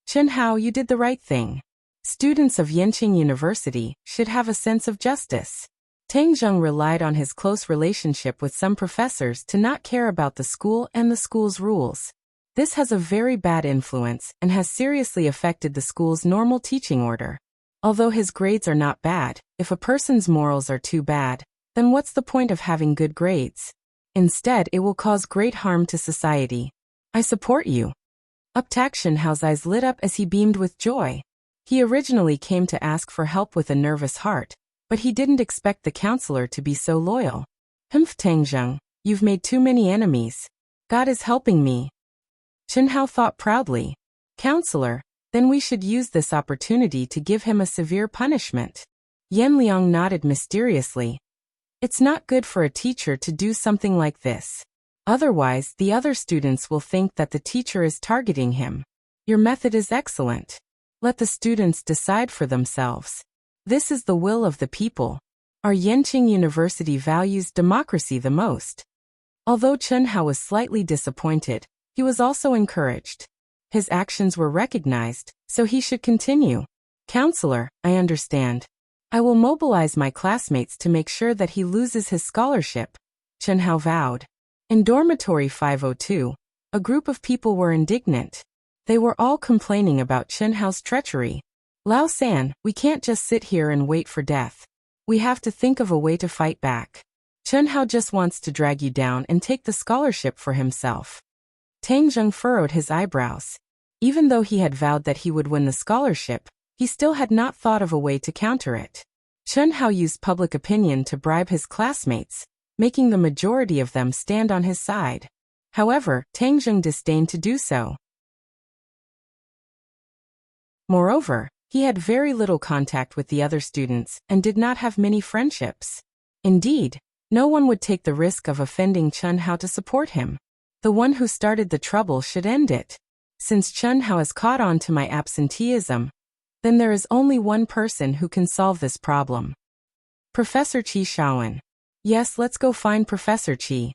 "Chen Hao, you did the right thing. Students of Yenqing University should have a sense of justice." Tang Zheng relied on his close relationship with some professors to not care about the school and the school's rules. This has a very bad influence and has seriously affected the school's normal teaching order. Although his grades are not bad, if a person's morals are too bad, then what's the point of having good grades? Instead, it will cause great harm to society. I support you. Chen Hao's eyes lit up as he beamed with joy. He originally came to ask for help with a nervous heart, but he didn't expect the counselor to be so loyal. Tangzheng, you've made too many enemies. God is helping me. Chen Hao thought proudly. Counselor, then we should use this opportunity to give him a severe punishment. Yan Liang nodded mysteriously. It's not good for a teacher to do something like this. Otherwise, the other students will think that the teacher is targeting him. Your method is excellent. Let the students decide for themselves. This is the will of the people. Our Yanqing University values democracy the most. Although Chen Hao was slightly disappointed, he was also encouraged. His actions were recognized, so he should continue. Counselor, I understand. I will mobilize my classmates to make sure that he loses his scholarship, Chen Hao vowed. In dormitory 502, a group of people were indignant. They were all complaining about Chen Hao's treachery. Lao San, we can't just sit here and wait for death. We have to think of a way to fight back. Chen Hao just wants to drag you down and take the scholarship for himself. Tang Zheng furrowed his eyebrows. Even though he had vowed that he would win the scholarship, he still had not thought of a way to counter it. Chen Hao used public opinion to bribe his classmates, making the majority of them stand on his side. However, Tang Zheng disdained to do so. Moreover, he had very little contact with the other students and did not have many friendships. Indeed, no one would take the risk of offending Chen Hao to support him. The one who started the trouble should end it. Since Chen Hao has caught on to my absenteeism, then there is only one person who can solve this problem. Professor Qi Shaowen. Yes, let's go find Professor Qi.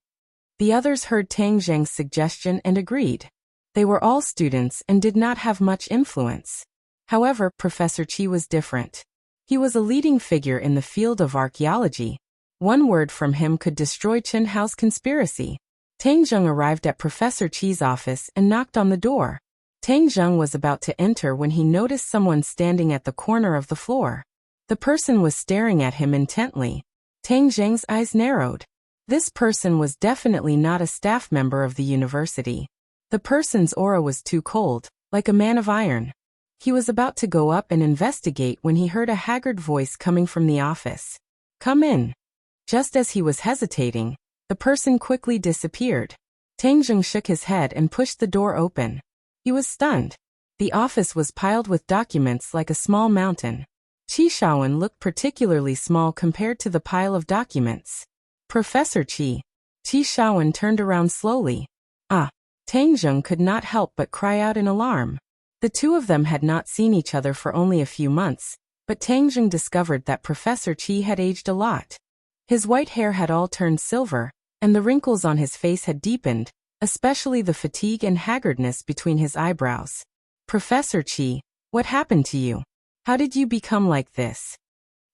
The others heard Tang Zheng's suggestion and agreed. They were all students and did not have much influence. However, Professor Qi was different. He was a leading figure in the field of archaeology. One word from him could destroy Chen Hao's conspiracy. Tang Zheng arrived at Professor Qi's office and knocked on the door. Tang Zheng was about to enter when he noticed someone standing at the corner of the floor. The person was staring at him intently. Tang Zheng's eyes narrowed. This person was definitely not a staff member of the university. The person's aura was too cold, like a man of iron. He was about to go up and investigate when he heard a haggard voice coming from the office. Come in. Just as he was hesitating, the person quickly disappeared. Tang Zheng shook his head and pushed the door open. He was stunned. The office was piled with documents like a small mountain. Qi Shaowen looked particularly small compared to the pile of documents. Professor Qi. Qi Shaowen turned around slowly. Ah! Tang Zheng could not help but cry out in alarm. The two of them had not seen each other for only a few months, but Tang Zheng discovered that Professor Qi had aged a lot. His white hair had all turned silver, and the wrinkles on his face had deepened, especially the fatigue and haggardness between his eyebrows. Professor Qi, what happened to you? How did you become like this?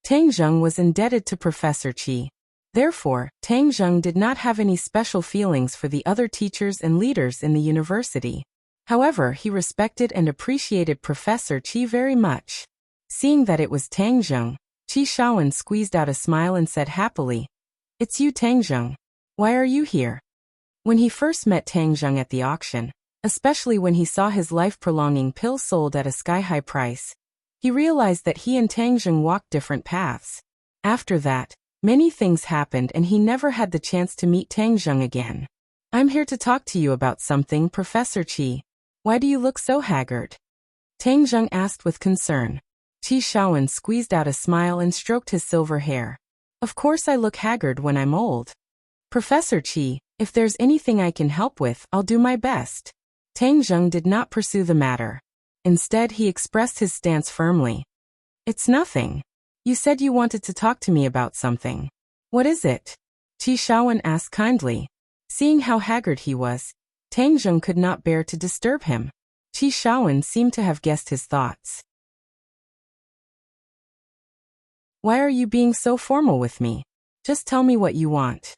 Tang Zheng was indebted to Professor Qi. Therefore, Tang Zheng did not have any special feelings for the other teachers and leaders in the university. However, he respected and appreciated Professor Qi very much. Seeing that it was Tang Zheng, Qi Shaowen squeezed out a smile and said happily, It's you, Tang Zheng. Why are you here? When he first met Tang Zheng at the auction, especially when he saw his life-prolonging pill sold at a sky-high price, he realized that he and Tang Zheng walked different paths. After that, many things happened and he never had the chance to meet Tang Zheng again. I'm here to talk to you about something, Professor Qi. Why do you look so haggard? Tang Zheng asked with concern. Qi Shaowen squeezed out a smile and stroked his silver hair. Of course I look haggard when I'm old. Professor Qi, if there's anything I can help with, I'll do my best. Tang Zheng did not pursue the matter. Instead, he expressed his stance firmly. It's nothing. You said you wanted to talk to me about something. What is it? Qi Shaowen asked kindly. Seeing how haggard he was, Tang Zheng could not bear to disturb him. Qi Shaowen seemed to have guessed his thoughts. Why are you being so formal with me? Just tell me what you want.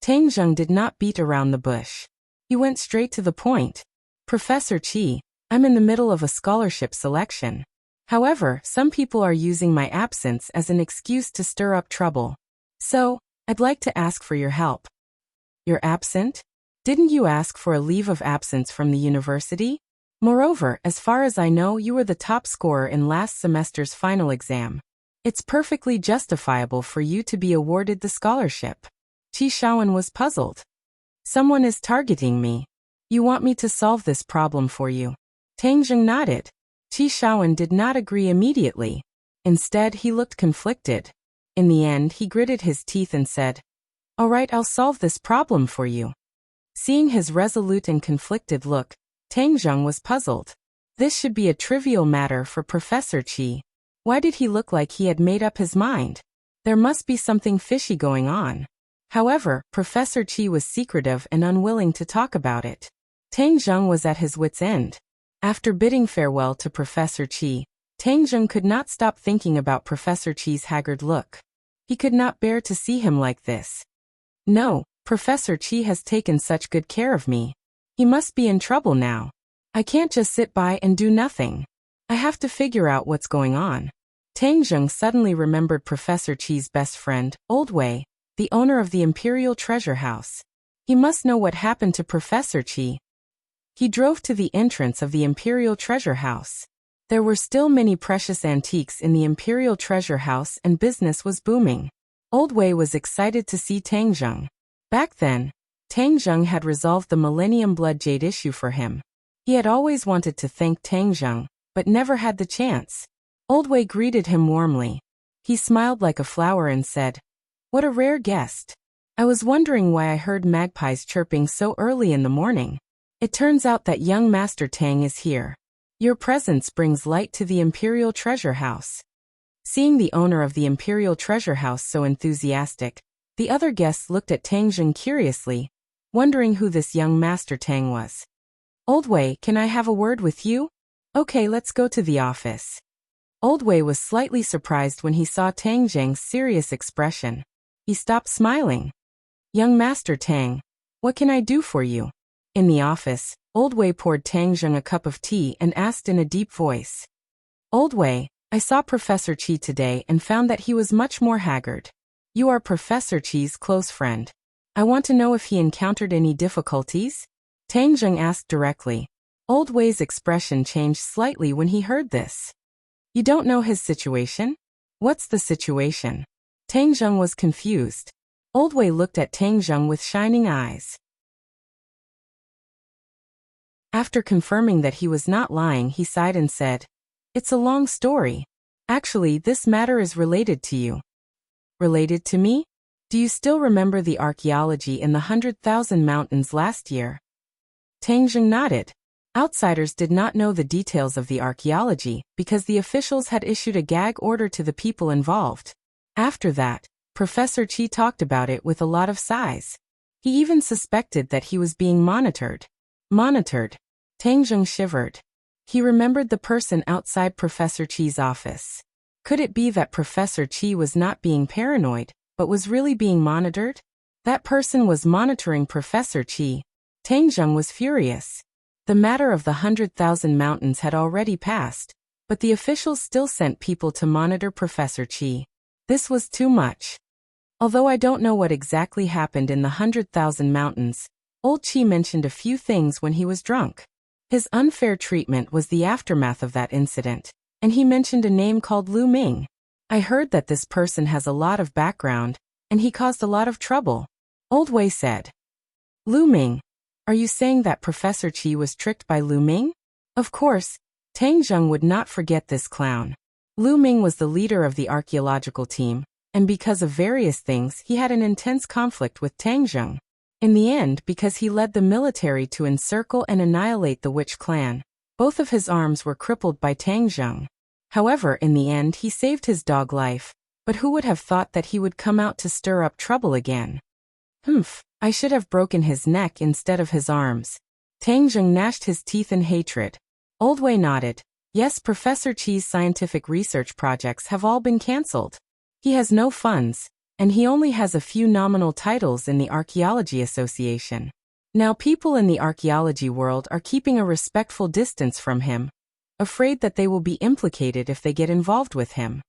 Tang Zheng did not beat around the bush. He went straight to the point. Professor Qi, I'm in the middle of a scholarship selection. However, some people are using my absence as an excuse to stir up trouble. So, I'd like to ask for your help. You're absent? Didn't you ask for a leave of absence from the university? Moreover, as far as I know, you were the top scorer in last semester's final exam. It's perfectly justifiable for you to be awarded the scholarship. Qi Shaowen was puzzled. Someone is targeting me. You want me to solve this problem for you? Tang Zheng nodded. Qi Shaowen did not agree immediately. Instead, he looked conflicted. In the end, he gritted his teeth and said, "All right, I'll solve this problem for you." Seeing his resolute and conflicted look, Tang Zheng was puzzled. This should be a trivial matter for Professor Qi. Why did he look like he had made up his mind? There must be something fishy going on. However, Professor Qi was secretive and unwilling to talk about it. Tang Zheng was at his wit's end. After bidding farewell to Professor Qi, Tang Zheng could not stop thinking about Professor Qi's haggard look. He could not bear to see him like this. No, Professor Qi has taken such good care of me. He must be in trouble now. I can't just sit by and do nothing. I have to figure out what's going on. Tang Zheng suddenly remembered Professor Qi's best friend, Old Wei, the owner of the Imperial Treasure House. He must know what happened to Professor Qi. He drove to the entrance of the Imperial Treasure House. There were still many precious antiques in the Imperial Treasure House and business was booming. Old Wei was excited to see Tang Zheng. Back then, Tang Zheng had resolved the Millennium Blood Jade issue for him. He had always wanted to thank Tang Zheng, but never had the chance. Old Wei greeted him warmly. He smiled like a flower and said, "What a rare guest. I was wondering why I heard magpies chirping so early in the morning. It turns out that young Master Tang is here. Your presence brings light to the Imperial Treasure House." Seeing the owner of the Imperial Treasure House so enthusiastic, the other guests looked at Tang Zheng curiously, wondering who this young Master Tang was. "Old Wei, can I have a word with you?" "Okay, let's go to the office." Old Wei was slightly surprised when he saw Tang Zheng's serious expression. He stopped smiling. "Young Master Tang, what can I do for you?" In the office, Old Wei poured Tang Zheng a cup of tea and asked in a deep voice. "Old Wei, I saw Professor Qi today and found that he was much more haggard. You are Professor Qi's close friend. I want to know if he encountered any difficulties?" Tang Zheng asked directly. Old Wei's expression changed slightly when he heard this. "You don't know his situation? What's the situation?" Tang Zheng was confused. Old Wei looked at Tang Zheng with shining eyes. After confirming that he was not lying, he sighed and said, "It's a long story. Actually, this matter is related to you." "Related to me? Do you still remember the archaeology in the 100,000 Mountains last year?" Tang Zheng nodded. Outsiders did not know the details of the archaeology because the officials had issued a gag order to the people involved. After that, Professor Qi talked about it with a lot of sighs. He even suspected that he was being monitored. Monitored. Tang Zheng shivered. He remembered the person outside Professor Qi's office. Could it be that Professor Qi was not being paranoid, but was really being monitored? That person was monitoring Professor Qi. Tang Zheng was furious. The matter of the 100,000 Mountains had already passed, but the officials still sent people to monitor Professor Qi. This was too much. Although I don't know what exactly happened in the 100,000 Mountains, Old Qi mentioned a few things when he was drunk. His unfair treatment was the aftermath of that incident, and he mentioned a name called Lu Ming. I heard that this person has a lot of background, and he caused a lot of trouble. Old Wei said. "Lu Ming? Are you saying that Professor Qi was tricked by Lu Ming?" Of course, Tang Zheng would not forget this clown. Lu Ming was the leader of the archaeological team, and because of various things he had an intense conflict with Tang Zheng. In the end, because he led the military to encircle and annihilate the witch clan, both of his arms were crippled by Tang Zheng. However, in the end he saved his dog life, but who would have thought that he would come out to stir up trouble again? I should have broken his neck instead of his arms. Tang Zheng gnashed his teeth in hatred. Old Wei nodded. Yes, Professor Qi's scientific research projects have all been cancelled. He has no funds, and he only has a few nominal titles in the Archaeology Association. Now people in the archaeology world are keeping a respectful distance from him, afraid that they will be implicated if they get involved with him.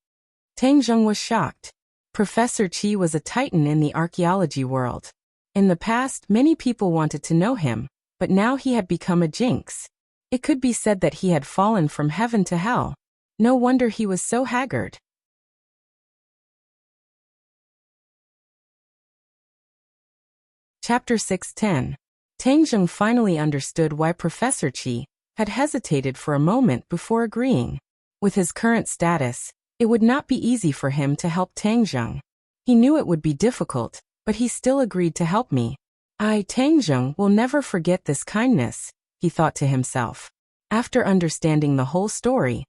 Tang Zheng was shocked. Professor Qi was a titan in the archaeology world. In the past, many people wanted to know him, but now he had become a jinx. It could be said that he had fallen from heaven to hell. No wonder he was so haggard. Chapter 6:10. Tang Zheng finally understood why Professor Qi had hesitated for a moment before agreeing. With his current status, it would not be easy for him to help Tang Zheng. He knew it would be difficult, but he still agreed to help me. Tang Zheng will never forget this kindness, he thought to himself. After understanding the whole story,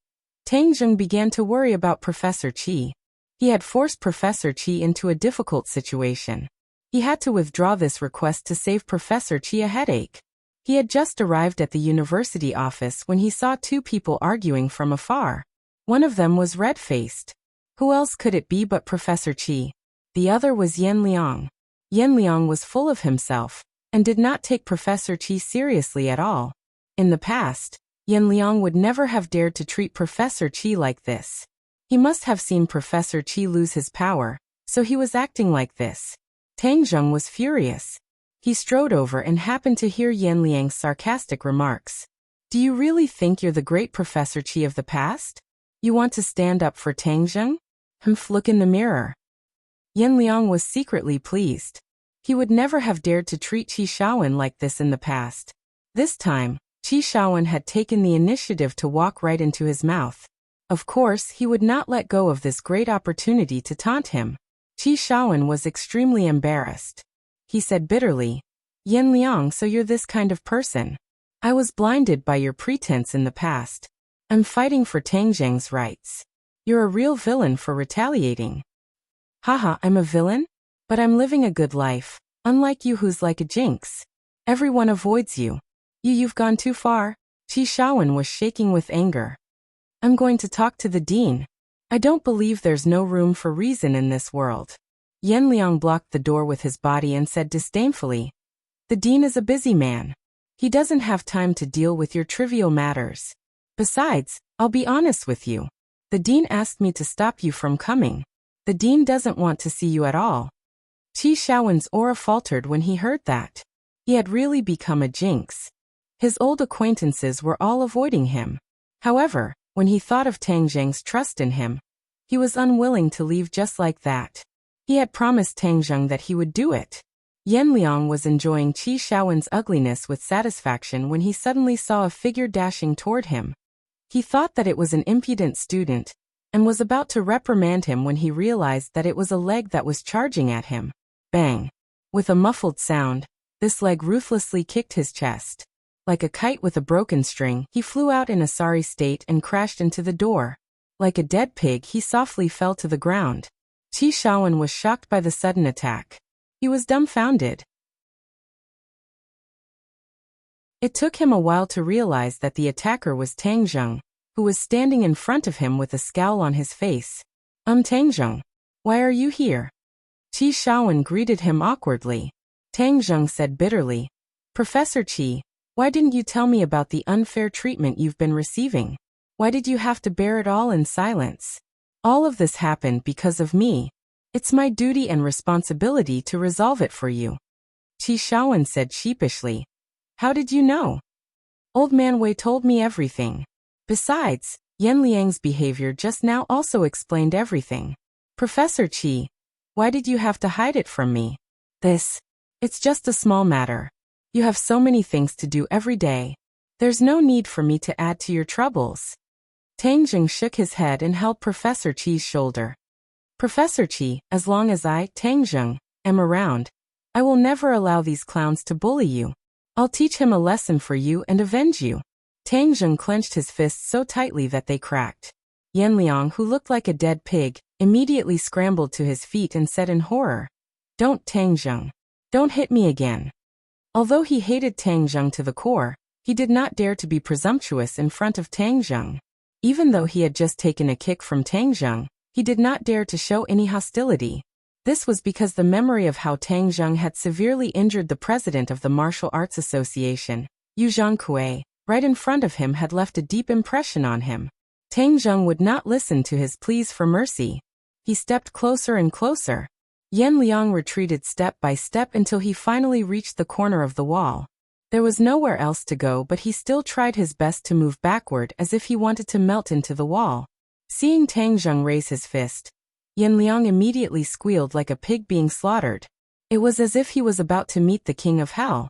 Tang Zheng began to worry about Professor Qi. He had forced Professor Qi into a difficult situation. He had to withdraw this request to save Professor Qi a headache. He had just arrived at the university office when he saw two people arguing from afar. One of them was red-faced. Who else could it be but Professor Qi? The other was Yan Liang. Yan Liang was full of himself, and did not take Professor Qi seriously at all. In the past, Yan Liang would never have dared to treat Professor Qi like this. He must have seen Professor Qi lose his power, so he was acting like this. Tang Zheng was furious. He strode over and happened to hear Yan Liang's sarcastic remarks. Do you really think you're the great Professor Qi of the past? You want to stand up for Tang Zheng? Look in the mirror. Yan Liang was secretly pleased. He would never have dared to treat Qi Shaowen like this in the past. This time, Qi Shaowen had taken the initiative to walk right into his mouth. Of course, he would not let go of this great opportunity to taunt him. Qi Shaowen was extremely embarrassed. He said bitterly, Yan Liang, so you're this kind of person. I was blinded by your pretense in the past. I'm fighting for Tang Zheng's rights. You're a real villain for retaliating. Haha, I'm a villain? But I'm living a good life, unlike you who's like a jinx. Everyone avoids you. You've gone too far. Qi Shaowen was shaking with anger. I'm going to talk to the dean. I don't believe there's no room for reason in this world. Yan Liang blocked the door with his body and said disdainfully, the dean is a busy man. He doesn't have time to deal with your trivial matters. Besides, I'll be honest with you. The dean asked me to stop you from coming. The dean doesn't want to see you at all. Qi Shaowen's aura faltered when he heard that. He had really become a jinx. His old acquaintances were all avoiding him. However, when he thought of Tang Zheng's trust in him, he was unwilling to leave just like that. He had promised Tang Zheng that he would do it. Yan Liang was enjoying Qi Shaowen's ugliness with satisfaction when he suddenly saw a figure dashing toward him. He thought that it was an impudent student, and was about to reprimand him when he realized that it was a leg that was charging at him. Bang! With a muffled sound, this leg ruthlessly kicked his chest. Like a kite with a broken string, he flew out in a sorry state and crashed into the door. Like a dead pig, he softly fell to the ground. Qi Shaowen was shocked by the sudden attack. He was dumbfounded. It took him a while to realize that the attacker was Tang Zheng, who was standing in front of him with a scowl on his face. Tang Zheng, why are you here? Qi Shaowen greeted him awkwardly. Tang Zheng said bitterly, Professor Qi, why didn't you tell me about the unfair treatment you've been receiving? Why did you have to bear it all in silence? All of this happened because of me. It's my duty and responsibility to resolve it for you. Qi Shaowen said sheepishly. How did you know? Old Man Wei told me everything. Besides, Yan Liang's behavior just now also explained everything. Professor Qi, why did you have to hide it from me? It's just a small matter. You have so many things to do every day. There's no need for me to add to your troubles. Tang Zheng shook his head and held Professor Qi's shoulder. Professor Qi, as long as I, Tang Zheng, am around, I will never allow these clowns to bully you. I'll teach him a lesson for you and avenge you. Tang Zheng clenched his fists so tightly that they cracked. Yan Liang, who looked like a dead pig, immediately scrambled to his feet and said in horror, Don't, Tang Zheng. Don't hit me again. Although he hated Tang Zheng to the core, he did not dare to be presumptuous in front of Tang Zheng. Even though he had just taken a kick from Tang Zheng, he did not dare to show any hostility. This was because the memory of how Tang Zheng had severely injured the president of the Martial Arts Association, Yu Zhangkui, right in front of him had left a deep impression on him. Tang Zheng would not listen to his pleas for mercy. He stepped closer and closer. Yan Liang retreated step by step until he finally reached the corner of the wall. There was nowhere else to go, but he still tried his best to move backward as if he wanted to melt into the wall. Seeing Tang Zheng raise his fist, Yan Liang immediately squealed like a pig being slaughtered. It was as if he was about to meet the king of hell.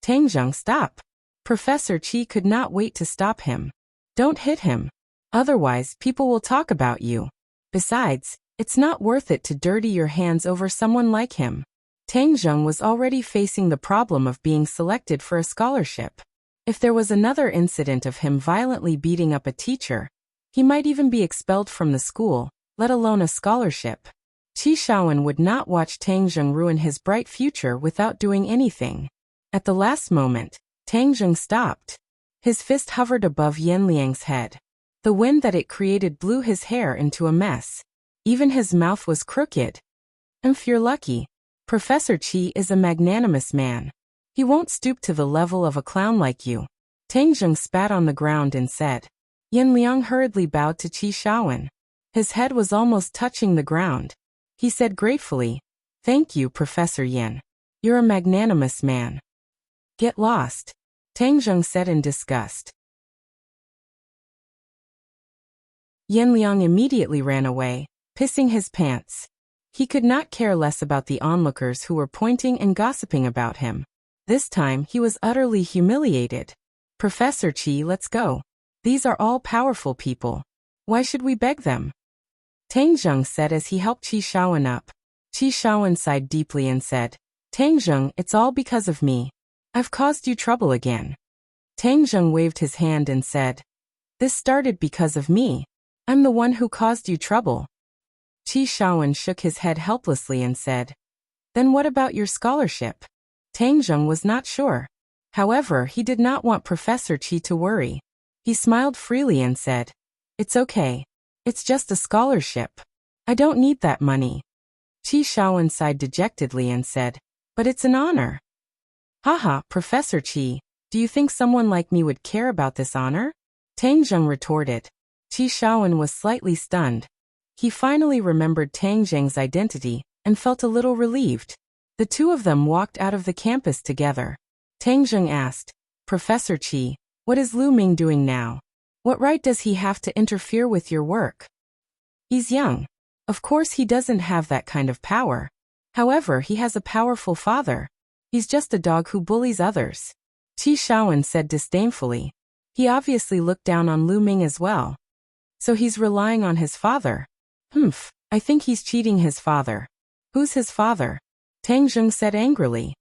Tang Zheng, stop! Professor Qi could not wait to stop him. Don't hit him. Otherwise, people will talk about you. Besides, it's not worth it to dirty your hands over someone like him. Tang Zheng was already facing the problem of being selected for a scholarship. If there was another incident of him violently beating up a teacher, he might even be expelled from the school, let alone a scholarship. Qi Shaowen would not watch Tang Zheng ruin his bright future without doing anything. At the last moment, Tang Zheng stopped. His fist hovered above Yan Liang's head. The wind that it created blew his hair into a mess. Even his mouth was crooked. If you're lucky, Professor Qi is a magnanimous man. He won't stoop to the level of a clown like you. Tang Zheng spat on the ground and said. Yan Liang hurriedly bowed to Qi Shaowen. His head was almost touching the ground. He said gratefully, "Thank you, Professor Yan. You're a magnanimous man." "Get lost," Tang Zheng said in disgust. Yan Liang immediately ran away, pissing his pants. He could not care less about the onlookers who were pointing and gossiping about him. This time he was utterly humiliated. "Professor Qi, let's go. These are all powerful people. Why should we beg them?" Tang Zheng said as he helped Qi Shaowen up. Qi Shaowen sighed deeply and said, "Tang Zheng, it's all because of me. I've caused you trouble again." Tang Zheng waved his hand and said, "This started because of me. I'm the one who caused you trouble." Qi Shaowen shook his head helplessly and said, "Then what about your scholarship?" Tang Zheng was not sure. However, he did not want Professor Qi to worry. He smiled freely and said, "It's okay. It's just a scholarship. I don't need that money." Qi Shaowen sighed dejectedly and said, "But it's an honor." "Haha, Professor Qi, do you think someone like me would care about this honor?" Tang Zheng retorted. Qi Shaowen was slightly stunned. He finally remembered Tang Zheng's identity and felt a little relieved. The two of them walked out of the campus together. Tang Zheng asked, "Professor Qi, what is Lu Ming doing now? What right does he have to interfere with your work?" "He's young. Of course he doesn't have that kind of power. However, he has a powerful father. He's just a dog who bullies others." Qi Shaowen said disdainfully. He obviously looked down on Lu Ming as well. So he's relying on his father. I think he's cheating his father." "Who's his father?" Tang Zheng said angrily.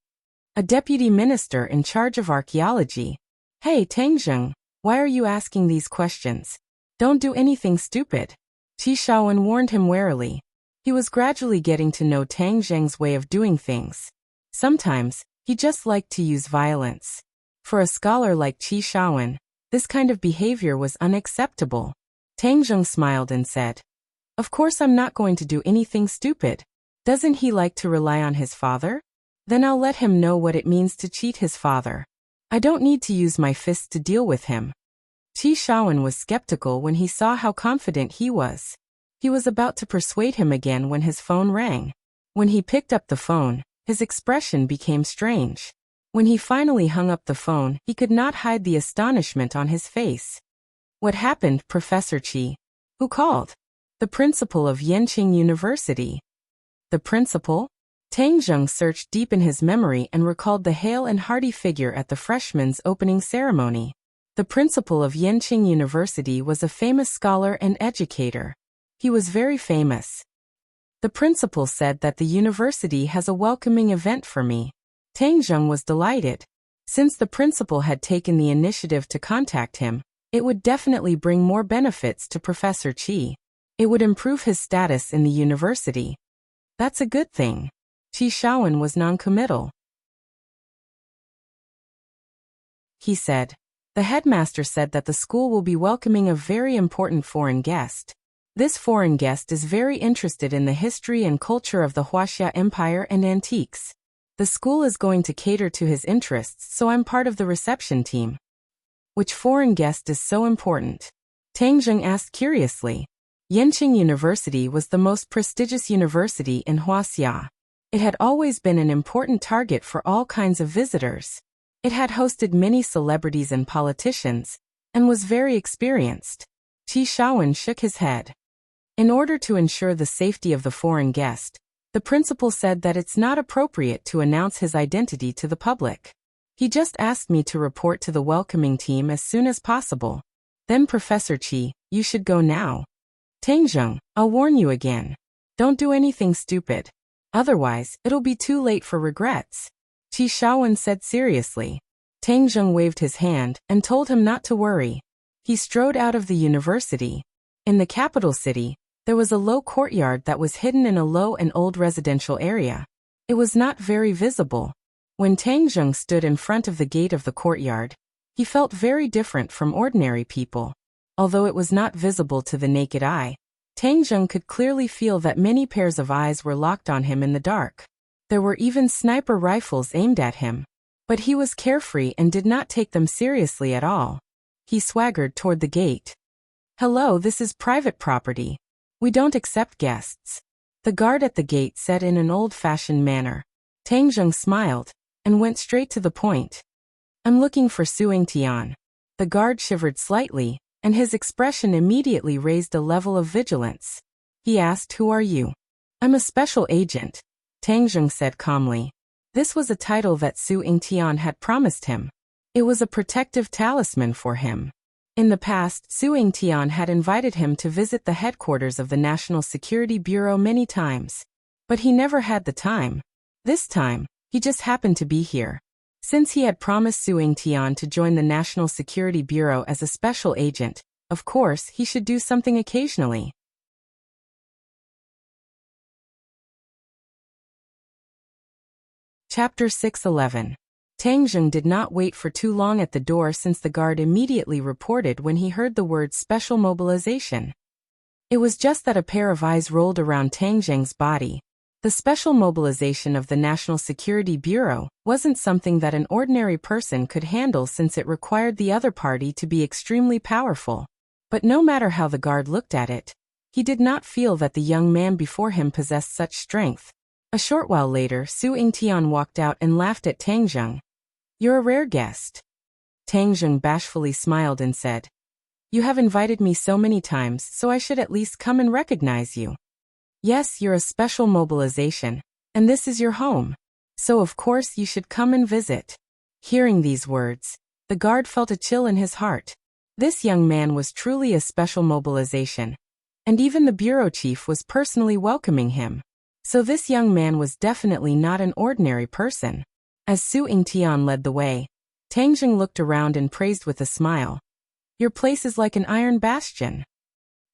"A deputy minister in charge of archaeology." "Hey, Tang Zheng, why are you asking these questions? Don't do anything stupid." Qi Shaowen warned him warily. He was gradually getting to know Tang Zheng's way of doing things. Sometimes, he just liked to use violence. For a scholar like Qi Shaowen, this kind of behavior was unacceptable. Tang Zheng smiled and said, "Of course I'm not going to do anything stupid. Doesn't he like to rely on his father? Then I'll let him know what it means to cheat his father. I don't need to use my fists to deal with him." Qi Shaowen was skeptical when he saw how confident he was. He was about to persuade him again when his phone rang. When he picked up the phone, his expression became strange. When he finally hung up the phone, he could not hide the astonishment on his face. "What happened, Professor Qi? Who called?" "The principal of Yanqing University." "The principal?" Tang Zheng searched deep in his memory and recalled the hale and hearty figure at the freshman's opening ceremony. The principal of Yanqing University was a famous scholar and educator. He was very famous. "The principal said that the university has a welcoming event for me." Tang Zheng was delighted. Since the principal had taken the initiative to contact him, it would definitely bring more benefits to Professor Qi. It would improve his status in the university. That's a good thing. Qi Shaowen was non-committal. He said, "The headmaster said that the school will be welcoming a very important foreign guest. This foreign guest is very interested in the history and culture of the Huaxia Empire and antiques. The school is going to cater to his interests, so I'm part of the reception team." "Which foreign guest is so important?" Tang Zheng asked curiously. Yanqing University was the most prestigious university in Huaxia. It had always been an important target for all kinds of visitors. It had hosted many celebrities and politicians, and was very experienced. Qi Shaowen shook his head. In order to ensure the safety of the foreign guest, the principal said that it's not appropriate to announce his identity to the public. He just asked me to report to the welcoming team as soon as possible. Then Professor Qi, you should go now. Tangzheng, I'll warn you again. Don't do anything stupid. Otherwise, it'll be too late for regrets. Qi Shaowen said seriously. Tangzheng waved his hand and told him not to worry. He strode out of the university. In the capital city, there was a low courtyard that was hidden in a low and old residential area. It was not very visible. When Tangzheng stood in front of the gate of the courtyard, he felt very different from ordinary people. Although it was not visible to the naked eye, Tangzheng could clearly feel that many pairs of eyes were locked on him in the dark. There were even sniper rifles aimed at him. But he was carefree and did not take them seriously at all. He swaggered toward the gate. Hello, this is private property. We don't accept guests. The guard at the gate said in an old-fashioned manner. Tangzheng smiled and went straight to the point. I'm looking for Su Yingtian. The guard shivered slightly, and his expression immediately raised a level of vigilance. He asked, Who are you? I'm a special agent, Tangzheng said calmly. This was a title that Su Yingtian had promised him. It was a protective talisman for him. In the past, Su Yingtian had invited him to visit the headquarters of the National Security Bureau many times. But he never had the time. This time, he just happened to be here. Since he had promised Su Yingtian to join the National Security Bureau as a special agent, of course, he should do something occasionally. Chapter 611. Tangzheng did not wait for too long at the door since the guard immediately reported when he heard the word special mobilization. It was just that a pair of eyes rolled around Tangzheng's body. The special mobilization of the National Security Bureau wasn't something that an ordinary person could handle since it required the other party to be extremely powerful. But no matter how the guard looked at it, he did not feel that the young man before him possessed such strength. A short while later, Su Yingtian walked out and laughed at Tangzheng. You're a rare guest. Tangzheng bashfully smiled and said, You have invited me so many times, so I should at least come and recognize you. Yes, you're a special mobilization, and this is your home. So of course you should come and visit. Hearing these words, the guard felt a chill in his heart. This young man was truly a special mobilization, and even the bureau chief was personally welcoming him. So this young man was definitely not an ordinary person. As Su Yingtian led the way, Tangzheng looked around and praised with a smile. Your place is like an iron bastion.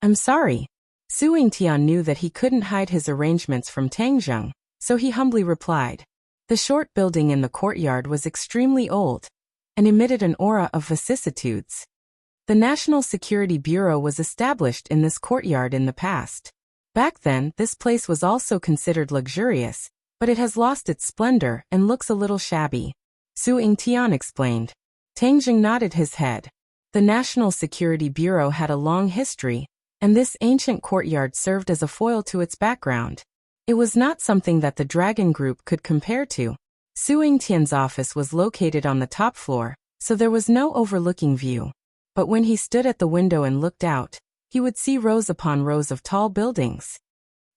I'm sorry. Su Yingtian knew that he couldn't hide his arrangements from Tangzheng, so he humbly replied. The short building in the courtyard was extremely old and emitted an aura of vicissitudes. The National Security Bureau was established in this courtyard in the past. Back then, this place was also considered luxurious, but it has lost its splendor and looks a little shabby. Su Yingtian explained. Tangzheng nodded his head. The National Security Bureau had a long history, and this ancient courtyard served as a foil to its background. It was not something that the Dragon Group could compare to. Su Yingtian's office was located on the top floor, so there was no overlooking view. But when he stood at the window and looked out, he would see rows upon rows of tall buildings.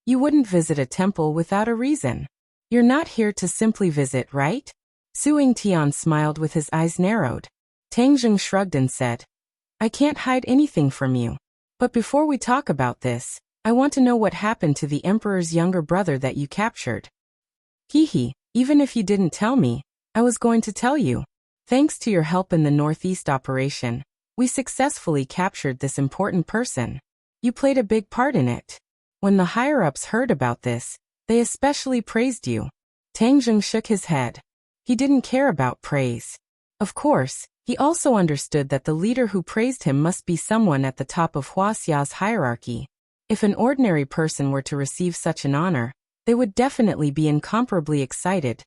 You wouldn't visit a temple without a reason. You're not here to simply visit, right? Su Yingtian smiled with his eyes narrowed. Tangzheng shrugged and said, I can't hide anything from you. But before we talk about this, I want to know what happened to the Emperor's younger brother that you captured. Even if you didn't tell me, I was going to tell you. Thanks to your help in the Northeast operation, we successfully captured this important person. You played a big part in it. When the higher-ups heard about this, they especially praised you. Tangzheng shook his head. He didn't care about praise. Of course, he also understood that the leader who praised him must be someone at the top of Huaxia's hierarchy. If an ordinary person were to receive such an honor, they would definitely be incomparably excited,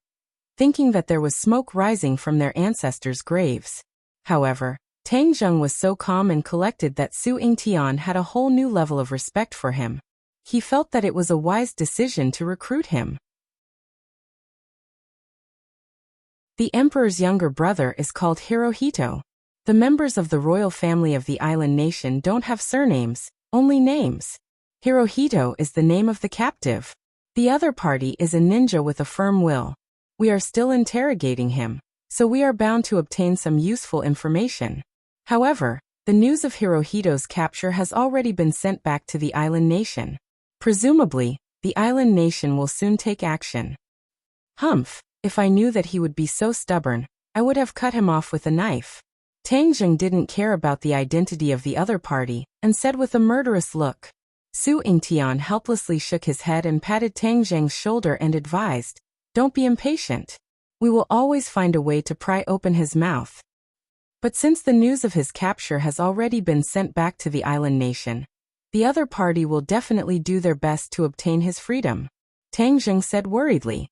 thinking that there was smoke rising from their ancestors' graves. However, Tangzheng was so calm and collected that Su Yingtian had a whole new level of respect for him. He felt that it was a wise decision to recruit him. The emperor's younger brother is called Hirohito. The members of the royal family of the island nation don't have surnames, only names. Hirohito is the name of the captive. The other party is a ninja with a firm will. We are still interrogating him, so we are bound to obtain some useful information. However, the news of Hirohito's capture has already been sent back to the island nation. Presumably, the island nation will soon take action. Humph, if I knew that he would be so stubborn, I would have cut him off with a knife. Tang Jing didn't care about the identity of the other party, and said with a murderous look. Su Yingtian helplessly shook his head and patted Tang Jing's shoulder and advised, "Don't be impatient. We will always find a way to pry open his mouth." But since the news of his capture has already been sent back to the island nation, the other party will definitely do their best to obtain his freedom. Tang Jing said worriedly.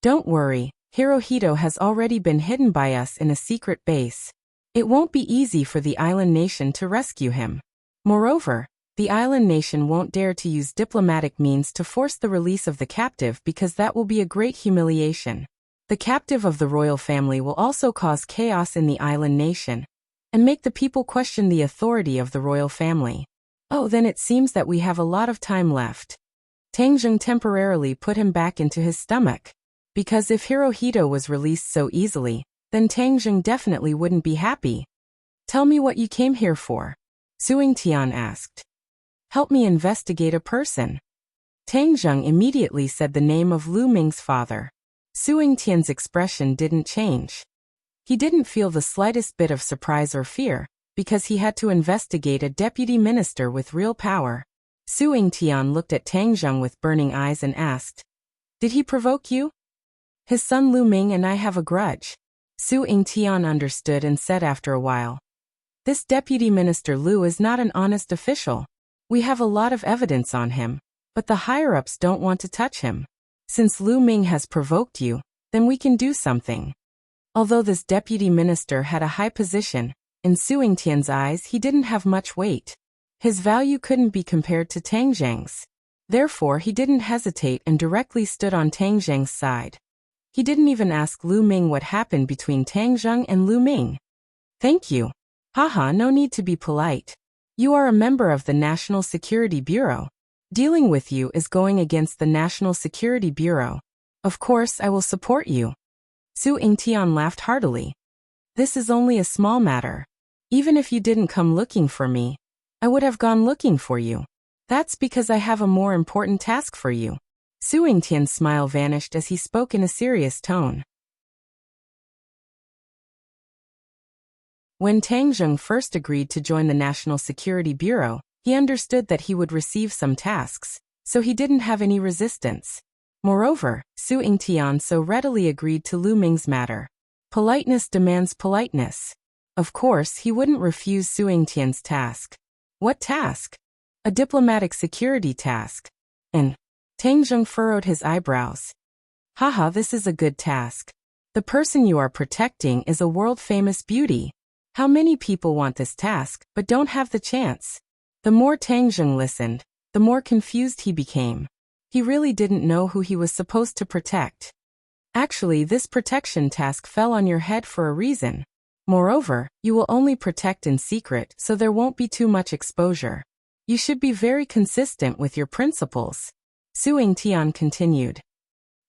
"Don't worry, Hirohito has already been hidden by us in a secret base. It won't be easy for the island nation to rescue him. Moreover, the island nation won't dare to use diplomatic means to force the release of the captive because that will be a great humiliation. The captive of the royal family will also cause chaos in the island nation and make the people question the authority of the royal family. Oh, then it seems that we have a lot of time left." Tang Jing temporarily put him back into his stomach. Because if Hirohito was released so easily, then Tang Jing definitely wouldn't be happy. "Tell me what you came here for," Su Yingtian asked. "Help me investigate a person." Tang Jing immediately said the name of Lu Ming's father. Su Yingtian's expression didn't change. He didn't feel the slightest bit of surprise or fear, because he had to investigate a deputy minister with real power. Su Yingtian looked at Tang Jing with burning eyes and asked, "Did he provoke you?" "His son Lu Ming and I have a grudge." Su Yingtian understood and said after a while, "This deputy minister Lu is not an honest official. We have a lot of evidence on him, but the higher-ups don't want to touch him. Since Lu Ming has provoked you, then we can do something." Although this deputy minister had a high position, in Su Yingtian's eyes he didn't have much weight. His value couldn't be compared to Tang Jing's. Therefore he didn't hesitate and directly stood on Tang Jing's side. He didn't even ask Lu Ming what happened between Tang Jing and Lu Ming. "Thank you. Haha, no need to be polite. You are a member of the National Security Bureau. Dealing with you is going against the National Security Bureau. Of course I will support you." Su Yingtian laughed heartily. "This is only a small matter. Even if you didn't come looking for me, I would have gone looking for you. That's because I have a more important task for you." Su Yingtian's smile vanished as he spoke in a serious tone. When Tang Jing first agreed to join the National Security Bureau, he understood that he would receive some tasks, so he didn't have any resistance. Moreover, Su Yingtian so readily agreed to Lu Ming's matter. Politeness demands politeness. Of course, he wouldn't refuse Su Yingtian's task. What task? A diplomatic security task. And Tang Jing furrowed his eyebrows. "Haha, this is a good task. The person you are protecting is a world-famous beauty. How many people want this task, but don't have the chance?" The more Tang Jing listened, the more confused he became. He really didn't know who he was supposed to protect. Actually, this protection task fell on your head for a reason. Moreover, you will only protect in secret, so there won't be too much exposure. You should be very consistent with your principles. Su Yingtian continued.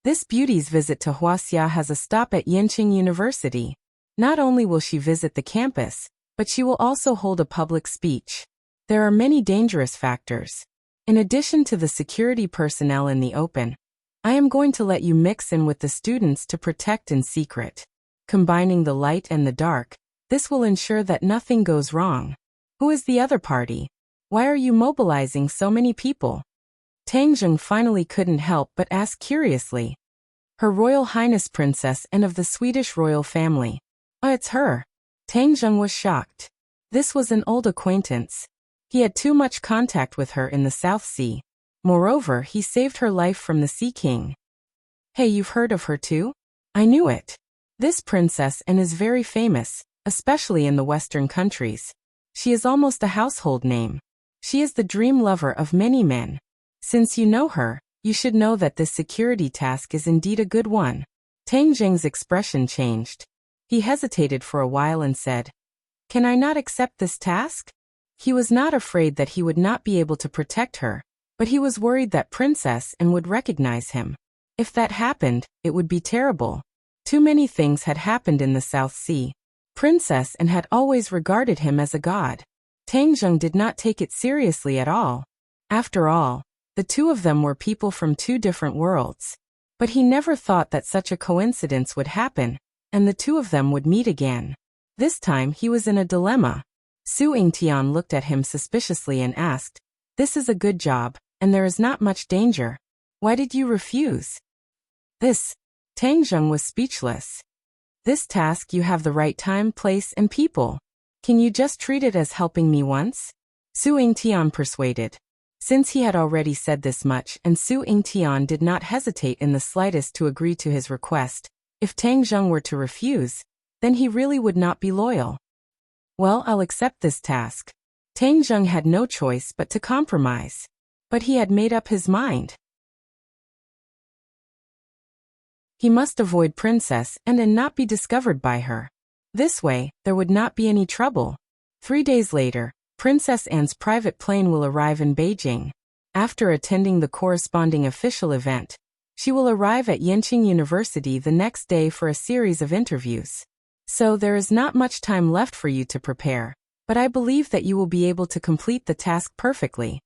This beauty's visit to Huaxia has a stop at Yenqing University. Not only will she visit the campus, but she will also hold a public speech. There are many dangerous factors. In addition to the security personnel in the open, I am going to let you mix in with the students to protect in secret. Combining the light and the dark, this will ensure that nothing goes wrong. Who is the other party? Why are you mobilizing so many people? Tang Jing finally couldn't help but ask curiously. Her Royal Highness Princess and of the Swedish royal family. It's her. Tang Jing was shocked. This was an old acquaintance. He had too much contact with her in the South Sea. Moreover, he saved her life from the Sea King. Hey, you've heard of her too? I knew it. This princess and is very famous, especially in the Western countries. She is almost a household name. She is the dream lover of many men. Since you know her, you should know that this security task is indeed a good one. Tang Jing's expression changed. He hesitated for a while and said, "Can I not accept this task?" He was not afraid that he would not be able to protect her, but he was worried that Princess Anne would recognize him. If that happened, it would be terrible. Too many things had happened in the South Sea. Princess Anne had always regarded him as a god. Tang Jing did not take it seriously at all. After all, the two of them were people from two different worlds. But he never thought that such a coincidence would happen, and the two of them would meet again. This time he was in a dilemma. Su Yingtian looked at him suspiciously and asked, "This is a good job, and there is not much danger. Why did you refuse?" Tang Jing was speechless. "This task you have the right time, place, and people. Can you just treat it as helping me once?" Su Yingtian persuaded. Since he had already said this much and Su Yingtian did not hesitate in the slightest to agree to his request, if Tang Jing were to refuse, then he really would not be loyal. "Well, I'll accept this task." Tang Jing had no choice but to compromise. But he had made up his mind. He must avoid Princess Anne and not be discovered by her. This way, there would not be any trouble. 3 days later, Princess Anne's private plane will arrive in Beijing. After attending the corresponding official event, she will arrive at Yenqing University the next day for a series of interviews. So there is not much time left for you to prepare, but I believe that you will be able to complete the task perfectly.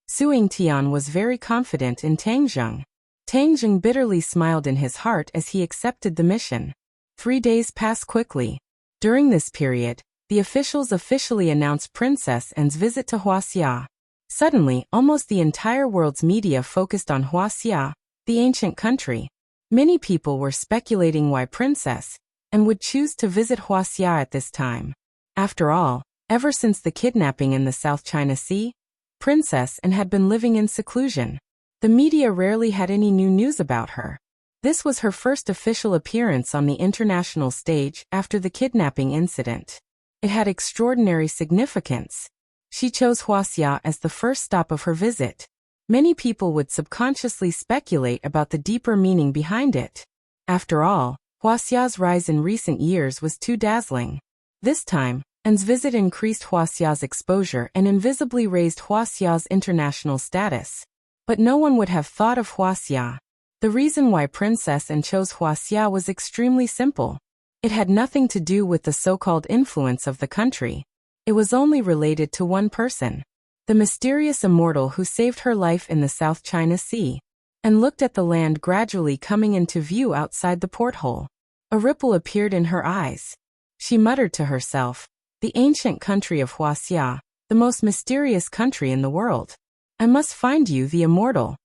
Su Yingtian was very confident in Tang Jing. Tang Jing bitterly smiled in his heart as he accepted the mission. 3 days passed quickly. During this period, the officials officially announced Princess Anne's visit to Huaxia. Suddenly, almost the entire world's media focused on Huaxia, the ancient country. Many people were speculating why Princess Anne would choose to visit Huaxia at this time. After all, ever since the kidnapping in the South China Sea, Princess Anne had been living in seclusion. The media rarely had any new news about her. This was her first official appearance on the international stage after the kidnapping incident. It had extraordinary significance. She chose Huaxia as the first stop of her visit. Many people would subconsciously speculate about the deeper meaning behind it. After all, Huaxia's rise in recent years was too dazzling. This time, Anne's visit increased Huaxia's exposure and invisibly raised Huaxia's international status. But no one would have thought of Huaxia. The reason why Princess Anne chose Huaxia was extremely simple. It had nothing to do with the so-called influence of the country. It was only related to one person, the mysterious immortal who saved her life in the South China Sea, and looked at the land gradually coming into view outside the porthole. A ripple appeared in her eyes. She muttered to herself, "The ancient country of Huaxia, the most mysterious country in the world. I must find you, the immortal."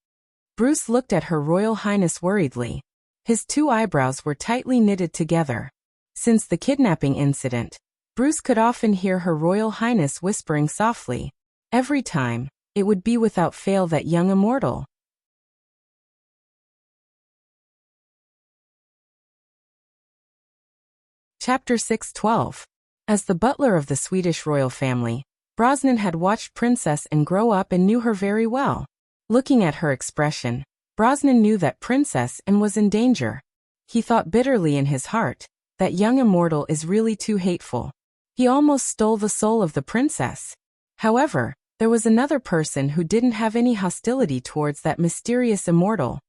Bruce looked at Her Royal Highness worriedly. His 2 eyebrows were tightly knitted together. Since the kidnapping incident, Bruce could often hear Her Royal Highness whispering softly. Every time, it would be without fail that young immortal. Chapter 6:12. As the butler of the Swedish royal family, Brosnan had watched Princess Anne grow up and knew her very well. Looking at her expression, Brosnan knew that Princess Anne was in danger. He thought bitterly in his heart, that young immortal is really too hateful. He almost stole the soul of the princess. However, there was another person who didn't have any hostility towards that mysterious immortal.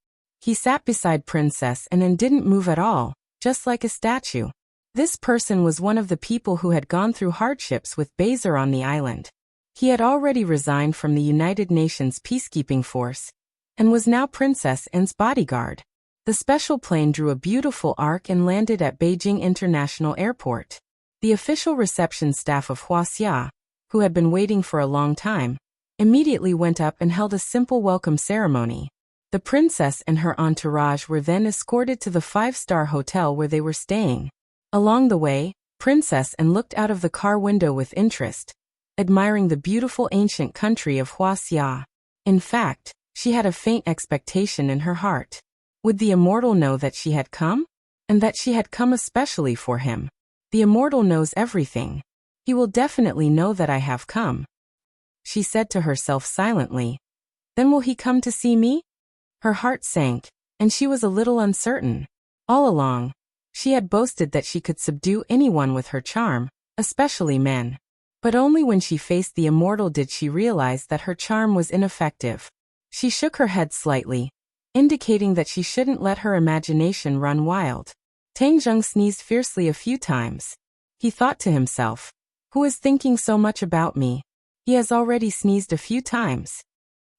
He sat beside Princess Anne and didn't move at all, just like a statue. This person was one of the people who had gone through hardships with Bezer on the island. He had already resigned from the United Nations peacekeeping force, and was now Princess Anne's bodyguard. The special plane drew a beautiful arc and landed at Beijing International Airport. The official reception staff of Huaxia, who had been waiting for a long time, immediately went up and held a simple welcome ceremony. The princess and her entourage were then escorted to the 5-star hotel where they were staying. Along the way, Princess Anne looked out of the car window with interest, admiring the beautiful ancient country of Huaxia. In fact, she had a faint expectation in her heart. Would the immortal know that she had come? And that she had come especially for him? The immortal knows everything. He will definitely know that I have come, she said to herself silently. Then will he come to see me? Her heart sank, and she was a little uncertain. All along, she had boasted that she could subdue anyone with her charm, especially men. But only when she faced the immortal did she realize that her charm was ineffective. She shook her head slightly, indicating that she shouldn't let her imagination run wild. Tang Zheng sneezed fiercely a few times. He thought to himself, "Who is thinking so much about me? He has already sneezed a few times."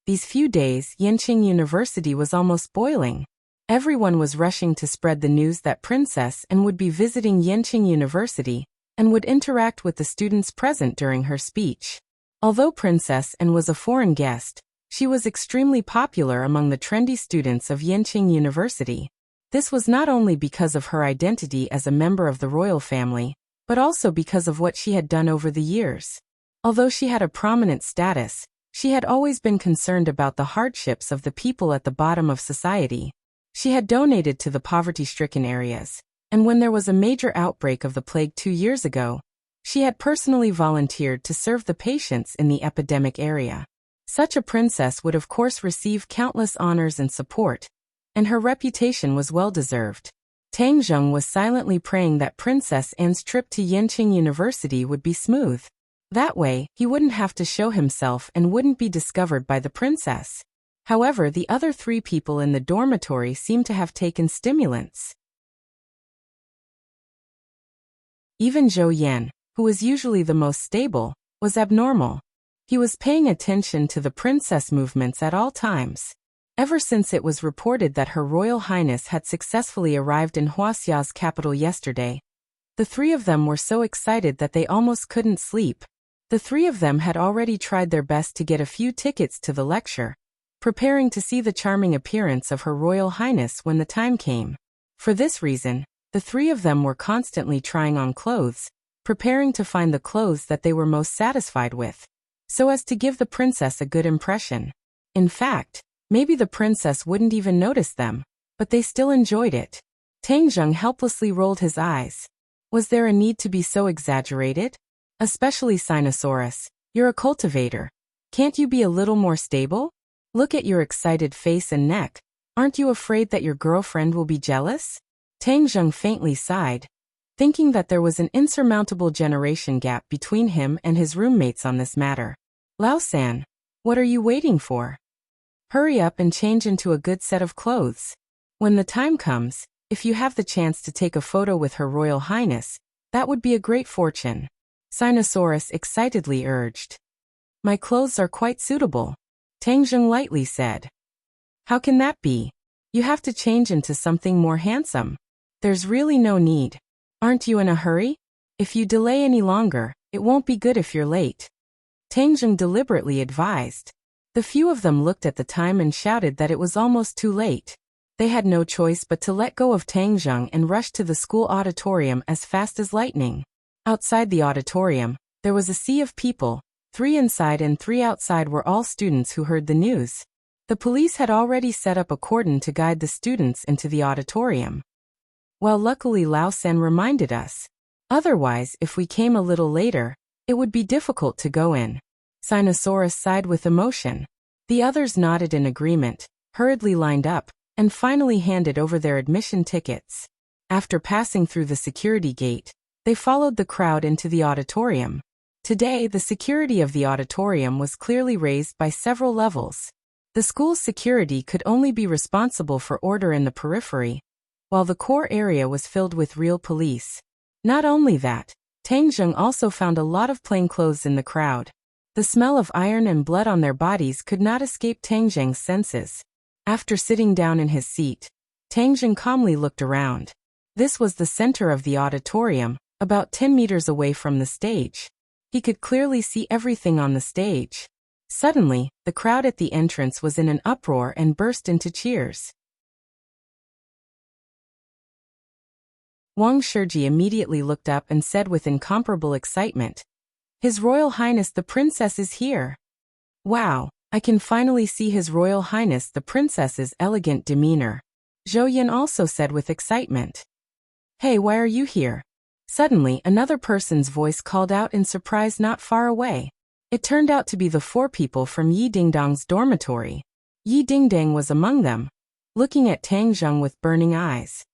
These few days, Yanqing University was almost boiling. Everyone was rushing to spread the news that Princess N would be visiting Yanqing University and would interact with the students present during her speech. Although Princess N was a foreign guest, she was extremely popular among the trendy students of Yanqing University. This was not only because of her identity as a member of the royal family, but also because of what she had done over the years. Although she had a prominent status, she had always been concerned about the hardships of the people at the bottom of society. She had donated to the poverty-stricken areas, and when there was a major outbreak of the plague 2 years ago, she had personally volunteered to serve the patients in the epidemic area. Such a princess would of course receive countless honors and support, and her reputation was well-deserved. Tang Zheng was silently praying that Princess Anne's trip to Yanqing University would be smooth. That way, he wouldn't have to show himself and wouldn't be discovered by the princess. However, the other 3 people in the dormitory seemed to have taken stimulants. Even Zhou Yan, who was usually the most stable, was abnormal. He was paying attention to the princess movements at all times. Ever since it was reported that Her Royal Highness had successfully arrived in Huaxia's capital yesterday, the 3 of them were so excited that they almost couldn't sleep. The 3 of them had already tried their best to get a few tickets to the lecture, preparing to see the charming appearance of Her Royal Highness when the time came. For this reason, the 3 of them were constantly trying on clothes, preparing to find the clothes that they were most satisfied with, so as to give the princess a good impression. In fact, maybe the princess wouldn't even notice them, but they still enjoyed it. Tang Zheng helplessly rolled his eyes. Was there a need to be so exaggerated? Especially Sinosaurus, you're a cultivator. Can't you be a little more stable? Look at your excited face and neck. Aren't you afraid that your girlfriend will be jealous? Tang Zheng faintly sighed, thinking that there was an insurmountable generation gap between him and his roommates on this matter. Lao San, what are you waiting for? Hurry up and change into a good set of clothes. When the time comes, if you have the chance to take a photo with Her Royal Highness, that would be a great fortune. Sinosaurus excitedly urged. My clothes are quite suitable, Tang Zheng lightly said. How can that be? You have to change into something more handsome. There's really no need. Aren't you in a hurry? If you delay any longer, it won't be good if you're late. Tang Zheng deliberately advised. The few of them looked at the time and shouted that it was almost too late. They had no choice but to let go of Tang Zheng and rush to the school auditorium as fast as lightning. Outside the auditorium, there was a sea of people. 3 inside and 3 outside were all students who heard the news. The police had already set up a cordon to guide the students into the auditorium. Well, luckily Lao San reminded us. Otherwise, if we came a little later, it would be difficult to go in. Sinosaurus sighed with emotion. The others nodded in agreement, hurriedly lined up, and finally handed over their admission tickets. After passing through the security gate, they followed the crowd into the auditorium. Today, the security of the auditorium was clearly raised by several levels. The school's security could only be responsible for order in the periphery, while the core area was filled with real police. Not only that, Tang Zheng also found a lot of plainclothes in the crowd. The smell of iron and blood on their bodies could not escape Tang Zheng's senses. After sitting down in his seat, Tang Zheng calmly looked around. This was the center of the auditorium, about 10 meters away from the stage. He could clearly see everything on the stage. Suddenly, the crowd at the entrance was in an uproar and burst into cheers. Wang Shiji immediately looked up and said with incomparable excitement, His Royal Highness the Princess is here. Wow, I can finally see His Royal Highness the Princess's elegant demeanor. Zhou Yan also said with excitement. Hey, why are you here? Suddenly, another person's voice called out in surprise not far away. It turned out to be the 4 people from Yi Dingdang's dormitory. Yi Dingdang was among them, looking at Tang Zheng with burning eyes.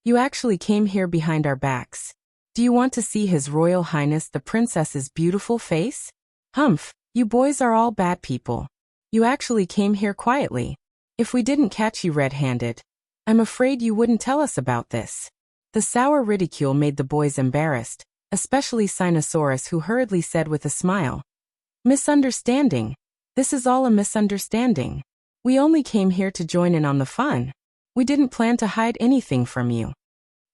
You actually came here behind our backs. Do you want to see His Royal Highness the Princess's beautiful face? Humph, you boys are all bad people. You actually came here quietly. If we didn't catch you red-handed, I'm afraid you wouldn't tell us about this. The sour ridicule made the boys embarrassed, especially Sinosaurus, who hurriedly said with a smile, "Misunderstanding. This is all a misunderstanding. We only came here to join in on the fun. We didn't plan to hide anything from you."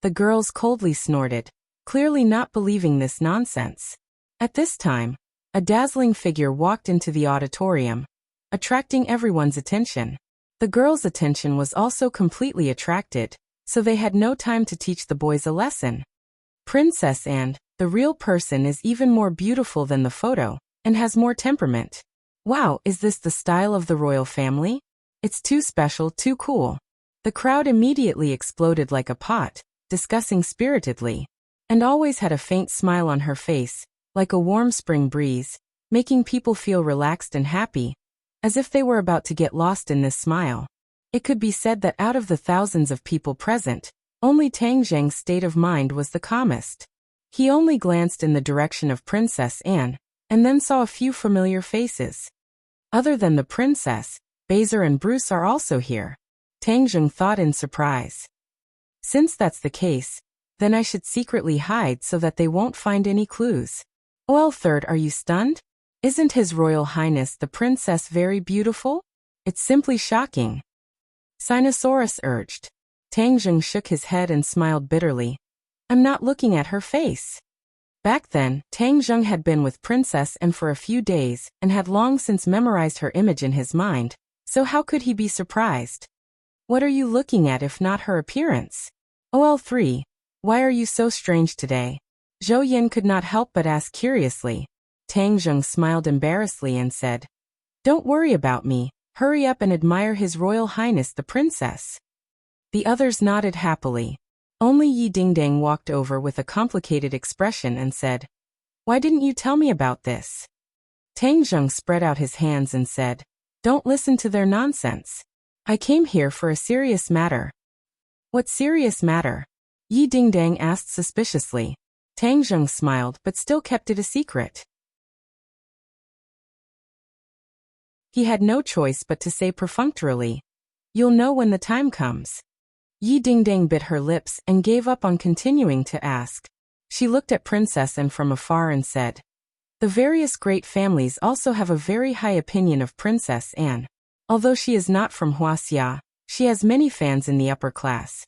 The girls coldly snorted, clearly not believing this nonsense. At this time, a dazzling figure walked into the auditorium, attracting everyone's attention. The girls' attention was also completely attracted, so they had no time to teach the boys a lesson. Princess Anne, the real person, is even more beautiful than the photo, and has more temperament. Wow, is this the style of the royal family? It's too special, too cool. The crowd immediately exploded like a pot, discussing spiritedly, and always had a faint smile on her face, like a warm spring breeze, making people feel relaxed and happy, as if they were about to get lost in this smile. It could be said that out of the thousands of people present, only Tang Zheng's state of mind was the calmest. He only glanced in the direction of Princess Anne, and then saw a few familiar faces. Other than the princess, Baser and Bruce are also here. Tang Zheng thought in surprise. Since that's the case, then I should secretly hide so that they won't find any clues. Well, third, are you stunned? Isn't His Royal Highness the Princess very beautiful? It's simply shocking. Sinosaurus urged. Tang Zheng shook his head and smiled bitterly. I'm not looking at her face. Back then, Tang Zheng had been with Princess Anne for a few days and had long since memorized her image in his mind, so how could he be surprised? What are you looking at if not her appearance? OL3, why are you so strange today? Zhou Yin could not help but ask curiously. Tang Zheng smiled embarrassedly and said, Don't worry about me, hurry up and admire His Royal Highness the Princess. The others nodded happily. Only Yi Dingdang walked over with a complicated expression and said, Why didn't you tell me about this? Tang Zheng spread out his hands and said, Don't listen to their nonsense. I came here for a serious matter. What serious matter? Yi Dingdang asked suspiciously. Tang Zheng smiled but still kept it a secret. He had no choice but to say perfunctorily, You'll know when the time comes. Yi Dingdang bit her lips and gave up on continuing to ask. She looked at Princess Anne from afar and said, The various great families also have a very high opinion of Princess Anne. Although she is not from Huaxia, she has many fans in the upper class.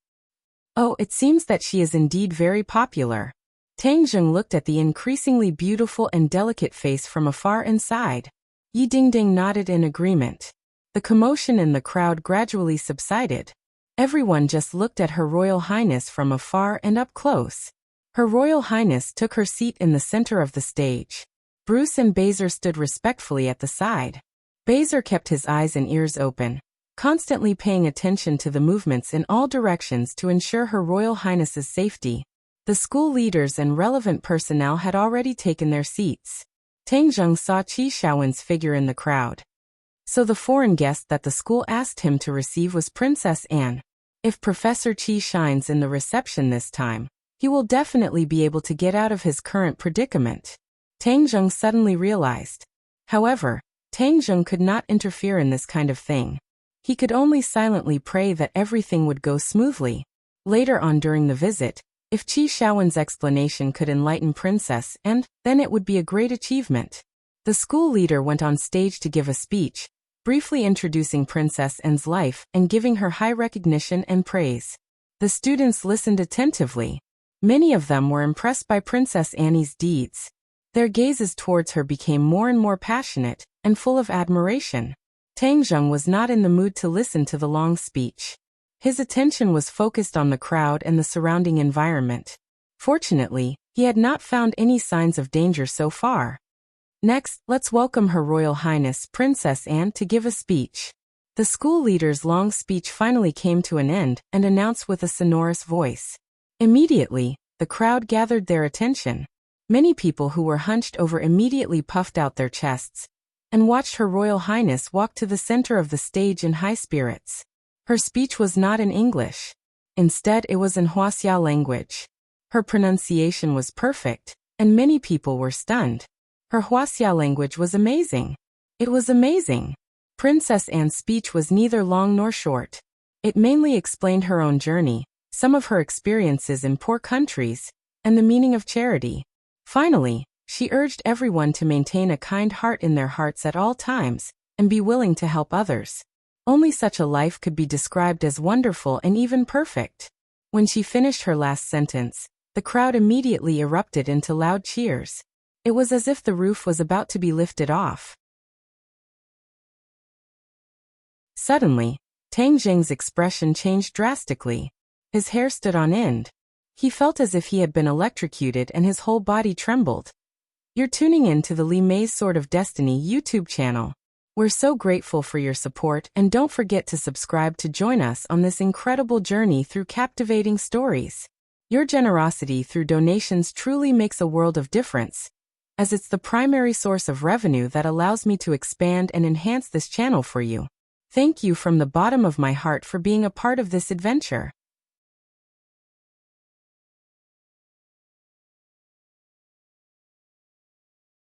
Oh, it seems that she is indeed very popular. Tang Zheng looked at the increasingly beautiful and delicate face from afar and sighed. Yi Dingdang nodded in agreement. The commotion in the crowd gradually subsided. Everyone just looked at Her Royal Highness from afar and up close. Her Royal Highness took her seat in the center of the stage. Bruce and Baser stood respectfully at the side. Baser kept his eyes and ears open, constantly paying attention to the movements in all directions to ensure Her Royal Highness's safety. The school leaders and relevant personnel had already taken their seats. Tang Zheng saw Qi Shaowen's figure in the crowd. So the foreign guest that the school asked him to receive was Princess Anne. If Professor Qi shines in the reception this time, he will definitely be able to get out of his current predicament. Tang Zheng suddenly realized. However, Tang Zheng could not interfere in this kind of thing. He could only silently pray that everything would go smoothly. Later on during the visit, if Qi Shaowen's explanation could enlighten Princess Anne, then it would be a great achievement. The school leader went on stage to give a speech, briefly introducing Princess Anne's life and giving her high recognition and praise. The students listened attentively. Many of them were impressed by Princess Annie's deeds. Their gazes towards her became more and more passionate and full of admiration. Tang Zheng was not in the mood to listen to the long speech. His attention was focused on the crowd and the surrounding environment. Fortunately, he had not found any signs of danger so far. Next, let's welcome Her Royal Highness Princess Anne to give a speech. The school leader's long speech finally came to an end and announced with a sonorous voice. Immediately, the crowd gathered their attention. Many people who were hunched over immediately puffed out their chests and watched Her Royal Highness walk to the center of the stage in high spirits. Her speech was not in English. Instead, it was in Hwasya language. Her pronunciation was perfect, and many people were stunned. Her Hwasya language was amazing. It was amazing. Princess Anne's speech was neither long nor short. It mainly explained her own journey, some of her experiences in poor countries, and the meaning of charity. Finally, she urged everyone to maintain a kind heart in their hearts at all times, and be willing to help others. Only such a life could be described as wonderful and even perfect. When she finished her last sentence, the crowd immediately erupted into loud cheers. It was as if the roof was about to be lifted off. Suddenly, Tang Jing's expression changed drastically. His hair stood on end. He felt as if he had been electrocuted and his whole body trembled. You're tuning in to the Li Mei's Sword of Destiny YouTube channel. We're so grateful for your support, and don't forget to subscribe to join us on this incredible journey through captivating stories. Your generosity through donations truly makes a world of difference, as it's the primary source of revenue that allows me to expand and enhance this channel for you. Thank you from the bottom of my heart for being a part of this adventure.